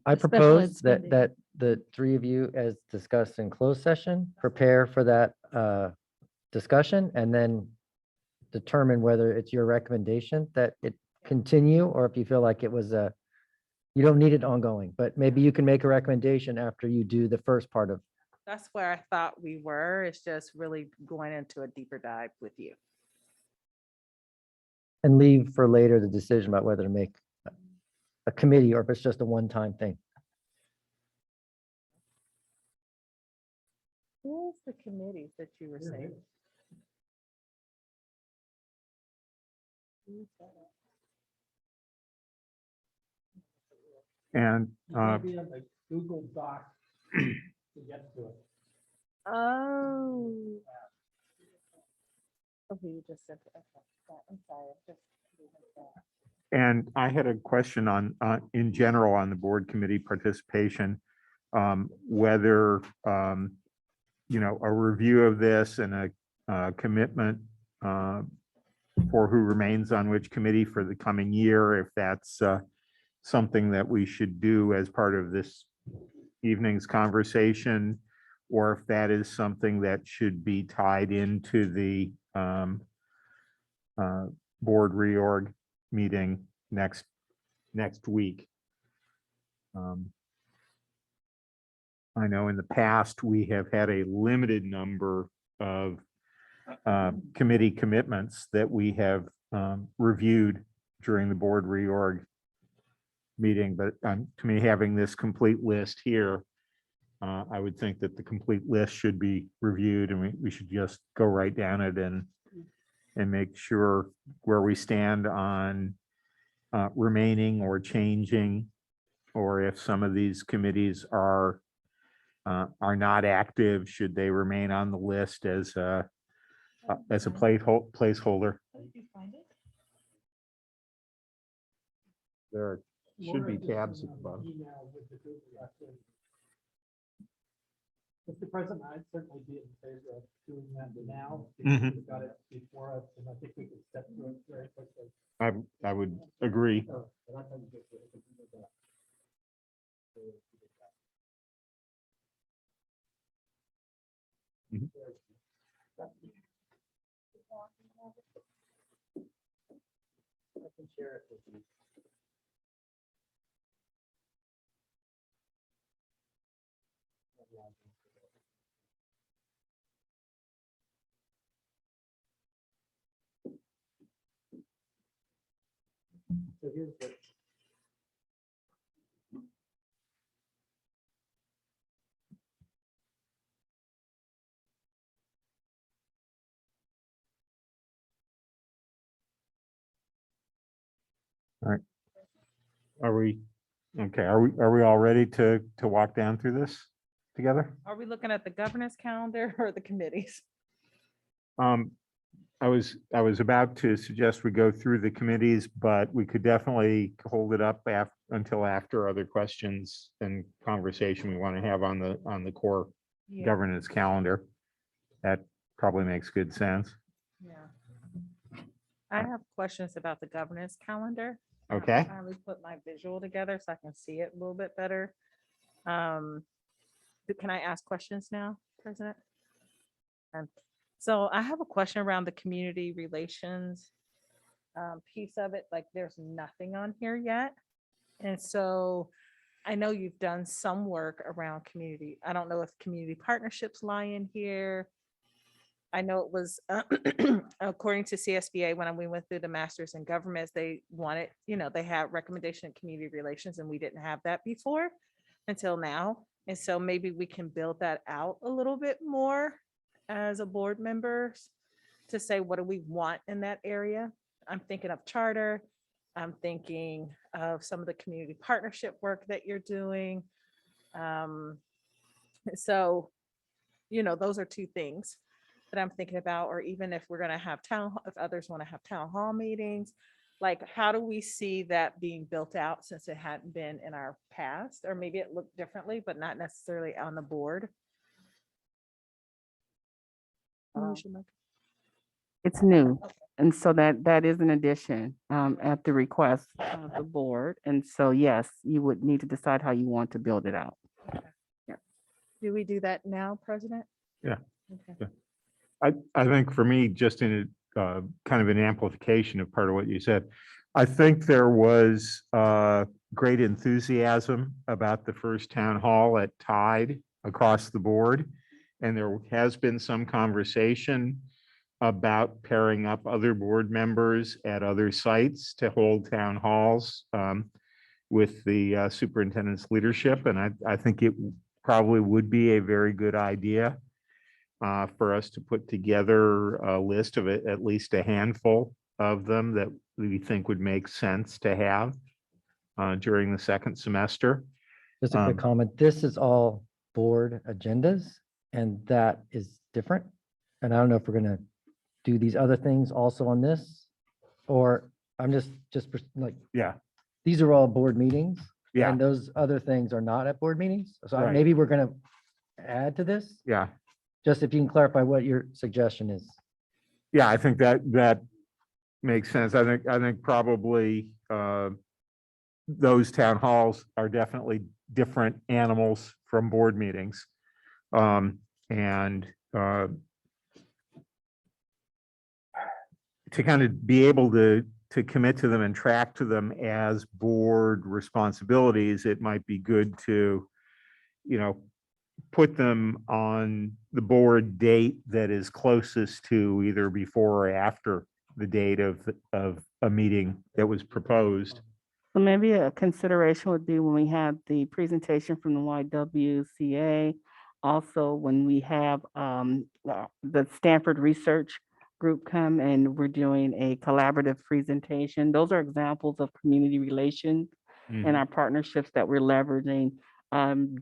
I The special ed propose spending. that the 3 of you, as discussed in closed session, prepare for that discussion and then determine whether it's your recommendation that it continue, or if you feel like it was you don't need it ongoing, but maybe you can make a recommendation after you do the first part of. That's where I thought we were. It's just really going into a deeper dive with you. And leave for later the decision about whether to make a committee or if it's just a one-time thing. Who's the committees that you were saying? And Maybe on the Google Doc to get to it. Oh. Okay, you just said, okay, I'm sorry. And I had a question on, in general, on the board committee participation, whether, you know, a review of this and a commitment for who remains on which committee for the coming year, if that's something that we should do as part of this evening's conversation, or if that is something that should be tied into the board reorg meeting next week. I know in the past, we have had a limited number of committee commitments that we have reviewed during the board reorg meeting, but to me, having this complete list here, I would think that the complete list should be reviewed and we should just go right down it and make sure where we stand on remaining or changing, or if some of these committees are not active, should they remain on the list as a placeholder? There should be tabs at the bottom. Mr. President, I'd certainly be in favor of doing that now. Mhm. We've got it before us, and I think we can step through it very quickly. I would agree. So, but I think we can do that. Mhm. I can share it with you. So here's the. Are we, okay, are we all ready to walk down through this together? Are we looking at the governance calendar or the committees? I was about to suggest we go through the committees, but we could definitely hold it up until after other questions and conversation we want to have on the core Yeah. governance calendar. That probably makes good sense. Yeah. I have questions about the governance calendar. Okay. I finally put my visual together so I can see it a little bit better. Can I ask questions now, President? So I have a question around the community relations piece of it. Like, there's nothing on here yet. And so I know you've done some work around community. I don't know if community partnerships lie in here. I know it was, according to CSBA, when we went through the masters in governments, they wanted, they had recommendation in community relations, and we didn't have that before until now. And so maybe we can build that out a little bit more as a board members to say, what do we want in that area? I'm thinking of charter. I'm thinking of some of the community partnership work that you're doing. So, those are two things that I'm thinking about, or even if we're going to have if others want to have town hall meetings, like, how do we see that being built out since it hadn't been in our past, or maybe it looked differently, but not necessarily on the board? It's new. And so that is an addition at the request of the board. And so, yes, you would need to decide how you want to build it out. Do we do that now, President? Yeah. Okay. I think for me, just in a kind of an amplification of part of what you said, I think there was great enthusiasm about the first town hall at Tide across the board. And there has been some conversation about pairing up other board members at other sites to hold town halls with the superintendent's leadership. And I think it probably would be a very good idea for us to put together a list of it, at least a handful of them that we think would make sense to have during the second semester. Just a quick comment. This is all board agendas, and that is different. And I don't know if we're going to do these other things also on this, or I'm just like, Yeah. These are all board meetings. Yeah. And those other things are not at board meetings. So Right. maybe we're going to add to this. Yeah. Just if you can clarify what your suggestion is. Yeah, I think that makes sense. I think probably those town halls are definitely different animals from board meetings. And to kind of be able to commit to them and track to them as board responsibilities, it might be good to, put them on the board date that is closest to either before or after the date of a meeting that was proposed. So maybe a consideration would be when we have the presentation from the YWCA, also when we have the Stanford Research Group come and we're doing a collaborative presentation. Those are examples of community relations and our partnerships that we're leveraging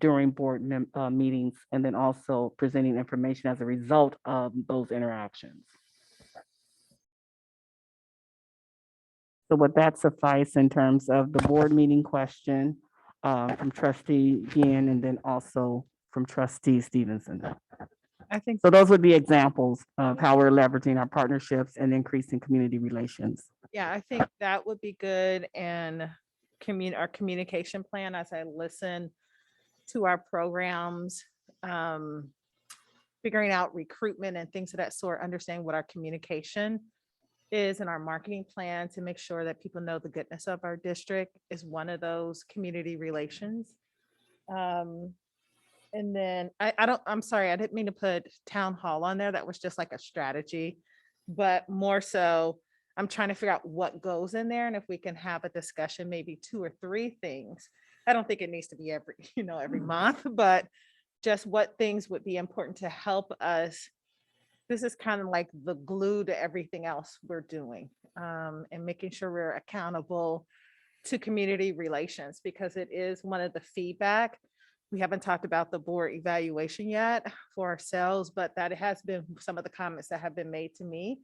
during board meetings, and then also presenting information as a result of those interactions. So would that suffice in terms of the board meeting question from trustee Gian and then also from trustee Stevenson? I think So those would be examples of how we're leveraging our partnerships and increasing community relations. Yeah, I think that would be good. And our communication plan, as I listen to our programs, figuring out recruitment and things of that sort, understanding what our communication is in our marketing plan to make sure that people know the goodness of our district is one of those community relations. And then I'm sorry, I didn't mean to put town hall on there. That was just like a strategy, but more so I'm trying to figure out what goes in there. And if we can have a discussion, maybe 2 or 3 things. I don't think it needs to be every month, but just what things would be important to help us. This is kind of like the glue to everything else we're doing, and making sure we're accountable to community relations, because it is one of the feedback. We haven't talked about the board evaluation yet for ourselves, but that has been some of the comments that have been made to me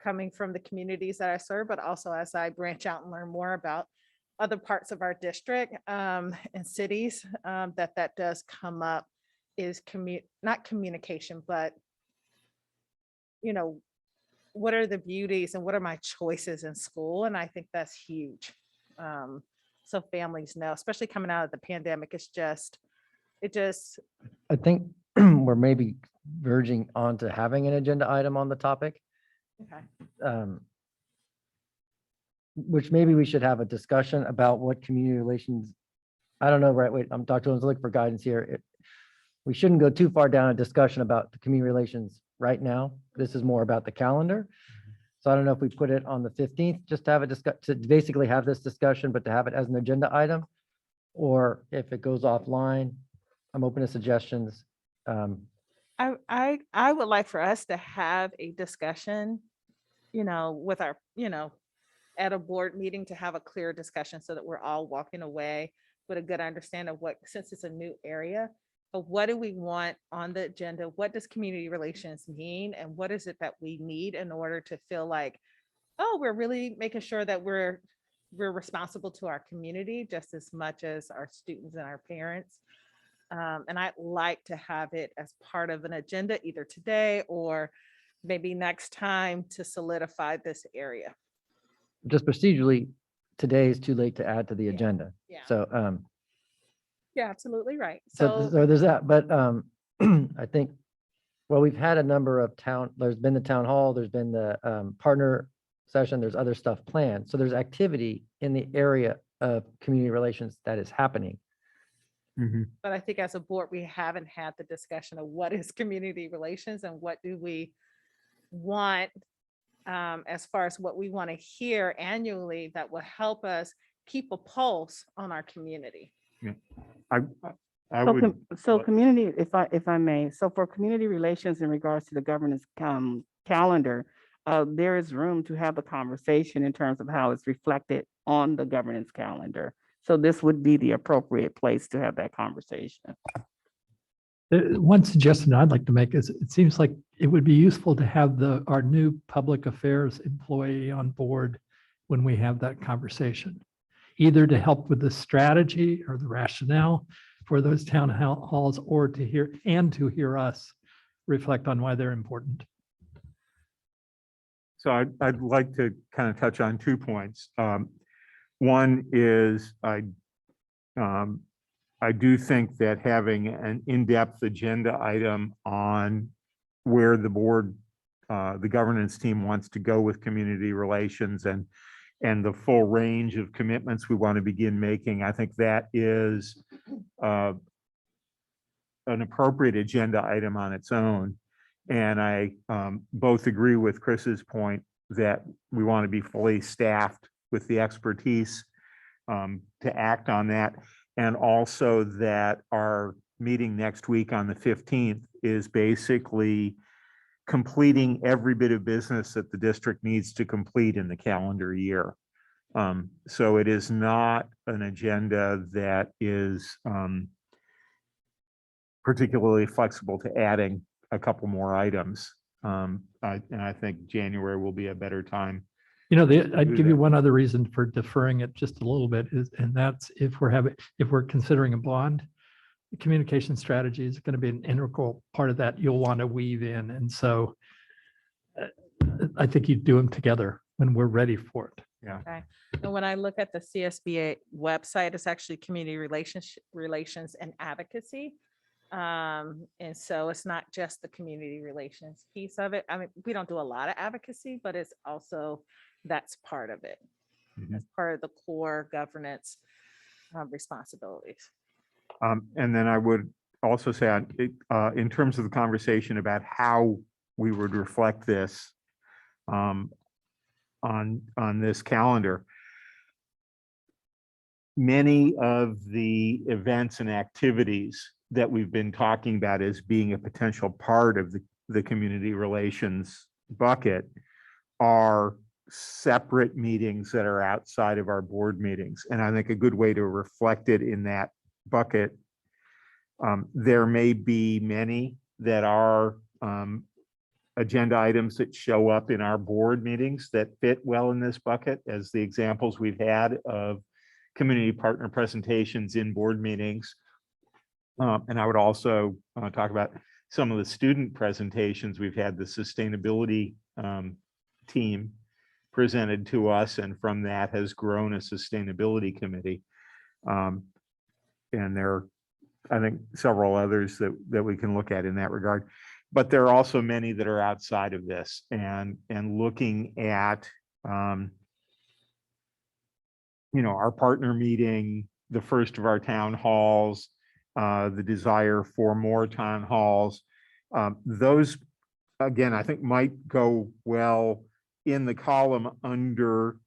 coming from the communities that I serve, but also as I branch out and learn more about other parts of our district and cities, that does come up is not communication, but what are the beauties and what are my choices in school? And I think that's huge. So families know, especially coming out of the pandemic, I think we're maybe verging on to having an agenda item on the topic. okay. Which maybe we should have a discussion about what community relations. I don't know, right? Wait, I'm Dr. Williams, looking for guidance here. We shouldn't go too far down a discussion about the community relations right now. This is more about the calendar. So I don't know if we put it on the 15th, just to have to basically have this discussion, but to have it as an agenda item, or if it goes offline, I'm open to suggestions. I would like for us to have a discussion, with our, at a board meeting, to have a clear discussion so that we're all walking away with a good understanding of what, since it's a new area, but what do we want on the agenda? What does community relations mean? And what is it that we need in order to feel like, oh, we're really making sure that we're responsible to our community just as much as our students and our parents. And I'd like to have it as part of an agenda either today or maybe next time to solidify this area. Just procedurally, today is too late to add to the Yeah. agenda. Yeah. So, Yeah, absolutely right. so there's that, but I think, well, we've had a number of there's been the town hall, there's been the partner session, there's other stuff planned. So there's activity in the area of community relations that is happening. But I think as a board, we haven't had the discussion of what is community relations and what do we want as far as what we want to hear annually that will help us keep a pulse on our community. I would. So community, if I may, so for community relations in regards to the governance calendar, there is room to have a conversation in terms of how it's reflected on the governance calendar. So this would be the appropriate place to have that conversation. One suggestion I'd like to make is it seems like it would be useful to have our new public affairs employee on board when we have that conversation, either to help with the strategy or the rationale for those town halls, or to hear us reflect on why they're important. So I'd like to kind of touch on 2 points. One is I do think that having an in-depth agenda item on where the board, the governance team wants to go with community relations and the full range of commitments we want to begin making, I think that is an appropriate agenda item on its own. And I both agree with Chris's point that we want to be fully staffed with the expertise to act on that. And also that our meeting next week on the 15th is basically completing every bit of business that the district needs to complete in the calendar year. So it is not an agenda that is particularly flexible to adding a couple more items. And I think January will be a better time. You know, I'd do give you that. one other reason for deferring it just a little bit is, and that's if we're considering a bond, the communication strategy is going to be an integral part of that you'll want to weave in. And so I think you do them together when we're ready for it. Yeah. Okay. And when I look at the CSBA website, it's actually community relations and advocacy. And so it's not just the community relations piece of it. I mean, we don't do a lot of advocacy, but it's also, that's part of it. Mhm. That's part of the core governance responsibilities. And then I would also say, in terms of the conversation about how we would reflect this on this calendar, many of the events and activities that we've been talking about as being a potential part of the community relations bucket are separate meetings that are outside of our board meetings. And I think a good way to reflect it in that bucket, there may be many that are agenda items that show up in our board meetings that fit well in this bucket, as the examples we've had of community partner presentations in board meetings. And I would also talk about some of the student presentations we've had. The sustainability team presented to us, and from that has grown a sustainability committee. And there are, I think, several others that we can look at in that regard. But there are also many that are outside of this, and looking at our partner meeting, the first of our town halls, the desire for more town halls. Those, again, I think might go well in the column under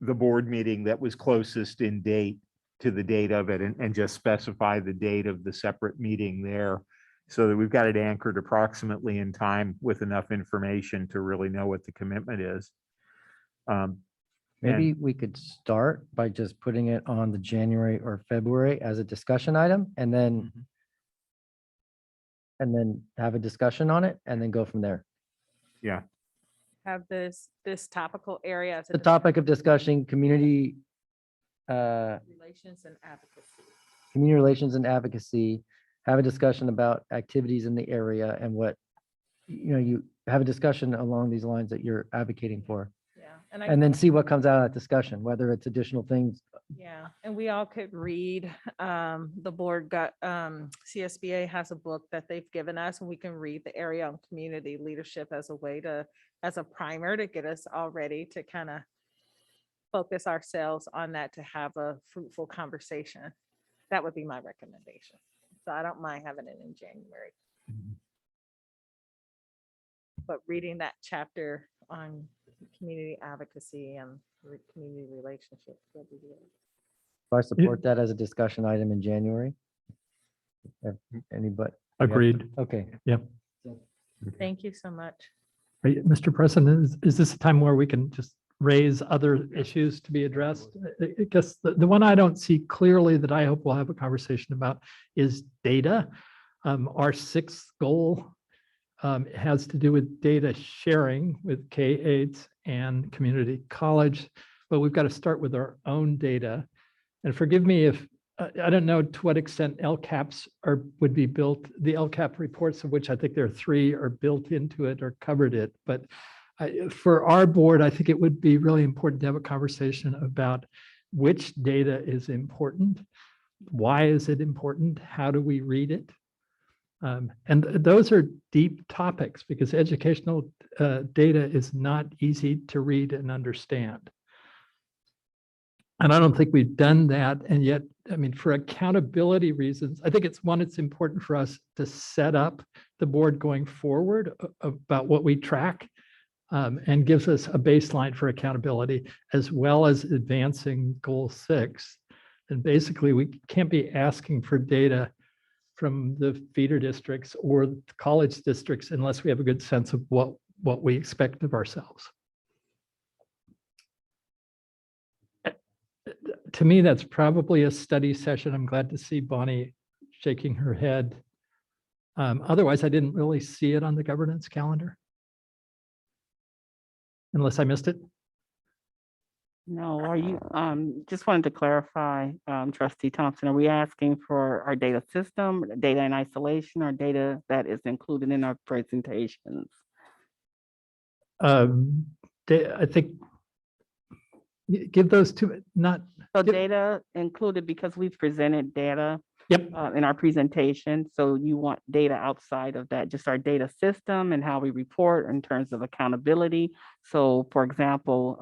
the board meeting that was closest in date to the date of it, and just specify the date of the separate meeting there, so that we've got it anchored approximately in time with enough information to really know what the commitment is. Maybe we could start by just putting it on the January or February as a discussion item, and then have a discussion on it, and then go from there. Yeah. Have this topical area. as a The topic of discussion, community relations and advocacy. community relations and advocacy, have a discussion about activities in the area and what, you have a discussion along these lines that you're advocating for. Yeah. And then see what comes out of that discussion, whether it's additional things. Yeah, and we all could read, the board got, CSBA has a book that they've given us, and we can read the area on community leadership as a way to, as a primer to get us all ready to kind of focus ourselves on that, to have a fruitful conversation. That would be my recommendation. So I don't mind having it in January. But reading that chapter on community advocacy and community relationships would be good. So I support that as a discussion item in January. Anybody? Agreed. Okay. Yeah. Thank you so much. Mr. President, is this a time where we can just raise other issues to be addressed? I guess the one I don't see clearly that I hope we'll have a conversation about is data. Our sixth goal has to do with data sharing with K-8s and community college, but we've got to start with our own data. And forgive me if, I don't know to what extent LCAPs would be built. The Lcap reports, of which I think there are 3, are built into it or covered it. But for our board, I think it would be really important to have a conversation about which data is important, why is it important, how do we read it? And those are deep topics, because educational data is not easy to read and understand. And I don't think we've done that. And yet, I mean, for accountability reasons, I think it's important for us to set up the board going forward about what we track and gives us a baseline for accountability, as well as advancing goal 6. And basically, we can't be asking for data from the feeder districts or the college districts unless we have a good sense of what we expect of ourselves. To me, that's probably a study session. I'm glad to see Bonnie shaking her head. Otherwise, I didn't really see it on the governance calendar. Unless I missed it. No, are you, just wanted to clarify, Trustee Thompson, are we asking for our data system, data in isolation, or data that is included in our presentations? I think give those two, not. So give- data included because we've presented data Yep. in our presentation. So you want data outside of that, just our data system and how we report in terms of accountability. So for example,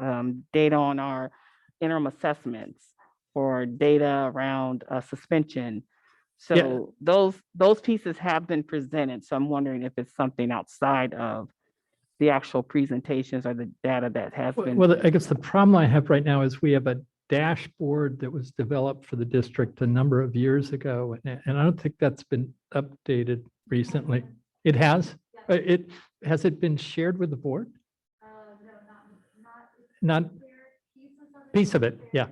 data on our interim assessments or data around suspension. So those pieces have been presented. So I'm wondering if it's something outside of the actual presentations or the data that has been. Well, I guess the problem I have right now is we have a dashboard that was developed for the district a number of years ago, and I don't think that's been updated recently. It has? Has it been shared with the board? Not piece of it, yeah.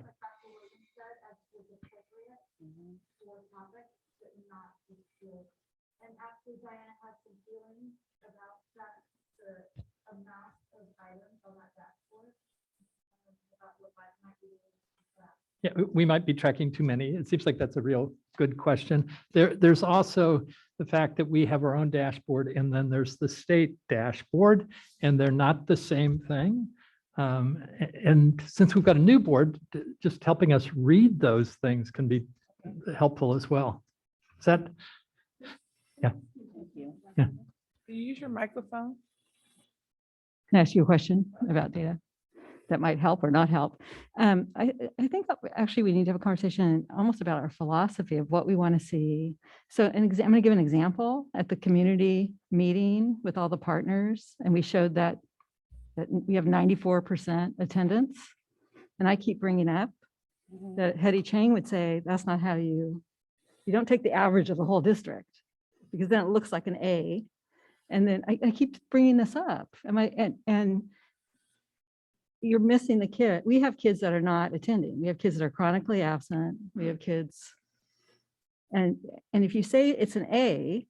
And actually, Diana has some feelings about that, the amount of items on that dashboard. About what might be. Yeah, we might be tracking too many. It seems like that's a real good question. There's also the fact that we have our own dashboard, and then there's the state dashboard, and they're not the same thing. And since we've got a new board, just helping us read those things can be helpful as well. Is that? Yeah. Yeah. Do you use your microphone? Can I ask you a question about data that might help or not help? I think that actually we need to have a conversation almost about our philosophy of what we want to see. So I'm going to give an example. At the community meeting with all the partners, and we showed that we have 94% attendance. And I keep bringing up that Hetty Chang would say, that's not how you don't take the average of the whole district, because then it looks like an A. And then I keep bringing this up. And you're missing the kid. We have kids that are not attending. We have kids that are chronically absent. We have kids. And if you say it's an A,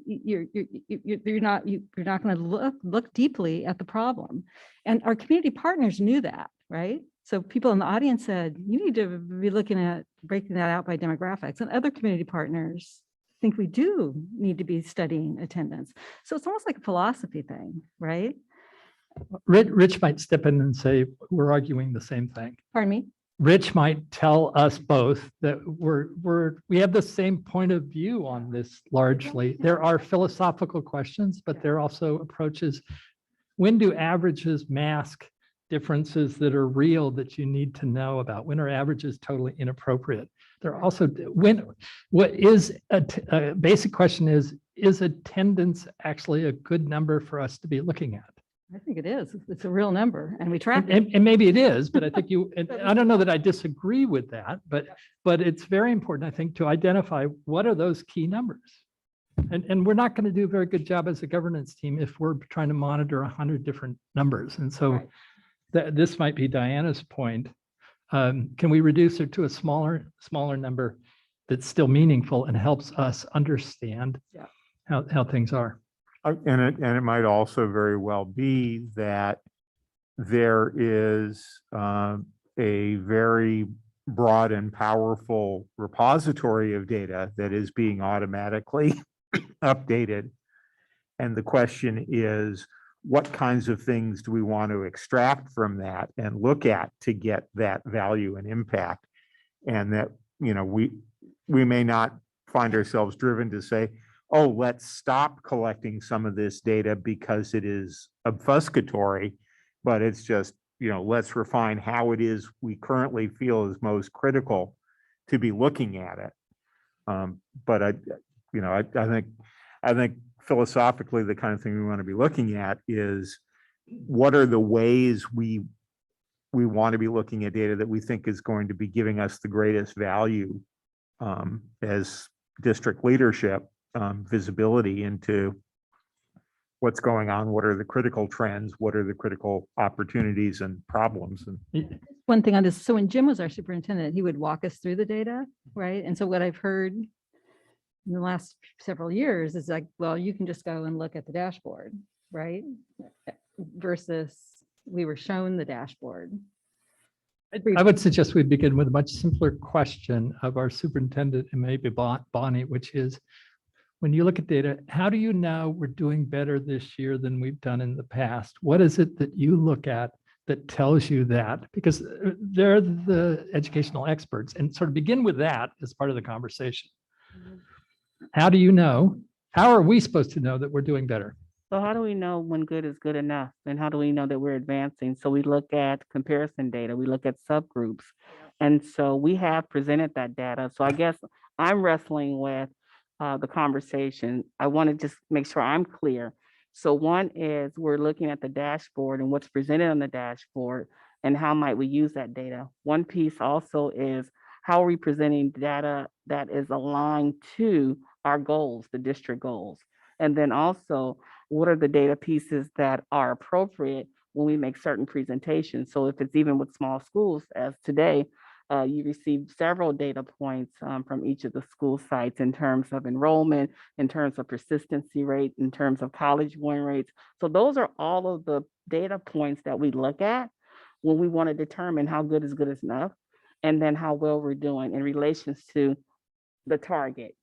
you're not going to look deeply at the problem. And our community partners knew that, right? So people in the audience said, you need to be looking at breaking that out by demographics, and other community partners think we do need to be studying attendance. So it's almost like a philosophy thing, right? Rich might step in and say, we're arguing the same thing. Pardon me? Rich might tell us both that we have the same point of view on this largely. There are philosophical questions, but there are also approaches. When do averages mask differences that are real that you need to know about? When are averages totally inappropriate? There are also, what is a basic question is attendance actually a good number for us to be looking at? I think it is. It's a real number, and we track it. And maybe it is, but I think I don't know that I disagree with that, but it's very important, I think, to identify what are those key numbers. And we're not going to do a very good job as a governance team if we're trying to monitor 100 different numbers. And so this might be Diana's point. Can we reduce it to a smaller number that's still meaningful and helps us understand how things are? And it might also very well be that there is a very broad and powerful repository of data that is being automatically updated. And the question is, what kinds of things do we want to extract from that and look at to get that value and impact? And that, we may not find ourselves driven to say, oh, let's stop collecting some of this data because it is obfuscatory, but it's just, let's refine how it is we currently feel is most critical to be looking at it. But I think philosophically, the kind of thing we want to be looking at is what are the ways we want to be looking at data that we think is going to be giving us the greatest value as district leadership, visibility into what's going on, what are the critical trends, what are the critical opportunities and problems. And One thing on this, so when Jim was our superintendent, he would walk us through the data, right? And so what I've heard in the last several years is like, well, you can just go and look at the dashboard, right? Versus we were shown the dashboard. I would suggest we begin with a much simpler question of our superintendent and maybe Bonnie, which is, when you look at data, how do you know we're doing better this year than we've done in the past? What is it that you look at that tells you that? Because they're the educational experts, and sort of begin with that as part of the conversation. How do you know? How are we supposed to know that we're doing better? So how do we know when good is good enough? And how do we know that we're advancing? So we look at comparison data, we look at subgroups. And so we have presented that data. So I guess I'm wrestling with the conversation. I want to just make sure I'm clear. So one is we're looking at the dashboard and what's presented on the dashboard and how might we use that data. One piece also is how are we presenting data that is aligned to our goals, the district goals. And then also, what are the data pieces that are appropriate when we make certain presentations? So if it's even with small schools, as today, you received several data points from each of the school sites in terms of enrollment, in terms of persistency rate, in terms of college going rates. So those are all of the data points that we look at when we want to determine how good is enough, and then how well we're doing in relations to the target.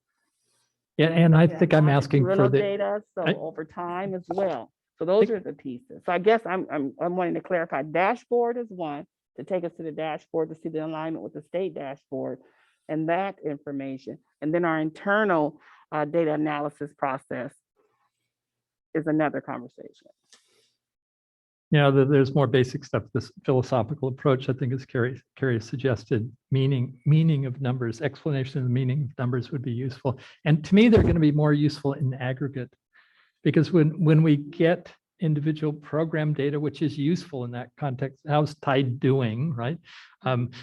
Yeah, and I think I'm asking for the data, so over time as well. So those are the pieces. So I guess I'm wanting to clarify. Dashboard is one, to take us to the dashboard to see the alignment with the state dashboard and that information. And then our internal data analysis process is another conversation. Yeah, there's more basic stuff. This philosophical approach, I think, as Carrie suggested, meaning of numbers, explanation of the meaning of numbers would be useful. And to me, they're going to be more useful in aggregate, because when we get individual program data, which is useful in that context, how's Tide doing, right?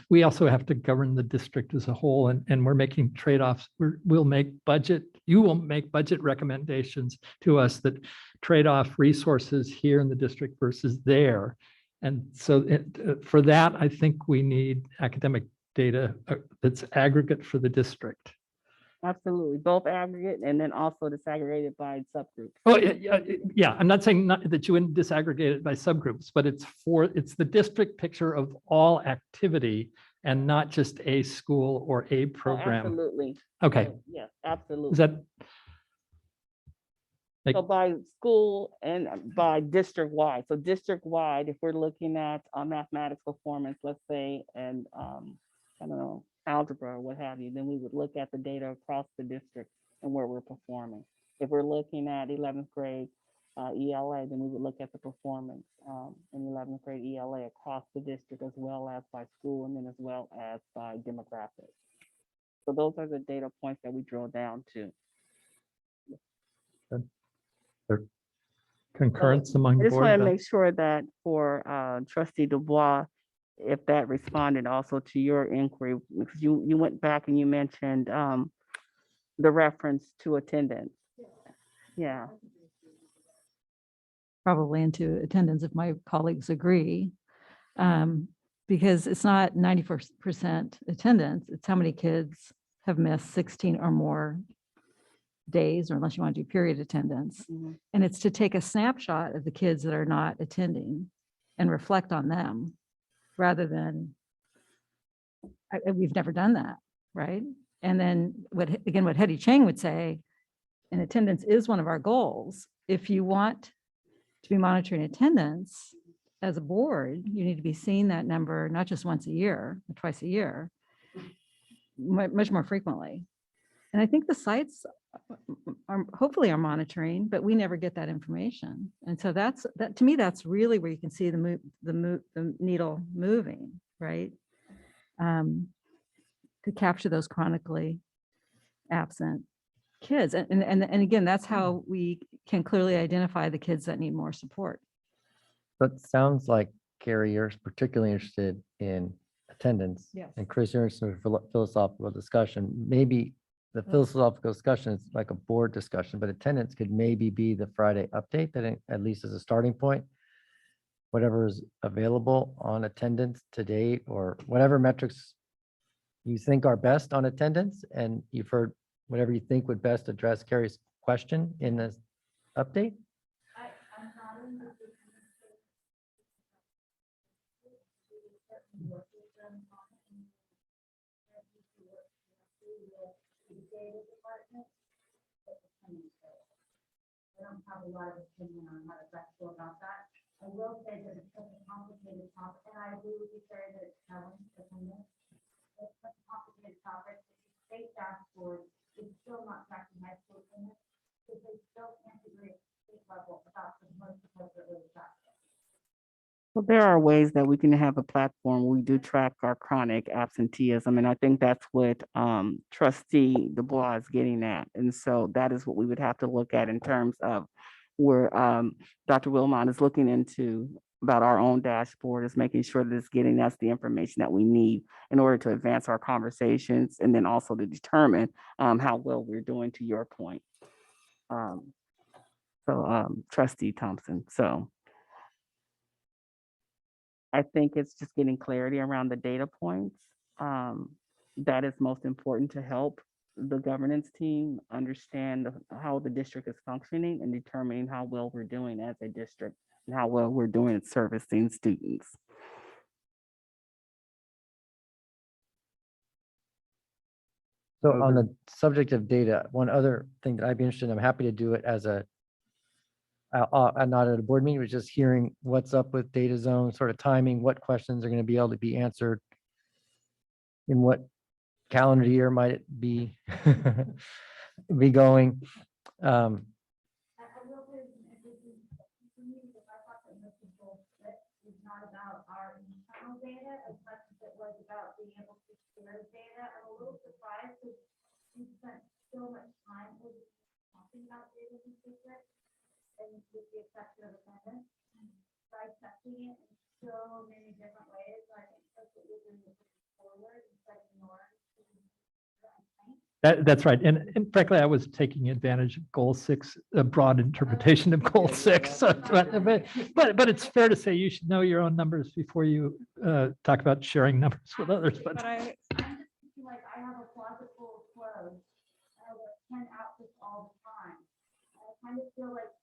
We also have to govern the district as a whole, and we're making trade-offs. We'll make budget, you will make budget recommendations to us that trade off resources here in the district versus there. And so for that, I think we need academic data that's aggregate for the district. Absolutely, both aggregate and then also disaggregated by subgroups. Oh, yeah, I'm not saying that you wouldn't disaggregate it by subgroups, but it's the district picture of all activity and not just a school or a program. Absolutely. Okay. Yes, absolutely. Is that? So by school and by district wide. So district wide, if we're looking at mathematics performance, let's say, and I don't know, algebra or what have you, then we would look at the data across the district and where we're performing. If we're looking at 11th grade ELA, then we would look at the performance in 11th grade ELA across the district, as well as by school, and then as well as by demographics. So those are the data points that we drill down to. Concurrence among I just want to board. make sure that for Trustee Dubois, if that responded also to your inquiry, because you went back and you mentioned the reference to attendance. Yeah. Probably into attendance if my colleagues agree, because it's not 94% attendance, it's how many kids have missed 16 or more days, or unless you want to do period attendance. And it's to take a snapshot of the kids that are not attending and reflect on them, rather than, we've never done that, right? And then what Hetty Chang would say, and attendance is one of our goals. If you want to be monitoring attendance as a board, you need to be seeing that number, not just once a year, or twice a year, much more frequently. And I think the sites hopefully are monitoring, but we never get that information. And so that to me, that's really where you can see the needle moving, right? To capture those chronically absent kids. And again, that's how we can clearly identify the kids that need more support. But sounds like, Carrie, you're particularly interested in attendance. Yes. And Chris, you're interested in philosophical discussion. Maybe the philosophical discussion is like a board discussion, but attendance could maybe be the Friday update that at least is a starting point. Whatever is available on attendance to date, or whatever metrics you think are best on attendance, and you've heard whatever you think would best address Carrie's question in this update. I'm not in the data department. I don't have a lot of opinion on how to best go about that. I will say that it's such a complicated topic, and I agree with you, Sarah, that it's challenging attendance. It's such a complicated topic. The state dashboard is still not tracking high school attendance, because they still can't agree at state level about the most appropriate way to track it. Well, there are ways that we can have a platform. We do track our chronic absenteeism, and I think that's what Trustee Dubois is getting at. And so that is what we would have to look at in terms of where Dr. Wilmot is looking into about our own dashboard, is making sure that it's getting us the information that we need in order to advance our conversations, and then also to determine how well we're doing, to your point. Trustee Thompson, so I think it's just getting clarity around the data points. That is most important to help the governance team understand how the district is functioning and determining how well we're doing as a district and how well we're doing at servicing students. So on the subject of data, one other thing that I'd be interested in, I'm happy to do it as a, not at a board meeting, but just hearing what's up with data zone, sort of timing, what questions are going to be able to be answered, in what calendar year might it be be going. I will say, for me, because I thought that Mr. Bull is not about our internal data as much as it was about being able to share data. I'm a little surprised because we spent so much time talking about data in secret, and with the exception of attendance, dissecting it in so many different ways. I think that's what we're doing forward instead of ignoring. That's right. And frankly, I was taking advantage of goal 6, a broad interpretation of goal 6. So, but it's fair to say you should know your own numbers before you talk about sharing numbers with others. But I'm just like, I have a closet full of clothes. I have 10 outfits all the time. I kind of feel like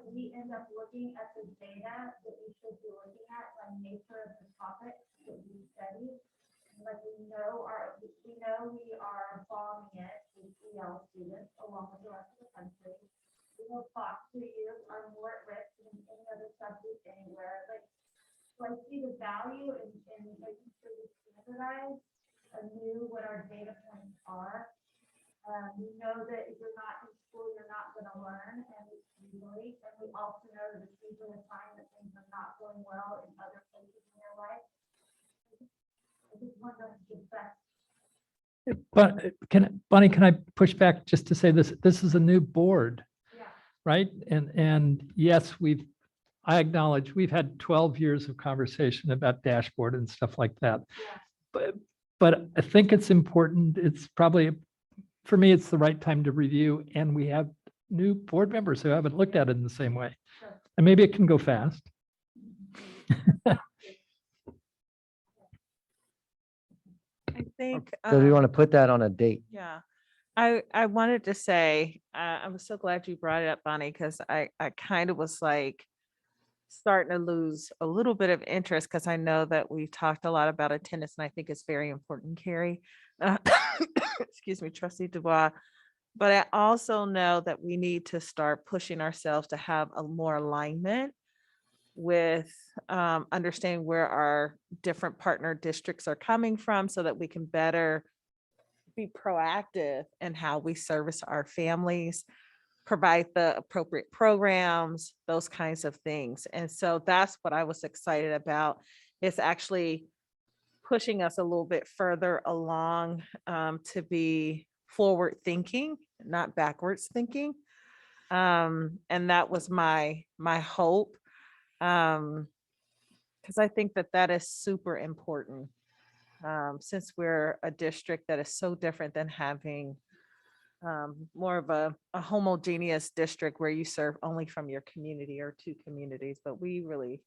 we end up looking at the data that we should be looking at by nature of the topic that we study. Like we know we are bombing it with EL students along with the rest of the country. We know Fox 2 years are more at risk than any other subject anywhere. Like, so I see the value in making sure we standardize anew what our data points are. We know that if you're not in school, you're not going to learn, and we also know that it's usually a sign that things are not going well in other places in your life. But Bonnie, can I push back just to say this? This is a new board, yeah. Right? And yes, I acknowledge we've had 12 years of conversation about dashboard and stuff like that. Yeah. But I think it's important. It's probably, for me, it's the right time to review, and we have new board members who haven't looked at it in the same way. Sure. And maybe it can go fast. I think. So do you want to put that on a date? Yeah, I wanted to say, I was so glad you brought it up, Bonnie, because I kind of was like starting to lose a little bit of interest, because I know that we talked a lot about attendance, and I think it's very important, Carrie. Excuse me, Trustee Dubois. But I also know that we need to start pushing ourselves to have a more alignment with understanding where our different partner districts are coming from, so that we can better be proactive in how we service our families, provide the appropriate programs, those kinds of things. And so that's what I was excited about. It's actually pushing us a little bit further along to be forward thinking, not backwards thinking. And that was my hope. Because I think that is super important. Since we're a district that is so different than having more of a homogeneous district where you serve only from your community or two communities, but we really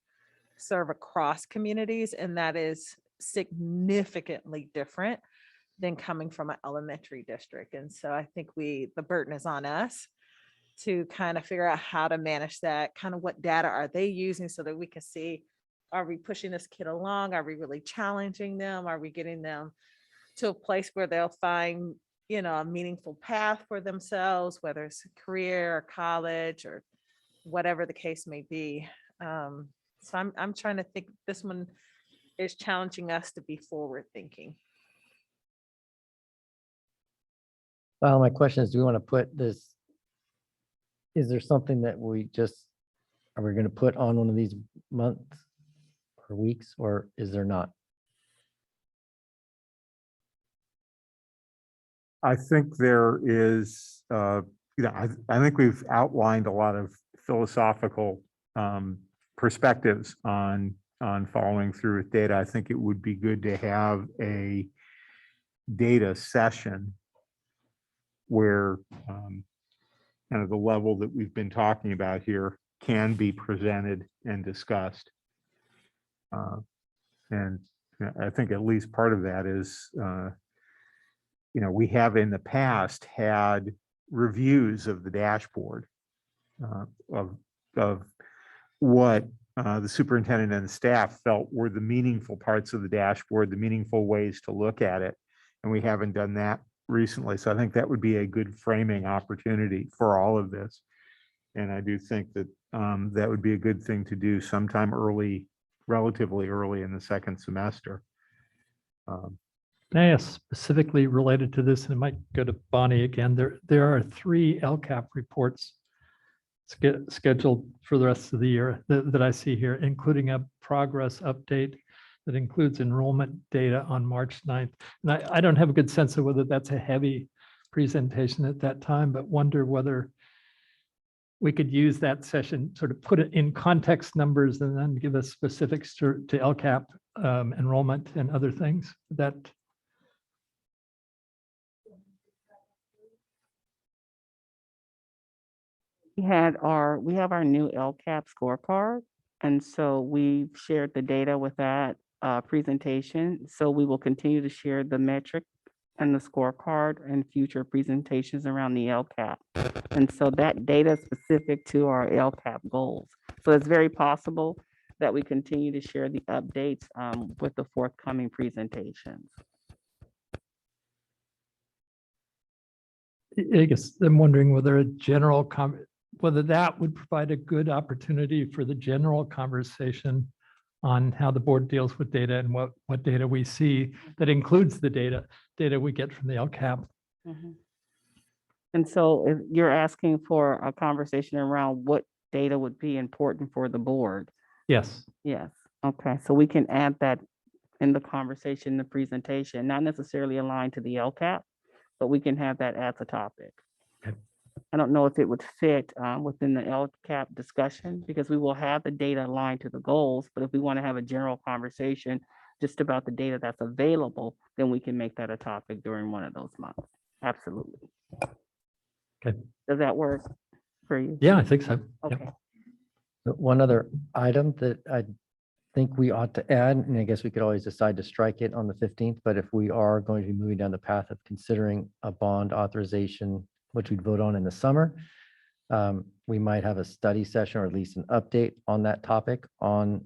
serve across communities, and that is significantly different than coming from an elementary district. And so I think the burden is on us to kind of figure out how to manage that, kind of what data are they using so that we can see, are we pushing this kid along? Are we really challenging them? Are we getting them to a place where they'll find, a meaningful path for themselves, whether it's a career or college or whatever the case may be. So I'm trying to think, this one is challenging us to be forward thinking. Well, my question is, do we want to put this, is there something that are we going to put on one of these months or weeks, or is there not? I think there is, I think we've outlined a lot of philosophical perspectives on following through with data. I think it would be good to have a data session where kind of the level that we've been talking about here can be presented and discussed. And I think at least part of that is, we have in the past had reviews of the dashboard of what the superintendent and the staff felt were the meaningful parts of the dashboard, the meaningful ways to look at it. And we haven't done that recently. So I think that would be a good framing opportunity for all of this. And I do think that that would be a good thing to do sometime relatively early in the second semester. Can I ask specifically related to this, and it might go to Bonnie again, there are 3 Lcap reports scheduled for the rest of the year that I see here, including a progress update that includes enrollment data on March 9th. And I don't have a good sense of whether that's a heavy presentation at that time, but wonder whether we could use that session, sort of put it in context numbers and then give us specifics to Lcap enrollment and other things that. We have our new Lcap scorecard. And so we've shared the data with that presentation. So we will continue to share the metric and the scorecard and future presentations around the Lcap. And so that data is specific to our Lcap goals. So it's very possible that we continue to share the updates with the forthcoming presentations. I guess I'm wondering whether whether that would provide a good opportunity for the general conversation on how the board deals with data and what data we see that includes the data we get from the Lcap. Mm-hmm. And so if you're asking for a conversation around what data would be important for the board. Yes. Yes. Okay. So we can add that in the conversation, the presentation, not necessarily aligned to the Lcap, but we can have that as a topic. Okay. I don't know if it would fit within the Lcap discussion because we will have the data aligned to the goals, but if we want to have a general conversation just about the data that's available, then we can make that a topic during one of those months. Absolutely. Okay. Does that work for you? Yeah, I think so. Okay. Yep. But one other item that I think we ought to add, and I guess we could always decide to strike it on the 15th, but if we are going to be moving down the path of considering a bond authorization, which we'd vote on in the summer, we might have a study session or at least an update on that topic on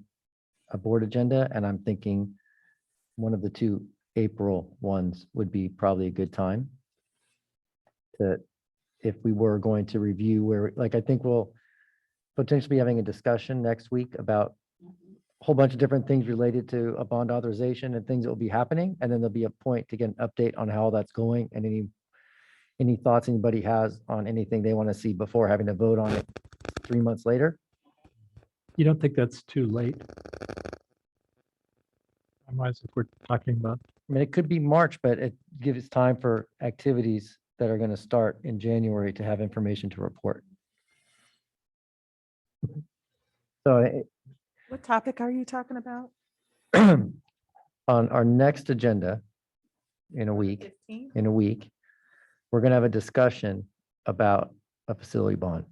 a board agenda. And I'm thinking one of the 2 April ones would be probably a good time to, if we were going to review where, like, I think we'll potentially be having a discussion next week about a whole bunch of different things related to a bond authorization and things that will be happening. And then there'll be a point to get an update on how that's going and any thoughts anybody has on anything they want to see before having to vote on it 3 months later. You don't think that's too late? Otherwise, if we're talking about, I mean, it could be March, but it gives time for activities that are going to start in January to have information to report. So What topic are you talking about? on our next agenda in a week, 15? we're going to have a discussion about a facility bond,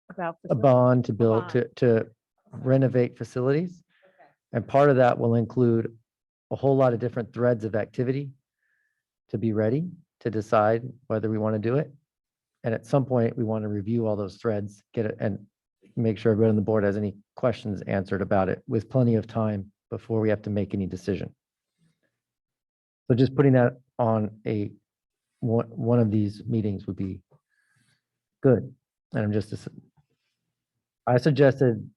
About a bond to build, bond. to renovate facilities. And part of that will include a whole lot of different threads of activity to be ready to decide whether we want to do it. And at some point, we want to review all those threads, get it, and make sure everyone on the board has any questions answered about it with plenty of time before we have to make any decision. So just putting that on one of these meetings would be good. And I suggested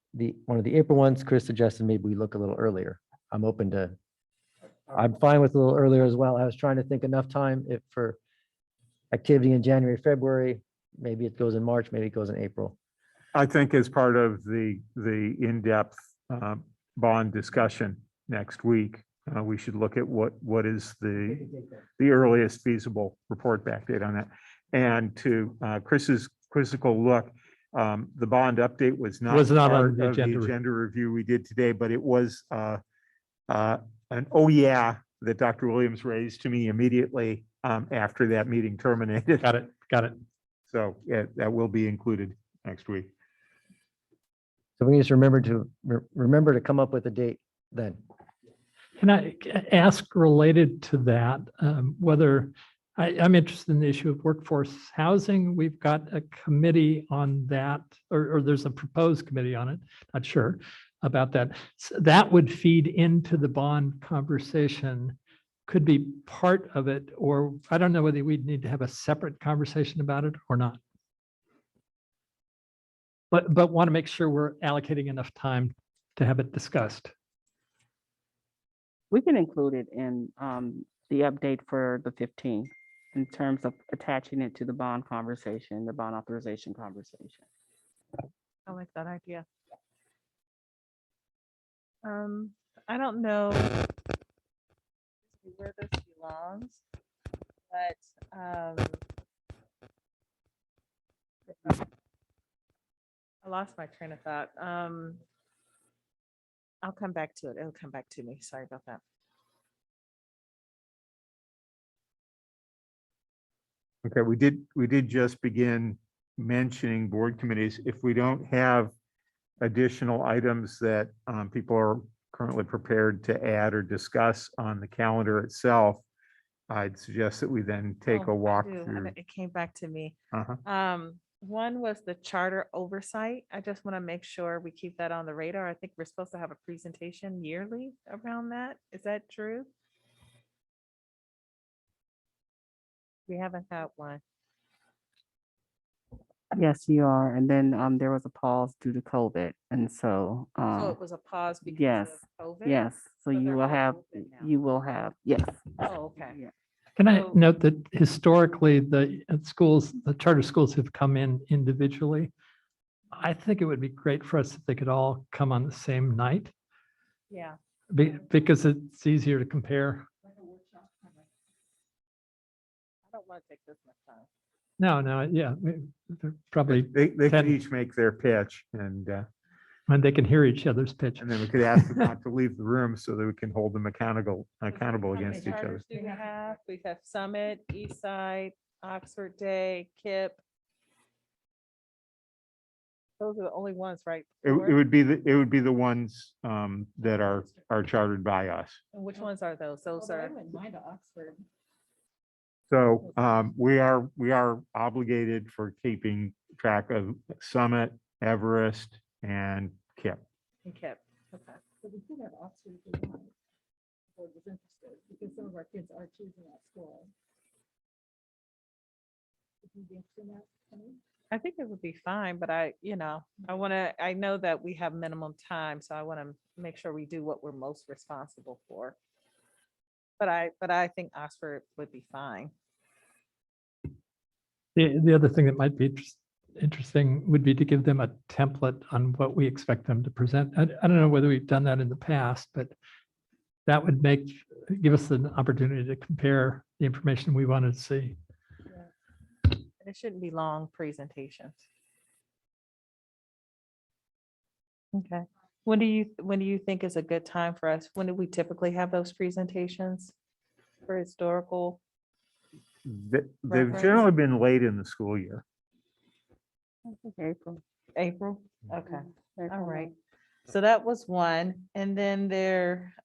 one of the April ones. Chris suggested maybe we look a little earlier. I'm fine with a little earlier as well. I was trying to think enough time for activity in January, February, maybe it goes in March, maybe it goes in April. I think as part of the in-depth bond discussion next week, we should look at what is the earliest feasible report back date on that. And to Chris's quizzical look, the bond update was not on part the of the agenda. agenda review we did today, but it was an oh yeah that Dr. Williams raised to me immediately after that meeting terminated. Got it. So yeah, that will be included next week. So we need to remember to come up with a date then. Can I ask related to that, whether I'm interested in the issue of workforce housing? We've got a committee on that, or there's a proposed committee on it, not sure about that. So that would feed into the bond conversation, could be part of it, or I don't know whether we'd need to have a separate conversation about it or not. But want to make sure we're allocating enough time to have it discussed. We can include it in the update for the 15th in terms of attaching it to the bond conversation, the bond authorization conversation. I like that idea. I don't know where this belongs, but I lost my train of thought. I'll come back to it. It'll come back to me. Sorry about that. Okay, we did just begin mentioning board committees. If we don't have additional items that people are currently prepared to add or discuss on the calendar itself, I'd suggest that we then take a walk through. It came back to me. Uh-huh. One was the charter oversight. I just want to make sure we keep that on the radar. I think we're supposed to have a presentation yearly around that. Is that true? We haven't had one. Yes, you are. And then there was a pause due to COVID. And so, So it was a pause because yes, of COVID? yes. So So you they're will all have, open now. you will have, yes. Oh, okay. Yeah. Can I So- note that historically, the charter schools have come in individually. I think it would be great for us if they could all come on the same night, Yeah. because it's easier to compare. I don't want to take this much time. No, yeah, they're probably, They could 10. each make their pitch and and they can hear each other's pitch. then we could ask them not to leave the room so that we can hold them accountable How many against each other. charters do we have? We have Summit, Eastside, Oxford Day, KIP. Those are the only ones, right? It would be the ones that are chartered by us. And which ones are those? Those are. So we are obligated for keeping track of Summit, Everest, and KIP. And KIP. Okay. So we could have Oxford if we want. Or was interested, because some of our kids are choosing that school. Would you be interested in that, Penny? I think it would be fine, but I know that we have minimum time, so I want to make sure we do what we're most responsible for. But I think Oxford would be fine. The other thing that might be interesting would be to give them a template on what we expect them to present. I don't know whether we've done that in the past, but that would give us an opportunity to compare the information we wanted to see. And it shouldn't be long presentations. Okay. When do you think is a good time for us? When do we typically have those presentations for historical? They've Reference. generally been late in the school year. April. April? Okay, all April, right. So that was one. And then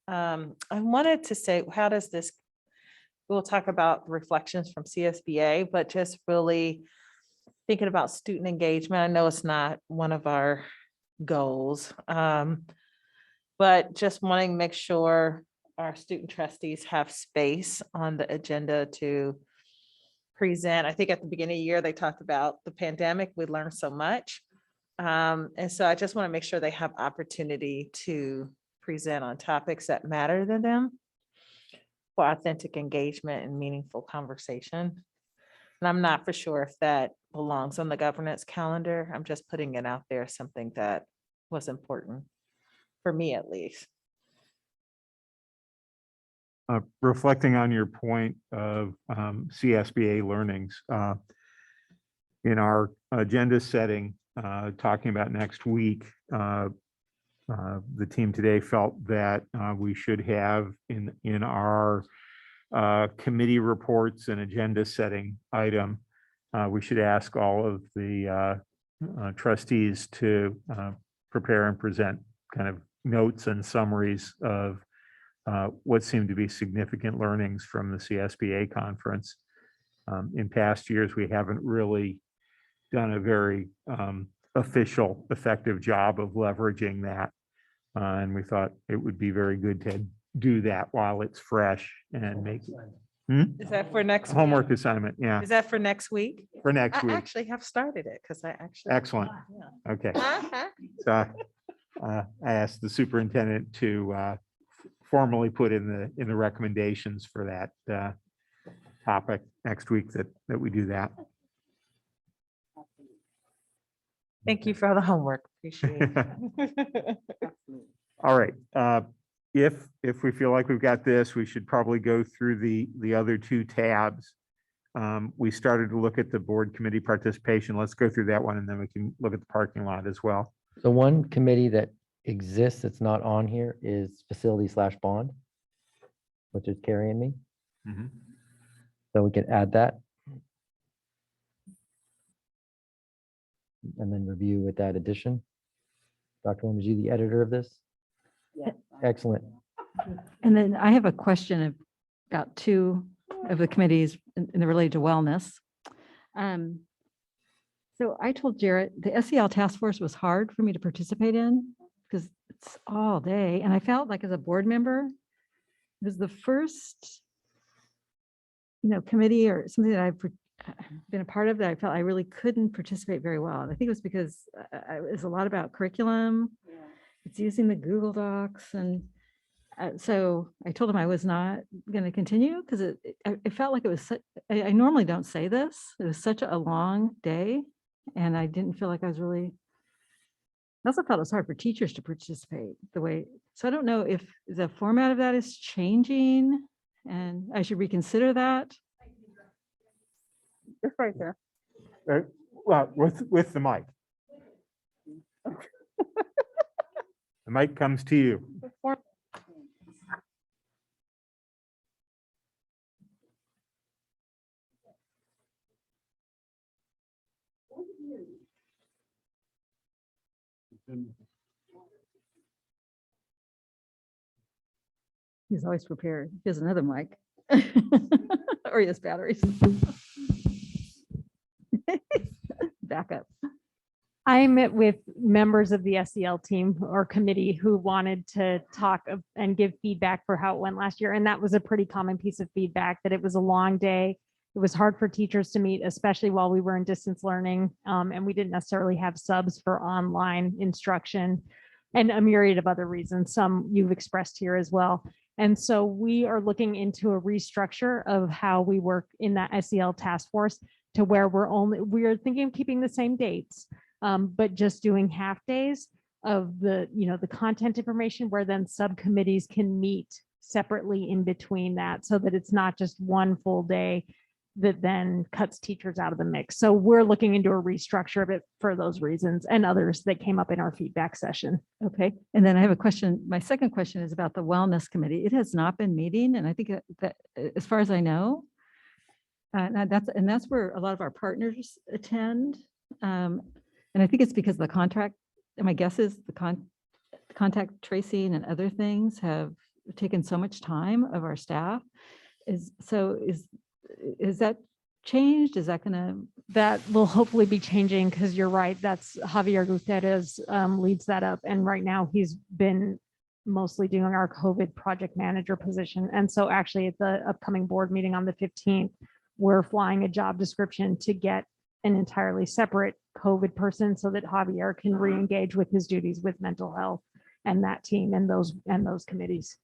I wanted to say, how does this, we'll talk about reflections from CSBA, but just really thinking about student engagement. I know it's not one of our goals, but just wanting to make sure our student trustees have space on the agenda to present. I think at the beginning of the year, they talked about the pandemic. We learned so much. And so I just want to make sure they have opportunity to present on topics that matter to them for authentic engagement and meaningful conversation. And I'm not for sure if that belongs on the governance calendar. I'm just putting it out there, something that was important for me at least. Reflecting on your point of CSBA learnings, in our agenda setting, talking about next week, the team today felt that we should have in our committee reports and agenda setting item, we should ask all of the trustees to prepare and present kind of notes and summaries of what seemed to be significant learnings from the CSBA conference. In past years, we haven't really done a very official, effective job of leveraging that. And we thought it would be very good to do that while it's fresh and make Is that for next? homework week? assignment. Yeah, Is that for next week? for next I week. actually have started it because I actually. Excellent. Yeah. Okay. Uh-huh. So I asked the superintendent to formally put in the recommendations for that topic next week that we do that. Thank you for all the homework. Appreciate it. All right. If we feel like we've got this, we should probably go through the other two tabs. We started to look at the board committee participation. Let's go through that one and then we can look at the parking lot as well. So one committee that exists that's not on here is facility/bond, which is Carrie and me. So we can add that. And then review with that addition. Dr. Williams, you the editor of this? Yeah. Excellent. And then I have a question. I've got two of the committees in related to wellness. So I told Jarrett, the SEL task force was hard for me to participate in because it's all day. And I felt like as a board member, it was the first, committee or something that I've been a part of that I felt I really couldn't participate very well. And I think it was because it was a lot about curriculum. It's using the Google Docs. And so I told him I was not going to continue because it felt like it was, I normally don't say this. It was such a long day and I didn't feel like I was really, I also felt it was hard for teachers to participate the way, so I don't know if the format of that is changing and I should reconsider that. It's right there. Well, with the mic. The mic comes to you. He's always prepared. He has another mic. Or he has batteries. Backup. I met with members of the SEL team or committee who wanted to talk and give feedback for how it went last year. And that was a pretty common piece of feedback, that it was a long day. It was hard for teachers to meet, especially while we were in distance learning. And we didn't necessarily have subs for online instruction and a myriad of other reasons. Some you've expressed here as well. And so we are looking into a restructure of how we work in that SEL task force to where we're thinking of keeping the same dates, but just doing half days of the, the content information where then subcommittees can meet separately in between that so that it's not just one full day that then cuts teachers out of the mix. So we're looking into a restructure of it for those reasons and others that came up in our feedback session. Okay, and then I have a question. My second question is about the Wellness Committee. It has not been meeting, and I think that as far as I know, and that's where a lot of our partners attend. And I think it's because of the contract, and my guess is the contact tracing and other things have taken so much time of our staff. Is that changed? Is that gonna? That will hopefully be changing because you're right. That's Javier Gutierrez leads that up. And right now he's been mostly doing our COVID project manager position. And so actually at the upcoming board meeting on the 15th, we're flying a job description to get an entirely separate COVID person so that Javier can re-engage with his duties with mental health and that team and those committees.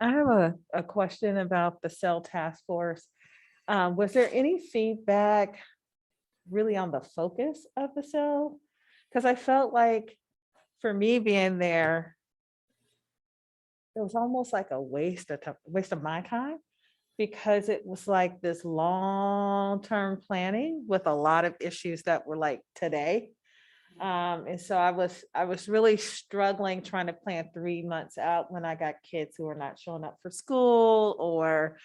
I have a question about the cell task force. Was there any feedback really on the focus of the cell? Because I felt like for me being there, it was almost like a waste of my time, because it was like this long-term planning with a lot of issues that were like today. And so I was really struggling trying to plan 3 months out when I got kids who are not showing up for school, or,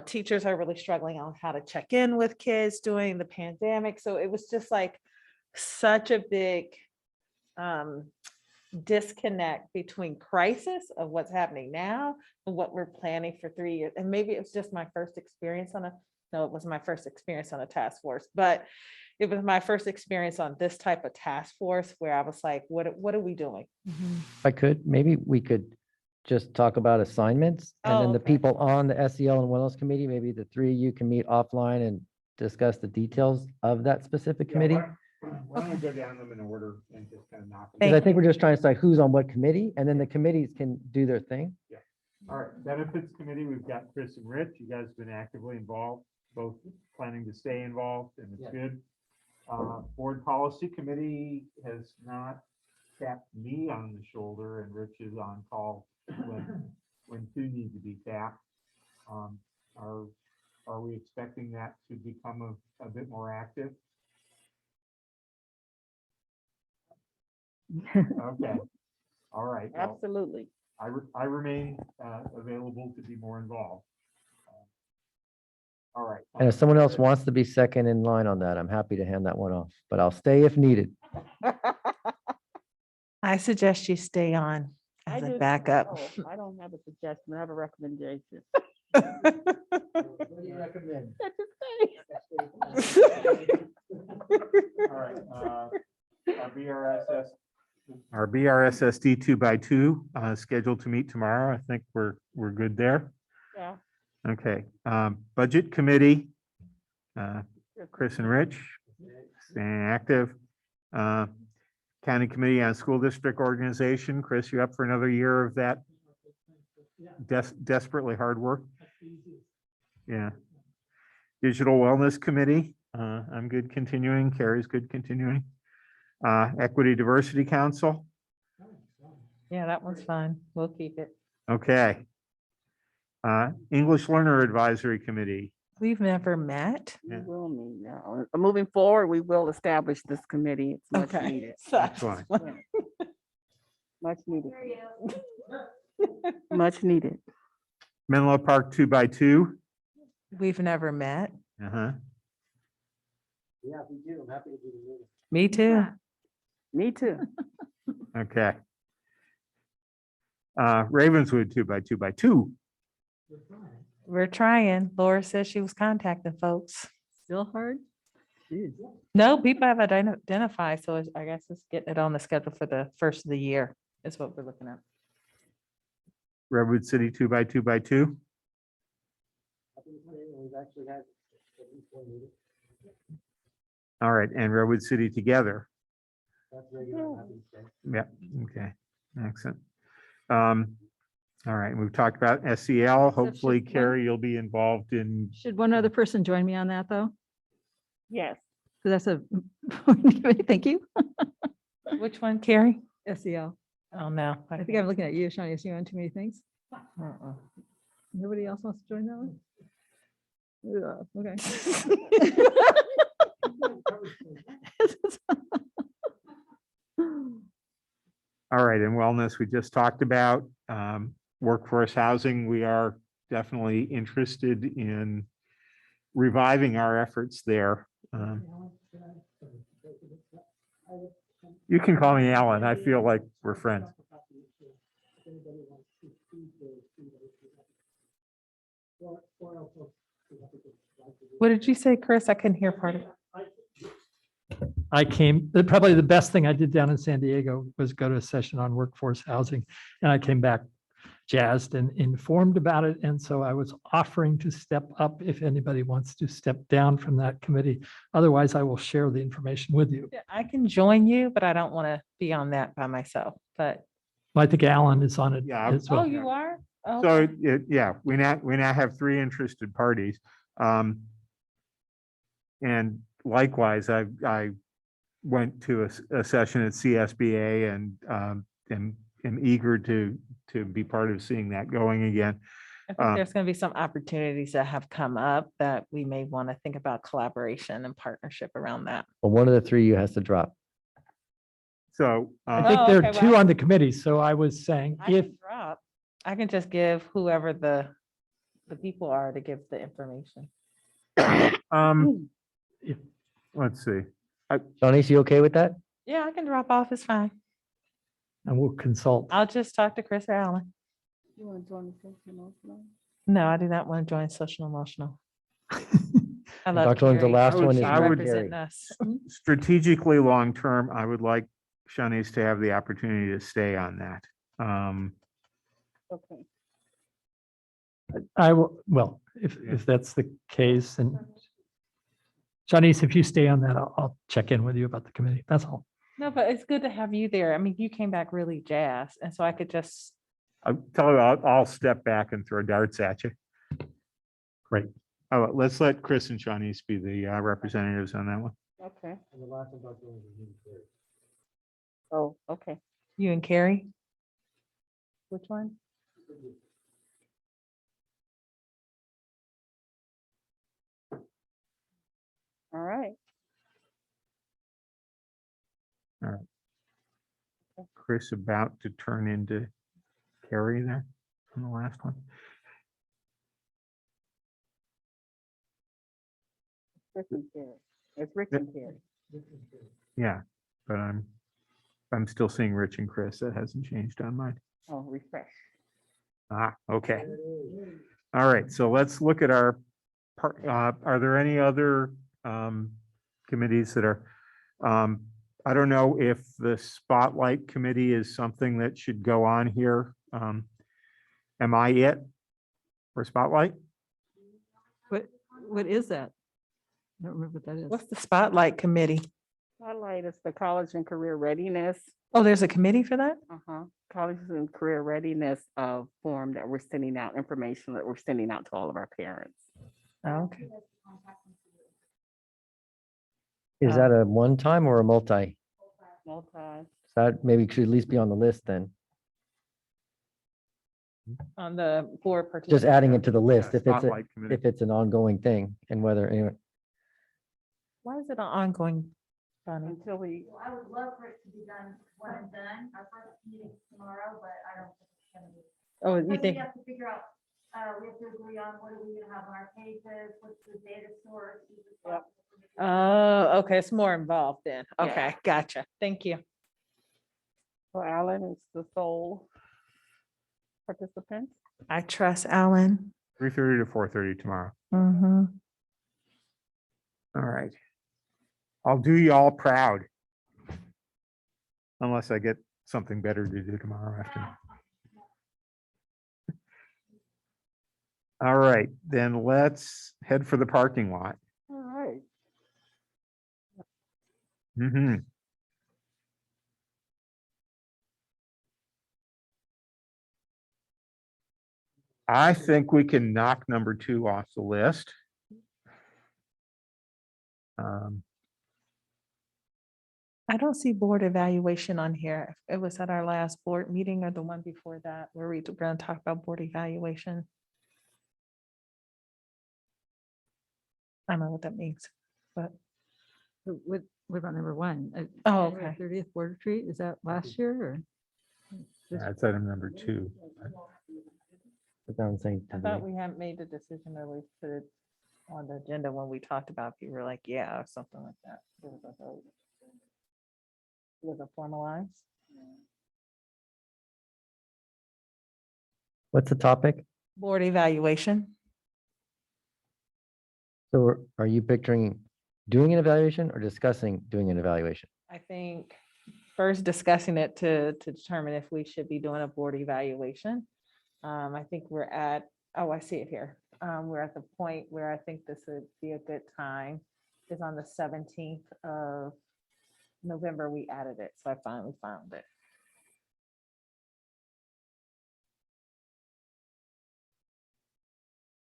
teachers are really struggling on how to check in with kids during the pandemic. So it was just like such a big disconnect between crisis of what's happening now and what we're planning for 3 years. And maybe it was just my first experience it was my first experience on a task force, but it was my first experience on this type of task force where I was like, what are we doing? If maybe we could just talk about assignments, and then the people on the SEL and Wellness Committee, maybe the 3 of you can meet offline and discuss the details of that specific committee. Why don't we go down them in order and just kind of knock them? Because I think we're just trying to decide who's on what committee, and then the committees can do their thing. All right, Benefits Committee, we've got Chris and Rich. You guys have been actively involved, both planning to stay involved, and it's good. Board Policy Committee has not tapped me on the shoulder, and Rich is on call when two need to be tapped. Are we expecting that to become a bit more active? Okay, all right. Well, Absolutely. I remain available to be more involved. All right. And if someone else wants to be second in line on that, I'm happy to hand that one off, but I'll stay if needed. I suggest you stay on as a backup. I don't have a suggestion. I have a recommendation. What do you recommend? All right. Our BRSSD 2x2 scheduled to meet tomorrow. I think we're good there. Yeah. Okay. Budget Committee, Chris and Rich, staying active. County Committee on School District Organization. Chris, you up for another year of that desperately hard work? Yeah. Digital Wellness Committee, I'm good continuing. Carrie's good continuing. Equity Diversity Council. Yeah, that one's fine. We'll keep it. Okay. English Learner Advisory Committee. We've never met. Yeah. We will meet now. Moving forward, we will establish this committee. It's much needed. Excellent. Much needed. Much needed. Menlo Park 2x2. We've never met. Uh-huh. Yeah, we do. I'm happy to do the meeting. Me too. Me too. Okay. Ravenswood 2x2x2. We're trying. Laura says she was contacting folks. Still hard? No, people have identified, so I guess it's getting it on the schedule for the first of the year is what we're looking at. Redwood City 2x2x2. All right, and Redwood City together. Yeah, okay, excellent. All right, we've talked about SEL. Hopefully, should one- Carrie, you'll be involved in, Should one other person join me on that, though? Yes. Because that's thank you. Which one, Carrie? SEL. Oh, no. I think I'm looking at you, Shawnee, you on too many things. Uh-uh. Nobody else wants to join that one? Yeah, okay. all right, in wellness, we just talked about workforce housing. We are definitely interested in reviving our efforts there. You can call me Alan. I feel like we're friends. What did you say, Chris? I couldn't hear part of it. Probably the best thing I did down in San Diego was go to a session on workforce housing. And I came back jazzed and informed about it. And so I was offering to step up if anybody wants to step down from that committee. Otherwise, I will share the information with you. Yeah, I can join you, but I don't want to be on that by myself, but. I think Alan is on it Yeah, as Oh, well. you are? Oh, So, okay. yeah, we now have 3 interested parties. And likewise, I went to a session at CSBA and am eager to be part of seeing that going again. I think there's going to be some opportunities that have come up that we may want to think about collaboration and partnership around that. Well, one of the 3 you has to drop. So, I think Oh, there okay, are 2 well, on the committee. So I was saying I if, can drop. I can just give whoever the people are to give the information. if let's see. Shawnice, you okay with that? Yeah, I can drop off. It's fine. and we'll consult. I'll just talk to Chris or Alan. No, I do not want to join social emotional. I love Dr. Williams, the Carrie. last one is She's I would- representing us. Strategically, long-term, I would like Shanice to have the opportunity to stay on that. Okay. I will, well, if that's the case, and Shanice, if you stay on that, I'll check in with you about the committee. That's all. No, but it's good to have you there. I mean, you came back really jazzed, and so I could just, I'll tell you, I'll step back and throw darts at you. Great. Oh, let's let Chris and Shanice be the representatives on that one. Okay. Oh, okay. you and Carrie. Which one? All right. Chris about to turn into Carrie there on the last one. Rick and Carrie. It's Rick and Carrie. Yeah, but I'm still seeing Rich and Chris. That hasn't changed on mine. Oh, refresh. Okay. All right, so let's look at our part. Are there any other committees that are, I don't know if the Spotlight Committee is something that should go on here. Am I it for Spotlight? What is that? I don't remember what that is. What's the Spotlight Committee? Spotlight is the college and career readiness. Oh, there's a committee for that? Colleges and career readiness form that we're sending out, information that we're sending out to all of our parents. Oh, okay. Is that a one time or a multi? Multi. That maybe should at least be on the list then. On the board. Just adding it to the list Yeah, if it's, Spotlight Committee. if it's an ongoing thing and whether, anyway. Why is it an ongoing? Bonnie? Until we, Well, I would love for it to be done, one and done. Our first meeting is tomorrow, but I don't think it's gonna be. Oh, you Because think, we have to figure out, we have to agree on what are we gonna have on our pages, what's the data source. who's responsible for making sure- oh, okay, it's more involved then. Yeah. Okay, gotcha. Thank you. so Alan is the sole participant. I trust Alan. 3:30 to 4:30 tomorrow. Mm-hmm. All right. I'll do y'all proud. Unless I get something better to do tomorrow afternoon. All right, then let's head for the parking lot. All right. Mhm. I think we can knock number 2 off the list. I don't see board evaluation on here. It was at our last board meeting or the one before that, where we were going to talk about board evaluation. I don't know what that means, but. What about number 1? Oh, January okay. 30th board retreat, is that last year or? That's item number 2. Put down saying I thought we hadn't made the decision or we put it on the agenda when we talked about, people were like, yeah, or something like that. There was a vote. Was it formalized? What's the topic? Board evaluation. So are you picturing doing an evaluation or discussing doing an evaluation? I think first discussing it to determine if we should be doing a board evaluation. I think we're at, oh, I see it here. We're at the point where I think this would be a good time. Is on the 17th of November, we added it, so I finally found it.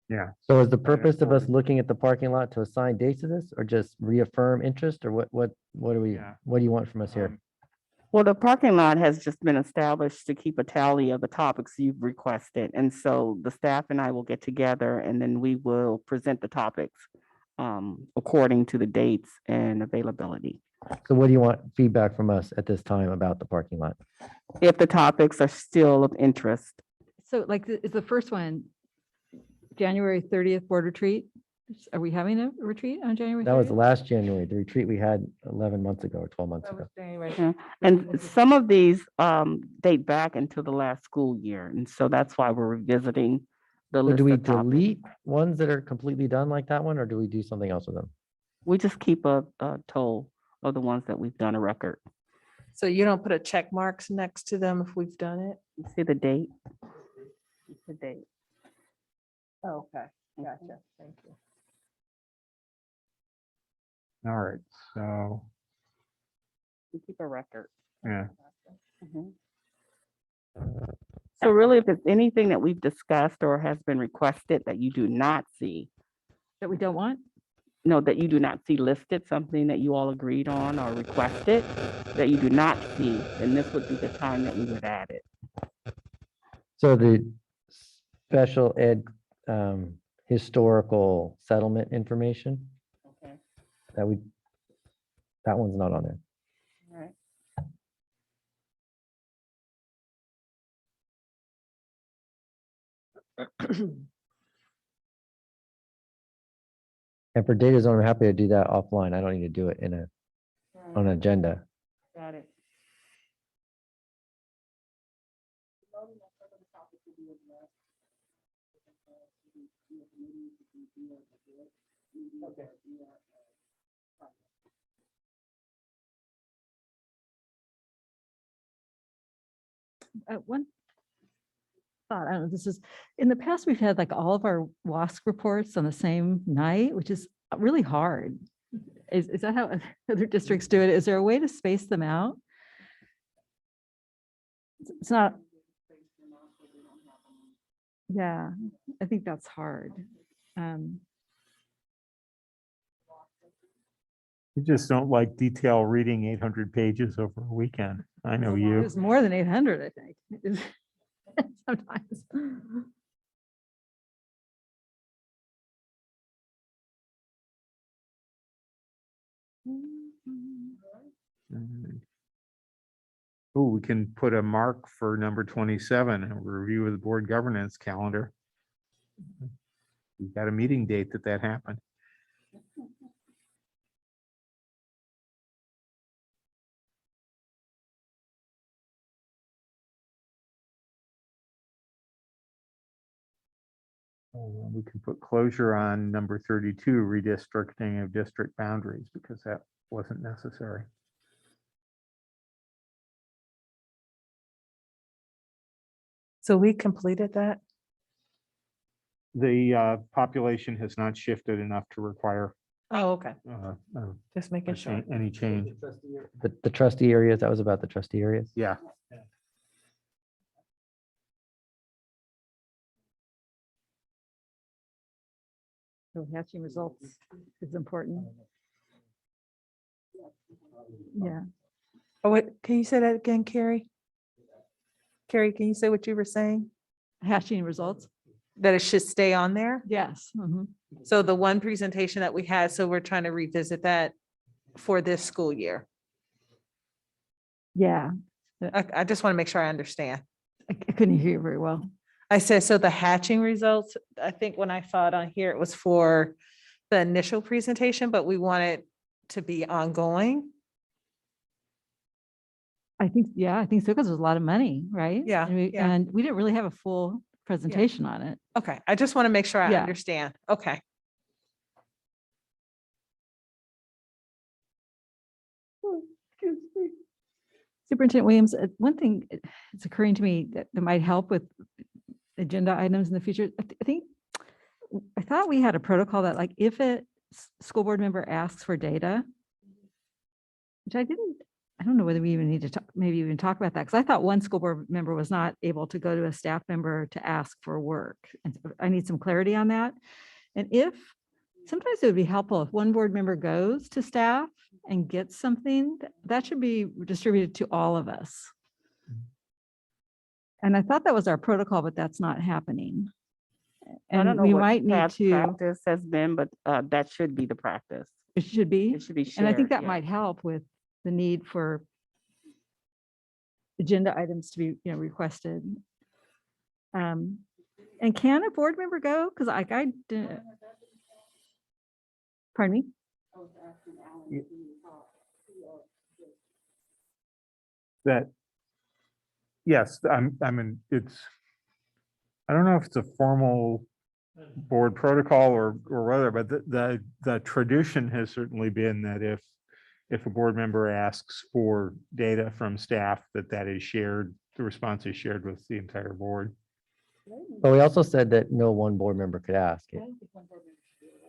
Yeah. So is the purpose of us looking at the parking lot to assign dates to this or just reaffirm interest or what do we, Yeah. what do you want from us here? Well, the parking lot has just been established to keep a tally of the topics you've requested. And so the staff and I will get together and then we will present the topics according to the dates and availability. So what do you want feedback from us at this time about the parking lot? If the topics are still of interest. So like, is the first one, January 30th board retreat? Are we having a retreat on January 30th? That was last January, the retreat we had 11 months ago or 12 months ago. Yeah. And some of these date back into the last school year. And so that's why we're revisiting the So list do we of topics. delete ones that are completely done like that one, or do we do something else with them? We just keep a toll of the ones that we've done a record. So you don't put a check marks next to them if we've done it? You see the date? The date. Oh, okay, gotcha, thank you. All right. So, We keep a record. yeah. Mhm. So really, if it's anything that we've discussed or has been requested that you do not see, That we don't want? no, that you do not see listed, something that you all agreed on or requested that you do not see, then this would be the time that we would add it. So the special ed historical settlement information, Okay. that one's not on there. All right. And for data zone, I'm happy to do that offline. I don't need to do it on an agenda. Got it. One thought, I don't know, this is, in the past, we've had like all of our WASC reports on the same night, which is really hard. Is that how other districts do it? Is there a way to space them out? It's not. Yeah, I think that's hard. You just don't like detail reading 800 pages over a weekend. I know It you. was more than 800, I think. Sometimes. Oh, we can put a mark for number 27, a review of the board governance calendar. We've got a meeting date that happened. We can put closure on number 32, redistricting of district boundaries, because that wasn't necessary. So we completed that? The population has not shifted enough to require Oh, okay, uh, just making sure. any change. The trustee areas, that was about the trustee areas. Yeah. So hatching results is important. Yeah. Oh, wait, can you say that again, Carrie? Carrie, can you say what you were saying? Hatching results. That it should stay on there? Yes. Mhm. So the one presentation that we had, so we're trying to revisit that for this school year. Yeah. I just want to make sure I understand. I couldn't hear you very well. I said, so the hatching results, I think when I saw it on here, it was for the initial presentation, but we want it to be ongoing. I think so, because there's a lot of money, right? Yeah, yeah. And we didn't really have a full presentation on it. Okay, I just want to make sure I Yeah. understand. Okay. Superintendent Williams, one thing it's occurring to me that might help with agenda items in the future. I thought we had a protocol that, like, if a school board member asks for data, which I don't know whether we even need to talk, maybe even talk about that, because I thought one school board member was not able to go to a staff member to ask for work. And so I need some clarity on that. And sometimes it would be helpful if one board member goes to staff and gets something, that should be distributed to all of us. And I thought that was our protocol, but that's not happening. I don't And know we what might need past to, practice has been, but that should be the practice. it should be. It should be And I think shared, that yeah. might help with the need for agenda items to be, requested. And can a board member go? Because I didn't. Pardon me? That, yes, I mean, I don't know if it's a formal board protocol or whether, but the tradition has certainly been that if a board member asks for data from staff, that is shared, the response is shared with the entire board. But we also said that no one board member could ask it.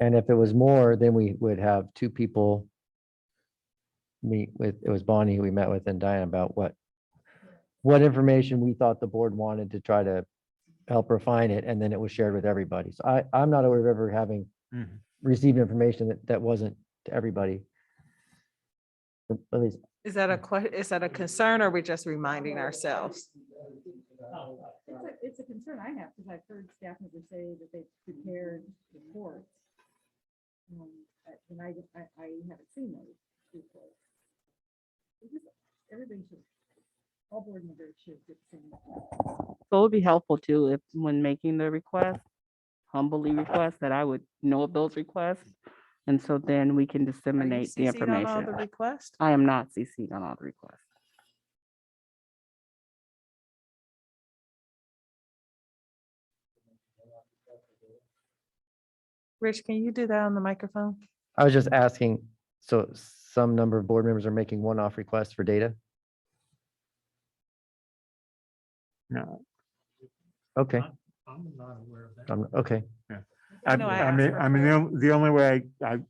And if it was more, then we would have two people meet with, it was Bonnie who we met with and Diane about what information we thought the board wanted to try to help refine it, and then it was shared with everybody. So I'm not aware of ever having received information that wasn't to everybody. At least. Is that a concern, or are we just reminding ourselves? It's a concern I have, because I've heard staff members say that they've prepared reports. And I haven't seen those reports. Everybody should, all board members should get the same. So it would be helpful too, if when making the request, humbly request that I would know of those requests. And so then we can disseminate the CC'd on all information. the requests? I am not CC'd on all the requests. Rich, can you do that on the microphone? I was just asking, so some number of board members are making one-off requests for data? No. Okay. I'm not aware of that. Okay. Yeah. I know I I mean, asked the only way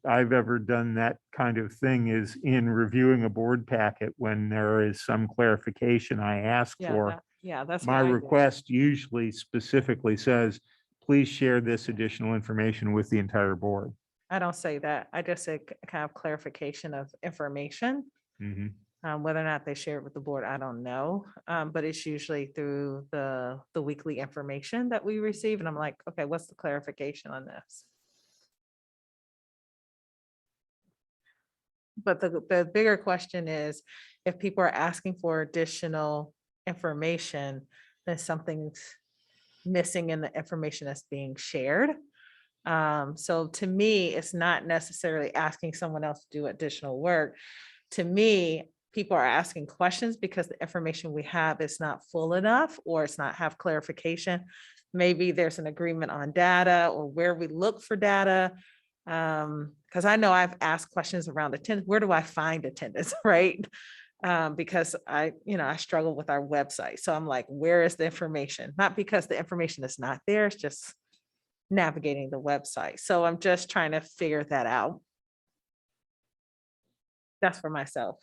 I've ever done that kind of thing is in reviewing a board packet when there is some clarification I ask for. That's My what I do. request usually specifically says, please share this additional information with the entire board. I don't say that. I just say kind of clarification of information. Mhm. Whether or not they share it with the board, I don't know. But it's usually through the weekly information that we receive. And I'm like, okay, what's the clarification on this? But the bigger question is, if people are asking for additional information, then something's missing in the information that's being shared. So to me, it's not necessarily asking someone else to do additional work. To me, people are asking questions because the information we have is not full enough, or it's not have clarification. Maybe there's an agreement on data or where we look for data. Because I know I've asked questions around attendance. Where do I find attendance, right? Because I struggle with our website. So I'm like, where is the information? Not because the information is not there, it's just navigating the website. So I'm just trying to figure that out. That's for myself.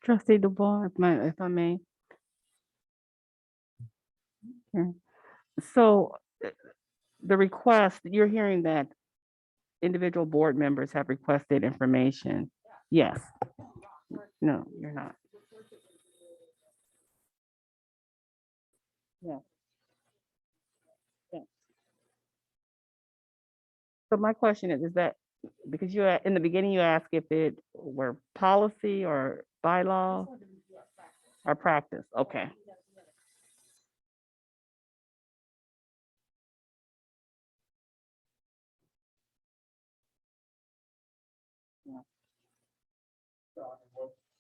Trustee Dubois, if I may. Okay. So the request, you're hearing that individual board members have requested information. Yes. No, you're not. Yeah. Yeah. So my question is that because you, in the beginning, you asked if it were policy or bylaw or practice? Okay.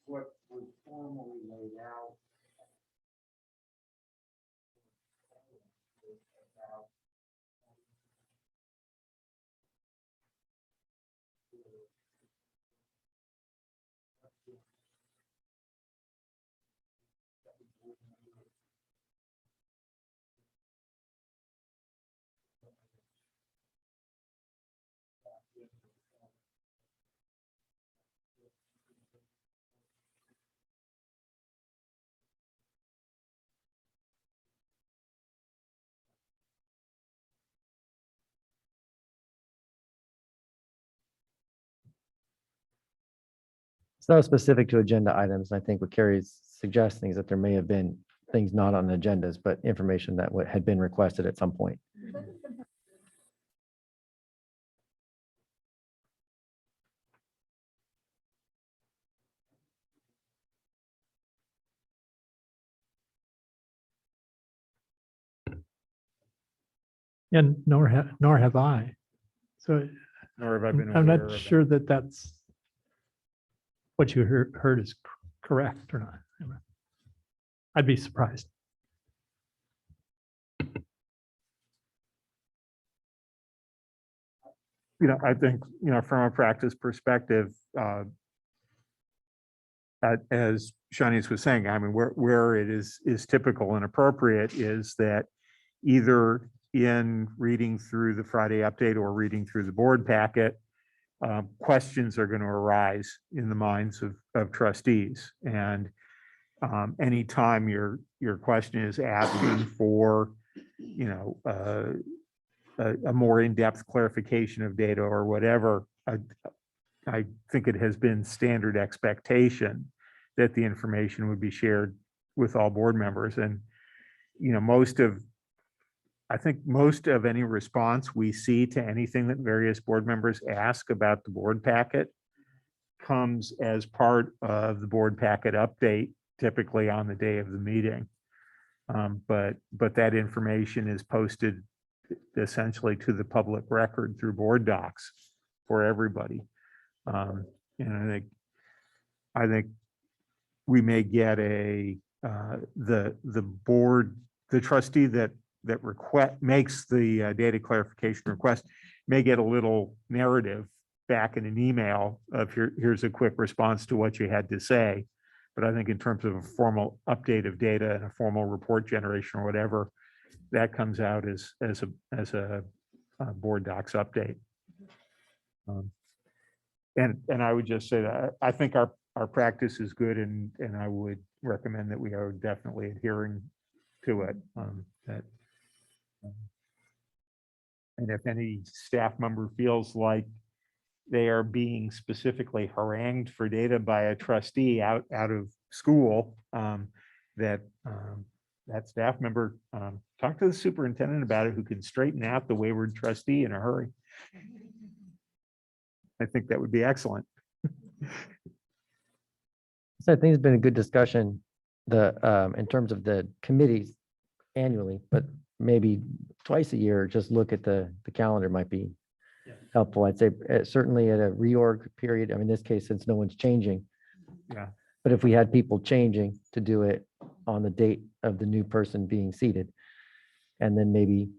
What was formally laid out. It's not specific to agenda items. I think what Carrie's suggesting is that there may have been things not on the agendas, but information that had been requested at some point. And nor have I. So Nor have I been I'm aware not of it. sure that that's what you heard is correct or not. I'd be surprised. I think, from a practice perspective, as Shanice was saying, I mean, where it is typical and appropriate is that either in reading through the Friday update or reading through the board packet, questions are going to arise in the minds of trustees. And anytime your question is asking for, a more in-depth clarification of data or whatever, I think it has been standard expectation that the information would be shared with all board members. And, I think most of any response we see to anything that various board members ask about the board packet comes as part of the board packet update, typically on the day of the meeting. But that information is posted essentially to the public record through board docs for everybody. And I think we may get the trustee that makes the data clarification request may get a little narrative back in an email of here's a quick response to what you had to say. But I think in terms of a formal update of data and a formal report generation or whatever, that comes out as a board docs update. And I would just say that I think our practice is good, and I would recommend that we are definitely adhering to it. And if any staff member feels like they are being specifically harangued for data by a trustee out of school, that staff member talk to the superintendent about it, who can straighten out the wayward trustee in a hurry. I think that would be excellent. So I think it's been a good discussion, in terms of the committees annually, but maybe twice a year, just look at the calendar might be helpful. I'd say certainly at a reorg period, I mean, in this case, since no one's changing. Yeah. But if we had people changing, to do it on the date of the new person being seated. And then maybe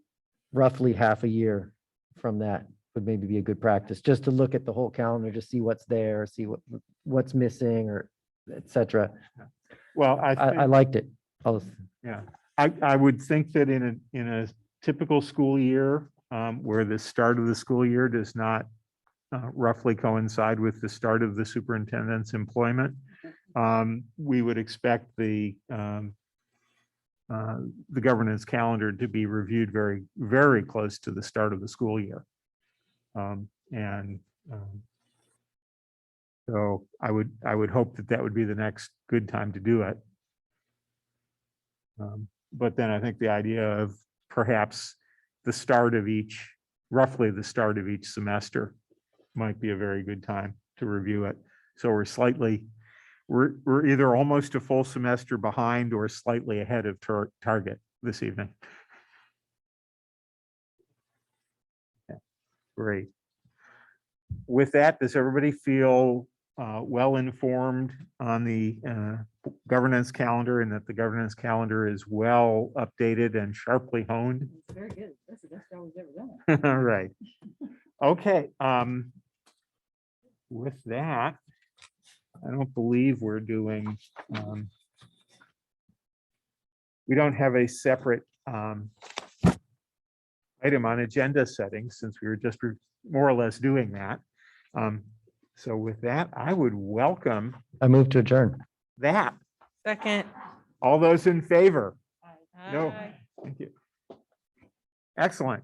roughly half a year from that would maybe be a good practice, just to look at the whole calendar, to see what's there, see what's missing, or et cetera. Well, I liked it. Yeah, I would think that in a typical school year, where the start of the school year does not roughly coincide with the start of the superintendent's employment, we would expect the the governance calendar to be reviewed very, very close to the start of the school year. So I would hope that that would be the next good time to do it. But then I think the idea of perhaps the start of each, roughly the start of each semester might be a very good time to review it. So we're either almost a full semester behind or slightly ahead of target this evening. Yeah, great. With that, does everybody feel well informed on the governance calendar, and that the governance calendar is well updated and sharply honed? Very good. That's the best job we've ever done. All right. Okay. With that, I don't believe we're doing, we don't have a separate item on agenda settings, since we were just more or less doing that. So with that, I would welcome I move to adjourn. that. Second. All those in favor? No. Aye. Thank you. Excellent.